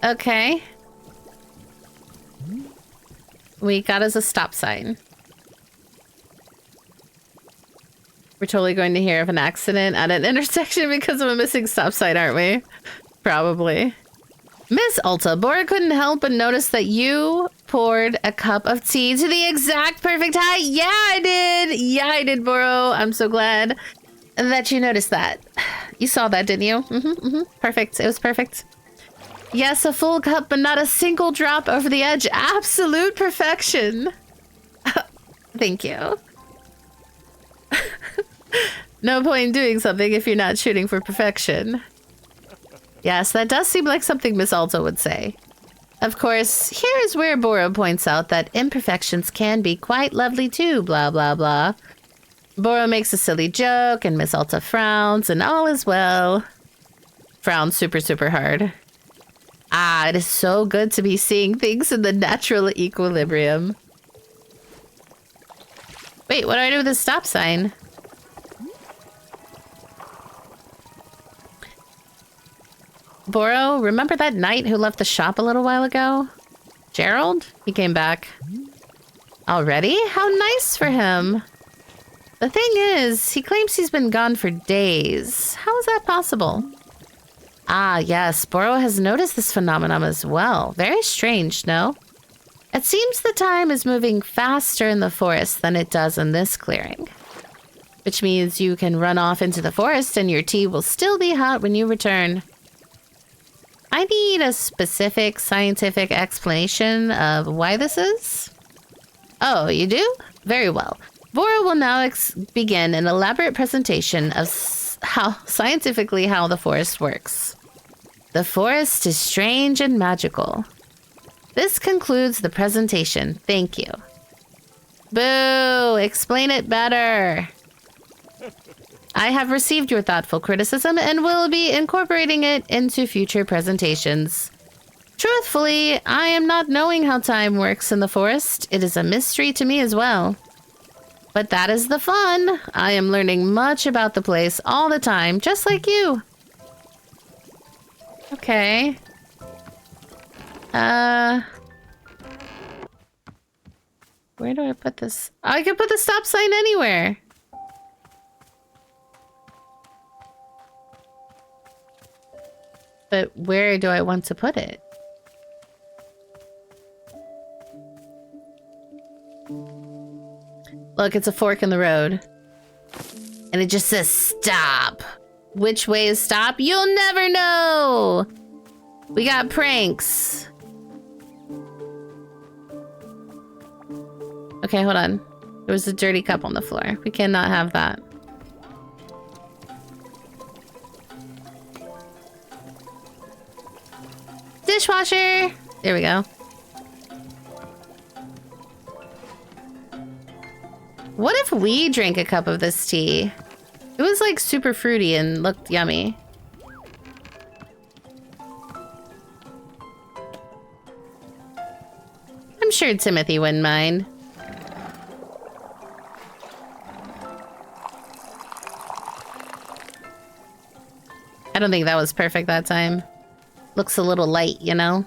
Okay. We got us a stop sign. We're totally going to hear of an accident at an intersection because of a missing stop sign, aren't we? Probably. Miss Ulta, Bora couldn't help but notice that you poured a cup of tea to the exact perfect height. Yeah, I did. Yeah, I did, Boro. I'm so glad that you noticed that. You saw that, didn't you? Perfect. It was perfect. Yes, a full cup, but not a single drop over the edge. Absolute perfection. Thank you. No point in doing something if you're not shooting for perfection. Yes, that does seem like something Miss Alta would say. Of course, here is where Bora points out that imperfections can be quite lovely too, blah, blah, blah. Bora makes a silly joke, and Miss Alta frowns, and all is well. Frowns super, super hard. Ah, it is so good to be seeing things in the natural equilibrium. Wait, what do I do with this stop sign? Boro, remember that knight who left the shop a little while ago? Gerald? He came back. Already? How nice for him. The thing is, he claims he's been gone for days. How is that possible? Ah, yes, Boro has noticed this phenomenon as well. Very strange, no? It seems the time is moving faster in the forest than it does in this clearing. Which means you can run off into the forest and your tea will still be hot when you return. I need a specific scientific explanation of why this is. Oh, you do? Very well. Boro will now begin an elaborate presentation of how the forest works. The forest is strange and magical. This concludes the presentation. Thank you. Boo! Explain it better. I have received your thoughtful criticism and will be incorporating it into future presentations. Truthfully, I am not knowing how time works in the forest. It is a mystery to me as well. But that is the fun. I am learning much about the place all the time, just like you. Okay. Where do I put this? Oh, I could put the stop sign anywhere. But where do I want to put it? Look, it's a fork in the road. And it just says stop. Which way is stop? You'll never know. We got pranks. Okay, hold on. There was a dirty cup on the floor. We cannot have that. Dishwasher! There we go. What if we drank a cup of this tea? It was like super fruity and looked yummy. I'm sure Timothy wouldn't mind. I don't think that was perfect that time. Looks a little light, you know?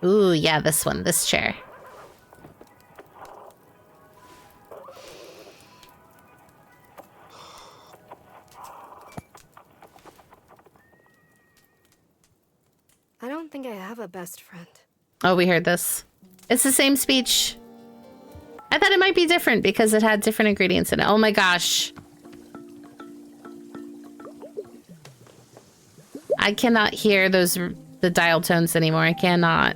Ooh, yeah, this one, this chair. I don't think I have a best friend. Oh, we heard this. It's the same speech. I thought it might be different because it had different ingredients in it. Oh my gosh. I cannot hear the dial tones anymore. I cannot.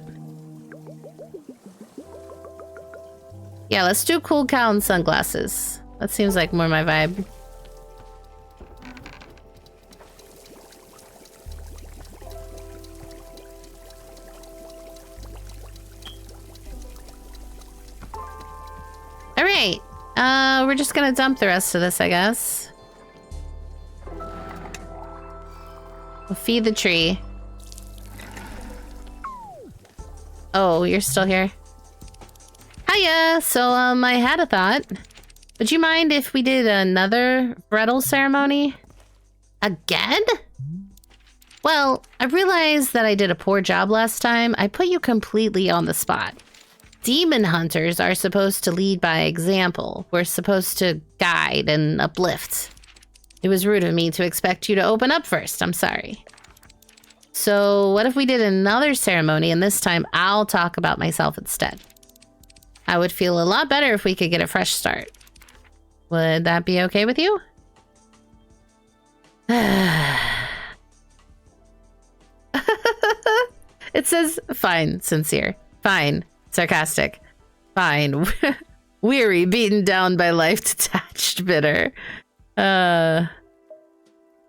Yeah, let's do cool cow and sunglasses. That seems like more my vibe. All right. We're just gonna dump the rest of this, I guess. We'll feed the tree. Oh, you're still here? Hiya! So, I had a thought. Would you mind if we did another bridal ceremony? Again? Well, I realized that I did a poor job last time. I put you completely on the spot. Demon hunters are supposed to lead by example. We're supposed to guide and uplift. It was rude of me to expect you to open up first. I'm sorry. So what if we did another ceremony and this time I'll talk about myself instead? I would feel a lot better if we could get a fresh start. Would that be okay with you? It says, fine, sincere. Fine, sarcastic. Fine, weary, beaten down by life, detached, bitter. Here,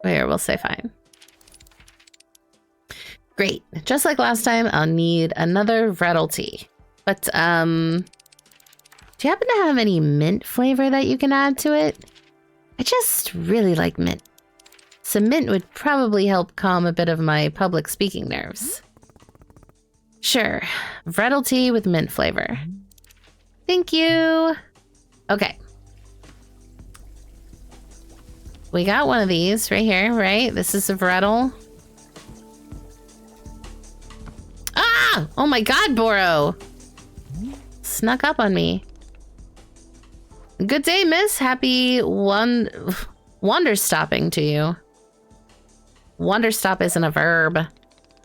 we'll say fine. Great. Just like last time, I'll need another Rettle tea. But, do you happen to have any mint flavor that you can add to it? I just really like mint. Some mint would probably help calm a bit of my public speaking nerves. Sure. Rettle tea with mint flavor. Thank you. Okay. We got one of these right here, right? This is a Vreddle. Ah! Oh my god, Boro! Snuck up on me. Good day, miss. Happy Wanderstopping to you. Wanderstop isn't a verb.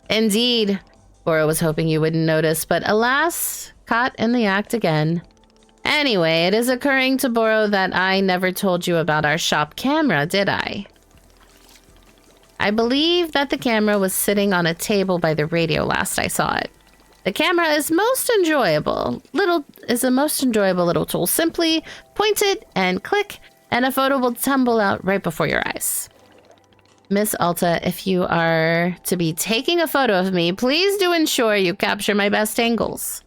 Indeed. Boro was hoping you wouldn't notice, but alas, caught in the act again. Anyway, it is occurring to Boro that I never told you about our shop camera, did I? I believe that the camera was sitting on a table by the radio last I saw it. The camera is a most enjoyable little tool. Simply point it and click, and a photo will tumble out right before your eyes. Miss Alta, if you are to be taking a photo of me, please do ensure you capture my best angles.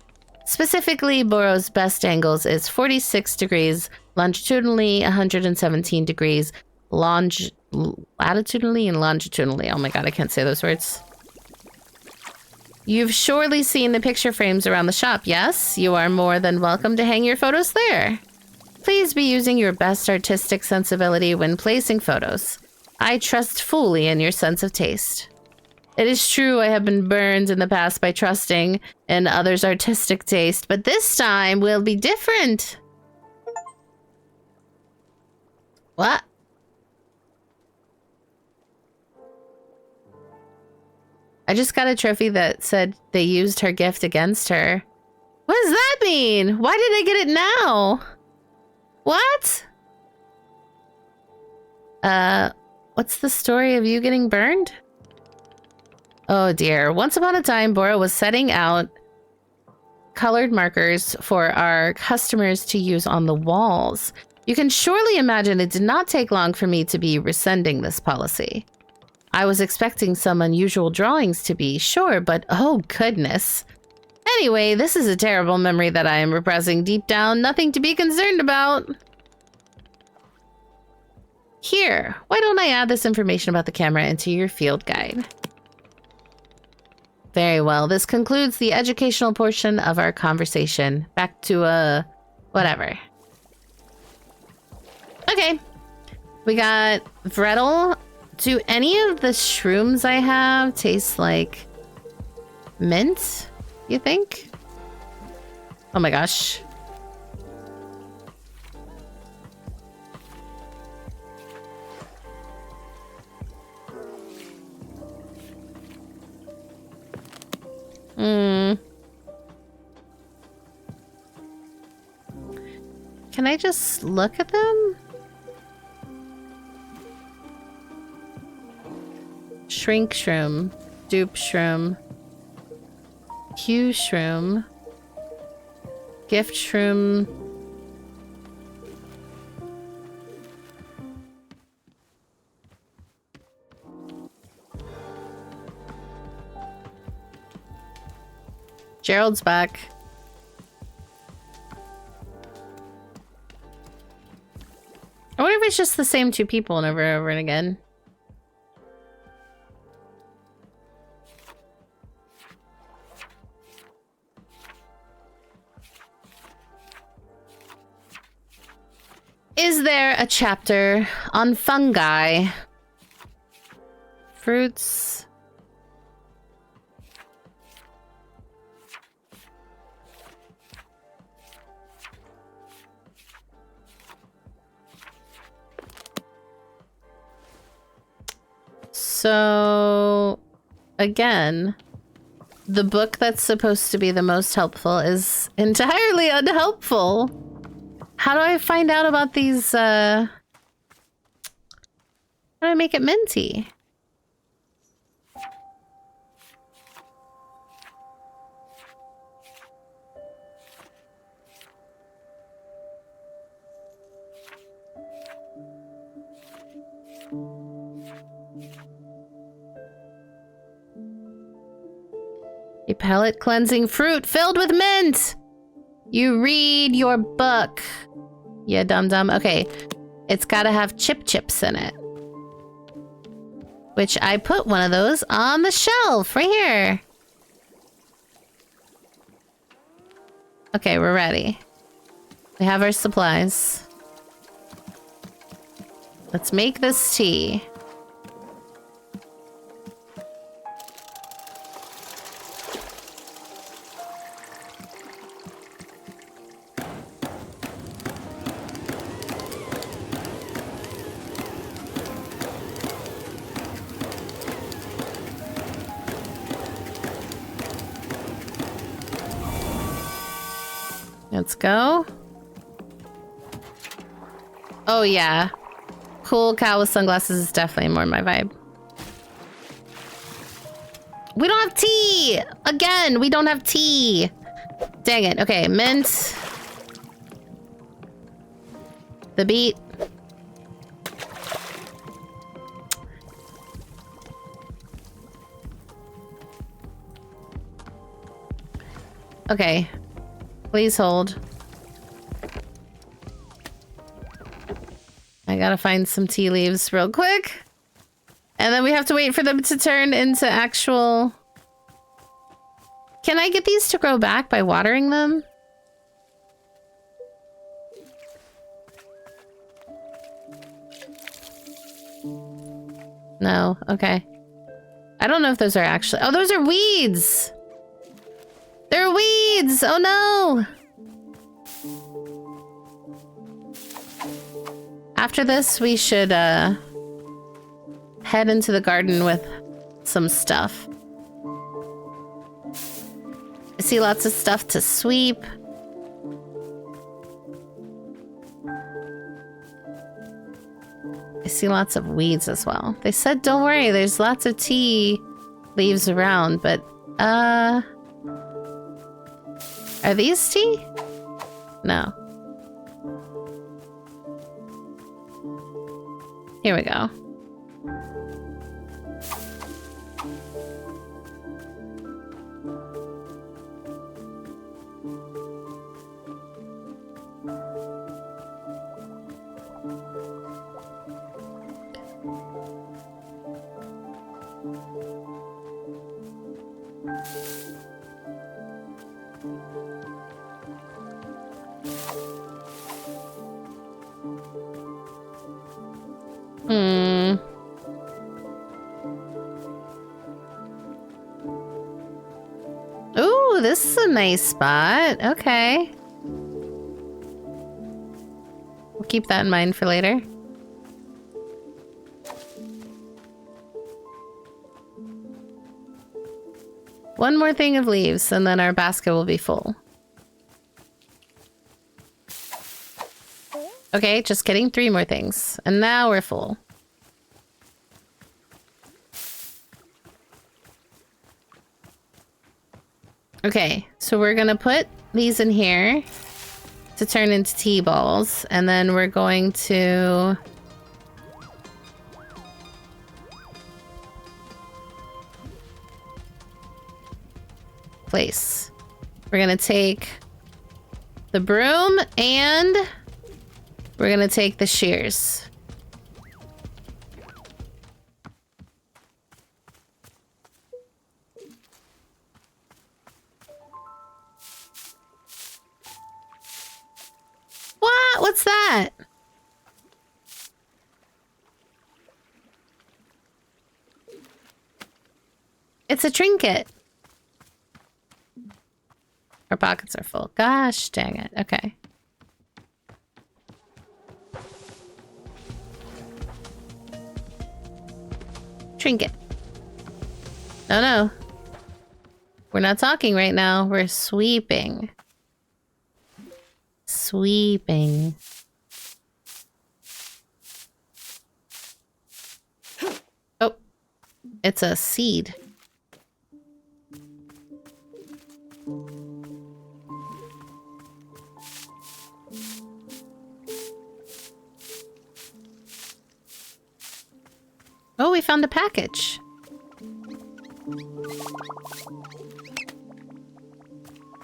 Specifically, Boro's best angles is 46 degrees longitudinally, 117 degrees latitudinally and longitudinally. Oh my god, I can't say those words. You've surely seen the picture frames around the shop, yes? You are more than welcome to hang your photos there. Please be using your best artistic sensibility when placing photos. I trust fully in your sense of taste. It is true I have been burned in the past by trusting in others' artistic taste, but this time will be different. What? I just got a trophy that said they used her gift against her. What does that mean? Why did I get it now? What? What's the story of you getting burned? Oh dear. Once upon a time, Boro was setting out colored markers for our customers to use on the walls. You can surely imagine it did not take long for me to be rescinding this policy. I was expecting some unusual drawings to be sure, but oh goodness. Anyway, this is a terrible memory that I am repressing deep down. Nothing to be concerned about. Here, why don't I add this information about the camera into your field guide? Very well. This concludes the educational portion of our conversation. Back to, whatever. Okay. We got Vreddle. Do any of the shrooms I have taste like mint, you think? Oh my gosh. Can I just look at them? Shrink shroom, dupe shroom, hue shroom, gift shroom. Gerald's back. I wonder if it's just the same two people over and over and again. Is there a chapter on fungi? Fruits. So, again, the book that's supposed to be the most helpful is entirely unhelpful. How do I find out about these, how do I make it minty? A palate cleansing fruit filled with mint! You read your book. Yeah, dum-dum. Okay. It's gotta have chips in it. Which I put one of those on the shelf right here. Okay, we're ready. We have our supplies. Let's make this tea. Let's go. Oh yeah. Cool cow with sunglasses is definitely more my vibe. We don't have tea! Again, we don't have tea! Dang it. Okay, mint. The beet. Okay. Please hold. I gotta find some tea leaves real quick. And then we have to wait for them to turn into actual... Can I get these to grow back by watering them? No, okay. I don't know if those are actually... Oh, those are weeds! They're weeds! Oh no! After this, we should head into the garden with some stuff. I see lots of stuff to sweep. I see lots of weeds as well. They said, don't worry, there's lots of tea leaves around, but, are these tea? No. Here we go. Ooh, this is a nice spot. Okay. We'll keep that in mind for later. One more thing of leaves, and then our basket will be full. Okay, just kidding. 3 more things. And now we're full. Okay, so we're gonna put these in here to turn into tea balls, and then we're going to... place. We're gonna take the broom and we're gonna take the shears. What? What's that? It's a trinket. Our pockets are full. Gosh dang it. Okay. Trinket. No, no. We're not talking right now. We're sweeping. Sweeping. Oh. It's a seed. Oh, we found a package.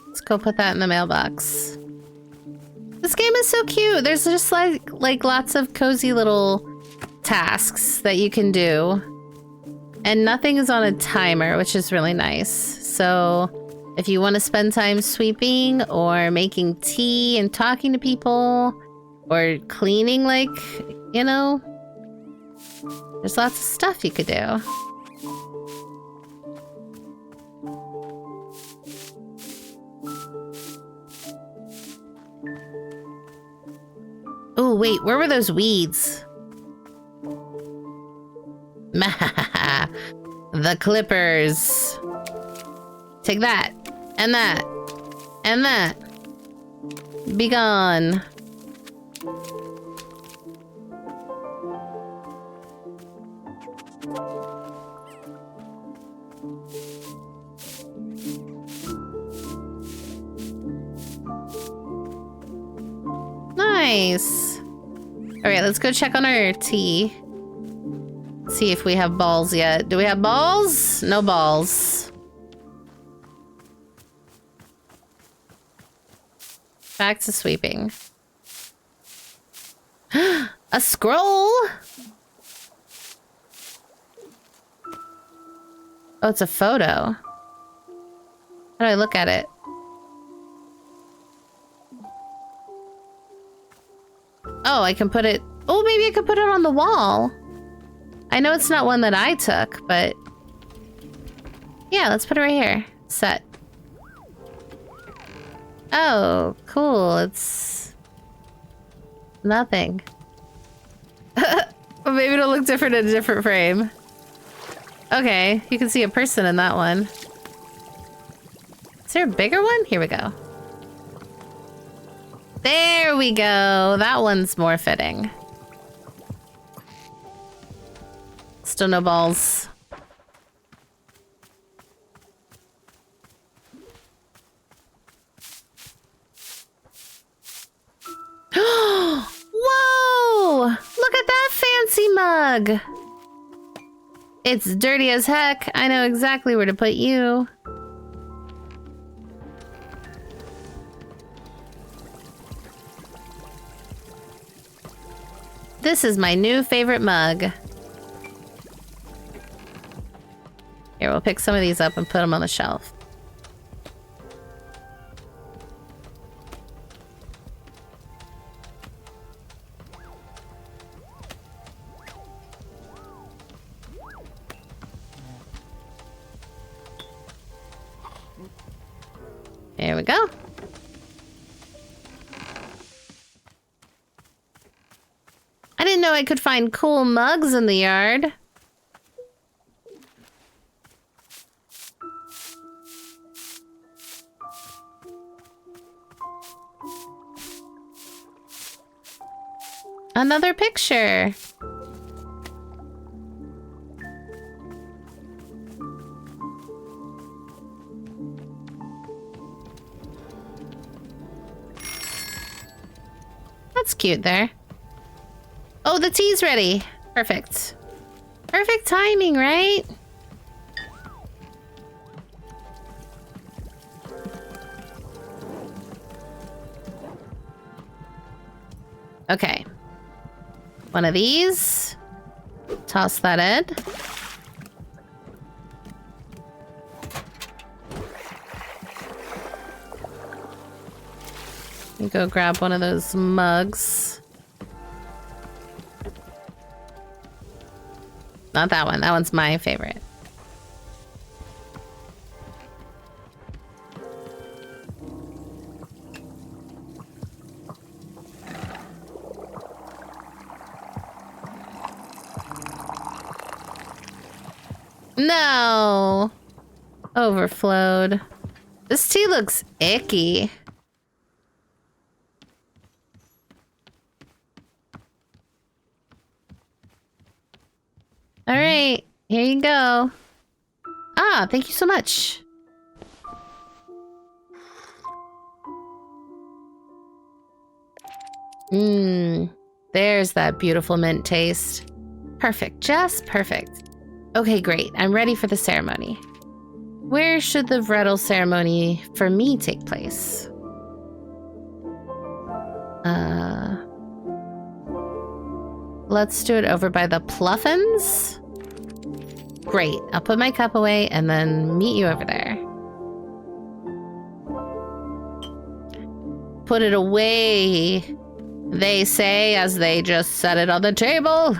Let's go put that in the mailbox. This game is so cute. There's just like lots of cozy little tasks that you can do. And nothing is on a timer, which is really nice. So if you want to spend time sweeping or making tea and talking to people or cleaning, like, you know, There's lots of stuff you could do. Oh, wait, where were those weeds? The clippers. Take that, and that, and that. Be gone. Nice. All right, let's go check on our tea. See if we have balls yet. Do we have balls? No balls. Back to sweeping. A scroll? Oh, it's a photo. How do I look at it? Oh, I can put it... Oh, maybe I could put it on the wall. I know it's not one that I took, but... Yeah, let's put it right here. Set. Oh, cool. It's... nothing. Maybe it'll look different in a different frame. Okay, you can see a person in that one. Is there a bigger one? Here we go. There we go. That one's more fitting. Still no balls. Whoa! Look at that fancy mug! It's dirty as heck. I know exactly where to put you. This is my new favorite mug. Here, we'll pick some of these up and put them on the shelf. There we go. I didn't know I could find cool mugs in the yard. Another picture. That's cute there. Oh, the tea's ready. Perfect. Perfect timing, right? Okay. One of these. Toss that in. You go grab one of those mugs. Not that one. That one's my favorite. No! Overflowed. This tea looks icky. All right, here you go. Ah, thank you so much. There's that beautiful mint taste. Perfect, just perfect. Okay, great. I'm ready for the ceremony. Where should the Vreddle ceremony for me take place? Let's do it over by the Pluffins. Great. I'll put my cup away and then meet you over there. Put it away, they say, as they just set it on the table.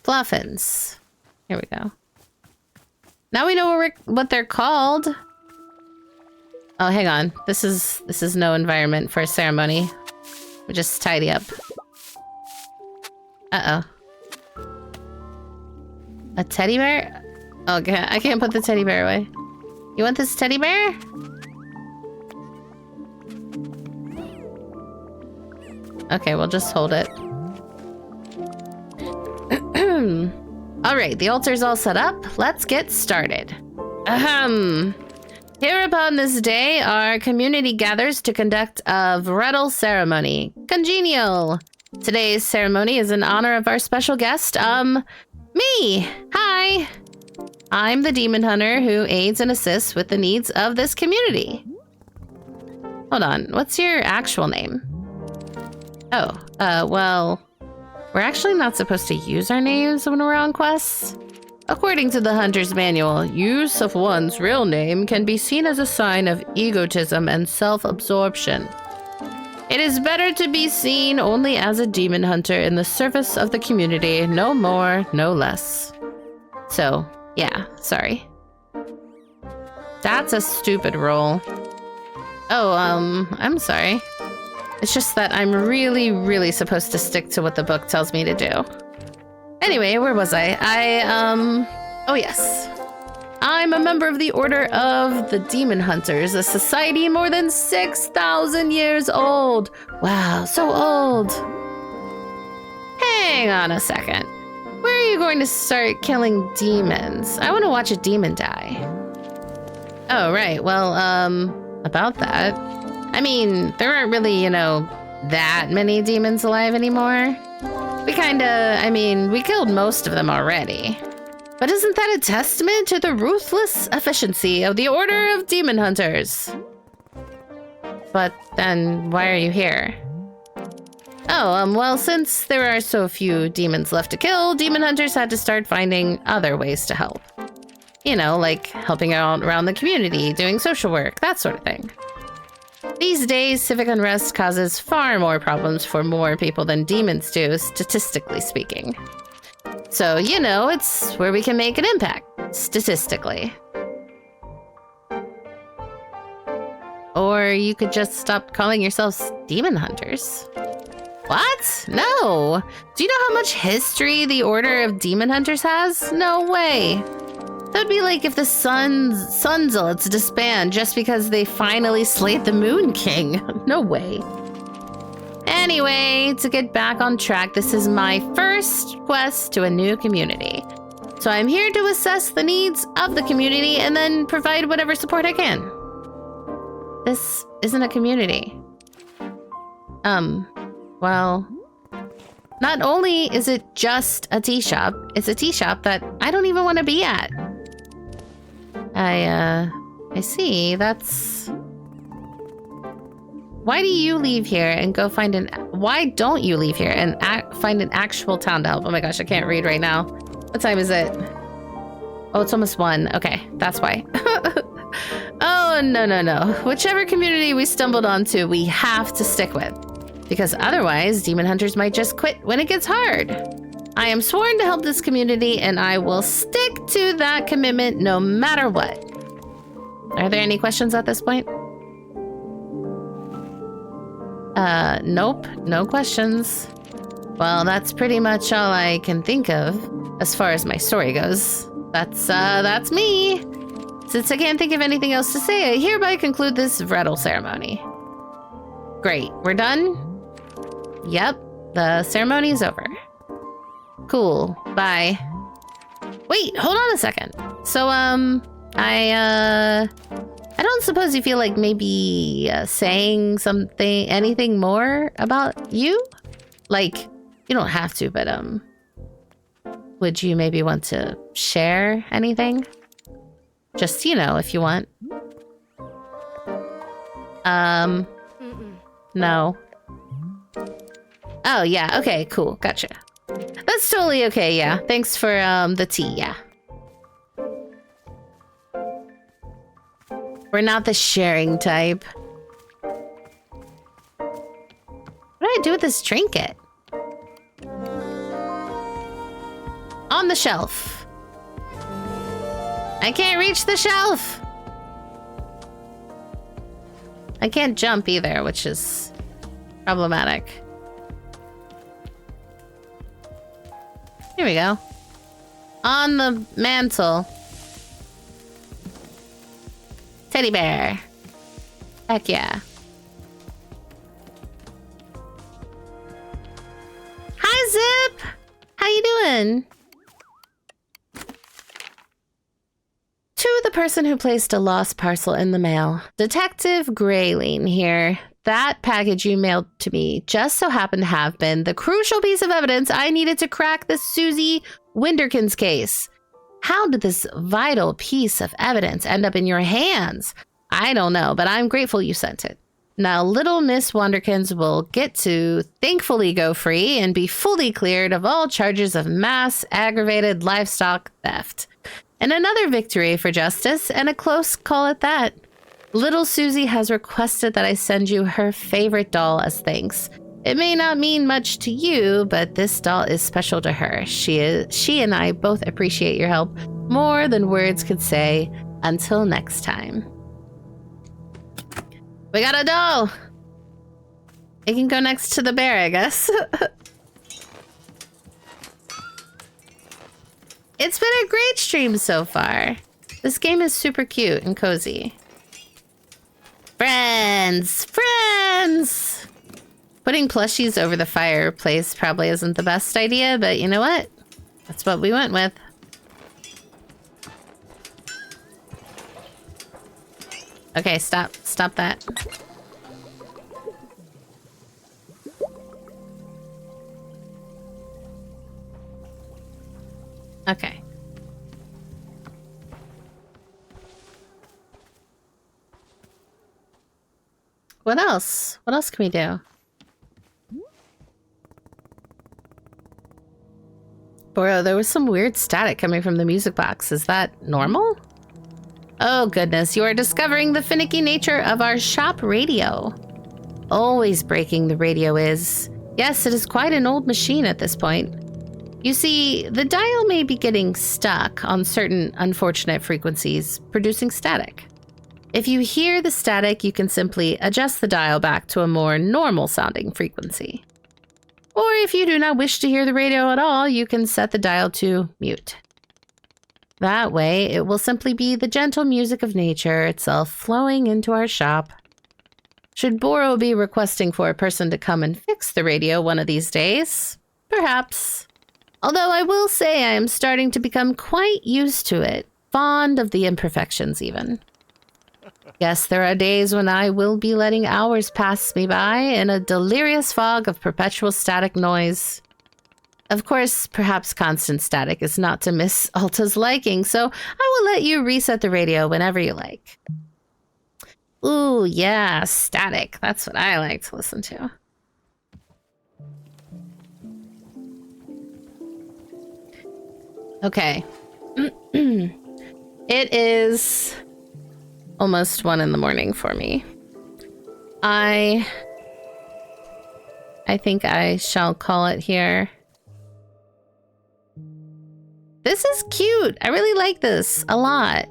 Fluffins. Here we go. Now we know what they're called. Oh, hang on. This is no environment for a ceremony. We just tidy up. Uh-oh. A teddy bear? Okay, I can't put the teddy bear away. You want this teddy bear? Okay, we'll just hold it. Alright, the altar's all set up. Let's get started. Ahem. Here upon this day, our community gathers to conduct a Vreddle ceremony. Congenial! Today's ceremony is in honor of our special guest, me! Hi! I'm the demon hunter who aids and assists with the needs of this community. Hold on, what's your actual name? Oh, well, we're actually not supposed to use our names when we're on quests. According to the Hunter's Manual, use of one's real name can be seen as a sign of egotism and self-absorption. It is better to be seen only as a demon hunter in the service of the community, no more, no less. So, yeah, sorry. That's a stupid role. Oh, I'm sorry. It's just that I'm really, really supposed to stick to what the book tells me to do. Anyway, where was I? Oh yes. I'm a member of the Order of the Demon Hunters, a society more than 6,000 years old. Wow, so old. Hang on a second. Where are you going to start killing demons? I want to watch a demon die. Oh, right. Well, about that. I mean, there aren't really, that many demons alive anymore. We killed most of them already. But isn't that a testament to the ruthless efficiency of the Order of Demon Hunters? But then, why are you here? Oh, well, since there are so few demons left to kill, demon hunters had to start finding other ways to help. Like helping out around the community, doing social work, that sort of thing. These days, civic unrest causes far more problems for more people than demons do, statistically speaking. So, it's where we can make an impact, statistically. Or you could just stop calling yourselves demon hunters. What? No! Do you know how much history the Order of Demon Hunters has? No way! That would be like if the Sun Zealots disband just because they finally slayed the Moon King. No way. Anyway, to get back on track, this is my first quest to a new community. So I'm here to assess the needs of the community and then provide whatever support I can. This isn't a community. Well, not only is it just a tea shop, it's a tea shop that I don't even want to be at. I see, that's... Why do you leave here and go find why don't you leave here and find an actual town to help? Oh my gosh, I can't read right now. What time is it? Oh, it's almost 1. Okay, that's why. Oh, no. Whichever community we stumbled onto, we have to stick with. Because otherwise, demon hunters might just quit when it gets hard. I am sworn to help this community, and I will stick to that commitment no matter what. Are there any questions at this point? Nope, no questions. Well, that's pretty much all I can think of as far as my story goes. That's me. Since I can't think of anything else to say, I hereby conclude this Vreddle ceremony. Great, we're done? Yep, the ceremony's over. Cool, bye. Wait, hold on a second. So, I don't suppose you feel like maybe saying anything more about you? Like, you don't have to, but, would you maybe want to share anything? Just, if you want. No. Oh, yeah, okay, cool, gotcha. That's totally okay, yeah. Thanks for, the tea, yeah. We're not the sharing type. What do I do with this trinket? on the shelf. I can't reach the shelf. I can't jump either, which is problematic. Here we go. On the mantle. Teddy bear. Heck yeah. Hi, Zip! How you doing? To the person who placed a lost parcel in the mail. Detective Grayling here. That package you mailed to me just so happened to have been the crucial piece of evidence I needed to crack the Susie Winderkins case. How did this vital piece of evidence end up in your hands? I don't know, but I'm grateful you sent it. Now, little Miss Wanderkins will get to thankfully go free and be fully cleared of all charges of mass aggravated livestock theft. And another victory for justice, and a close call at that. Little Susie has requested that I send you her favorite doll as thanks. It may not mean much to you, but this doll is special to her. She and I both appreciate your help more than words could say. Until next time. We got a doll! It can go next to the bear, I guess. It's been a great stream so far. This game is super cute and cozy. Friends! Friends! Putting plushies over the fireplace probably isn't the best idea, but you know what? That's what we went with. Okay, stop. Stop that. Okay. What else? What else can we do? Bro, there was some weird static coming from the music box. Is that normal? Oh goodness, you are discovering the finicky nature of our shop radio. Always breaking the radio is. Yes, it is quite an old machine at this point. You see, the dial may be getting stuck on certain unfortunate frequencies, producing static. If you hear the static, you can simply adjust the dial back to a more normal sounding frequency. Or if you do not wish to hear the radio at all, you can set the dial to mute. That way, it will simply be the gentle music of nature itself flowing into our shop. Should Boro be requesting for a person to come and fix the radio one of these days? Perhaps. Although I will say I am starting to become quite used to it, fond of the imperfections even. Yes, there are days when I will be letting hours pass me by in a delirious fog of perpetual static noise. Of course, perhaps constant static is not to Miss Alta's liking, so I will let you reset the radio whenever you like. Ooh, yeah, static. That's what I like to listen to. Okay. It is almost 1 in the morning for me. I think I shall call it here. This is cute. I really like this a lot.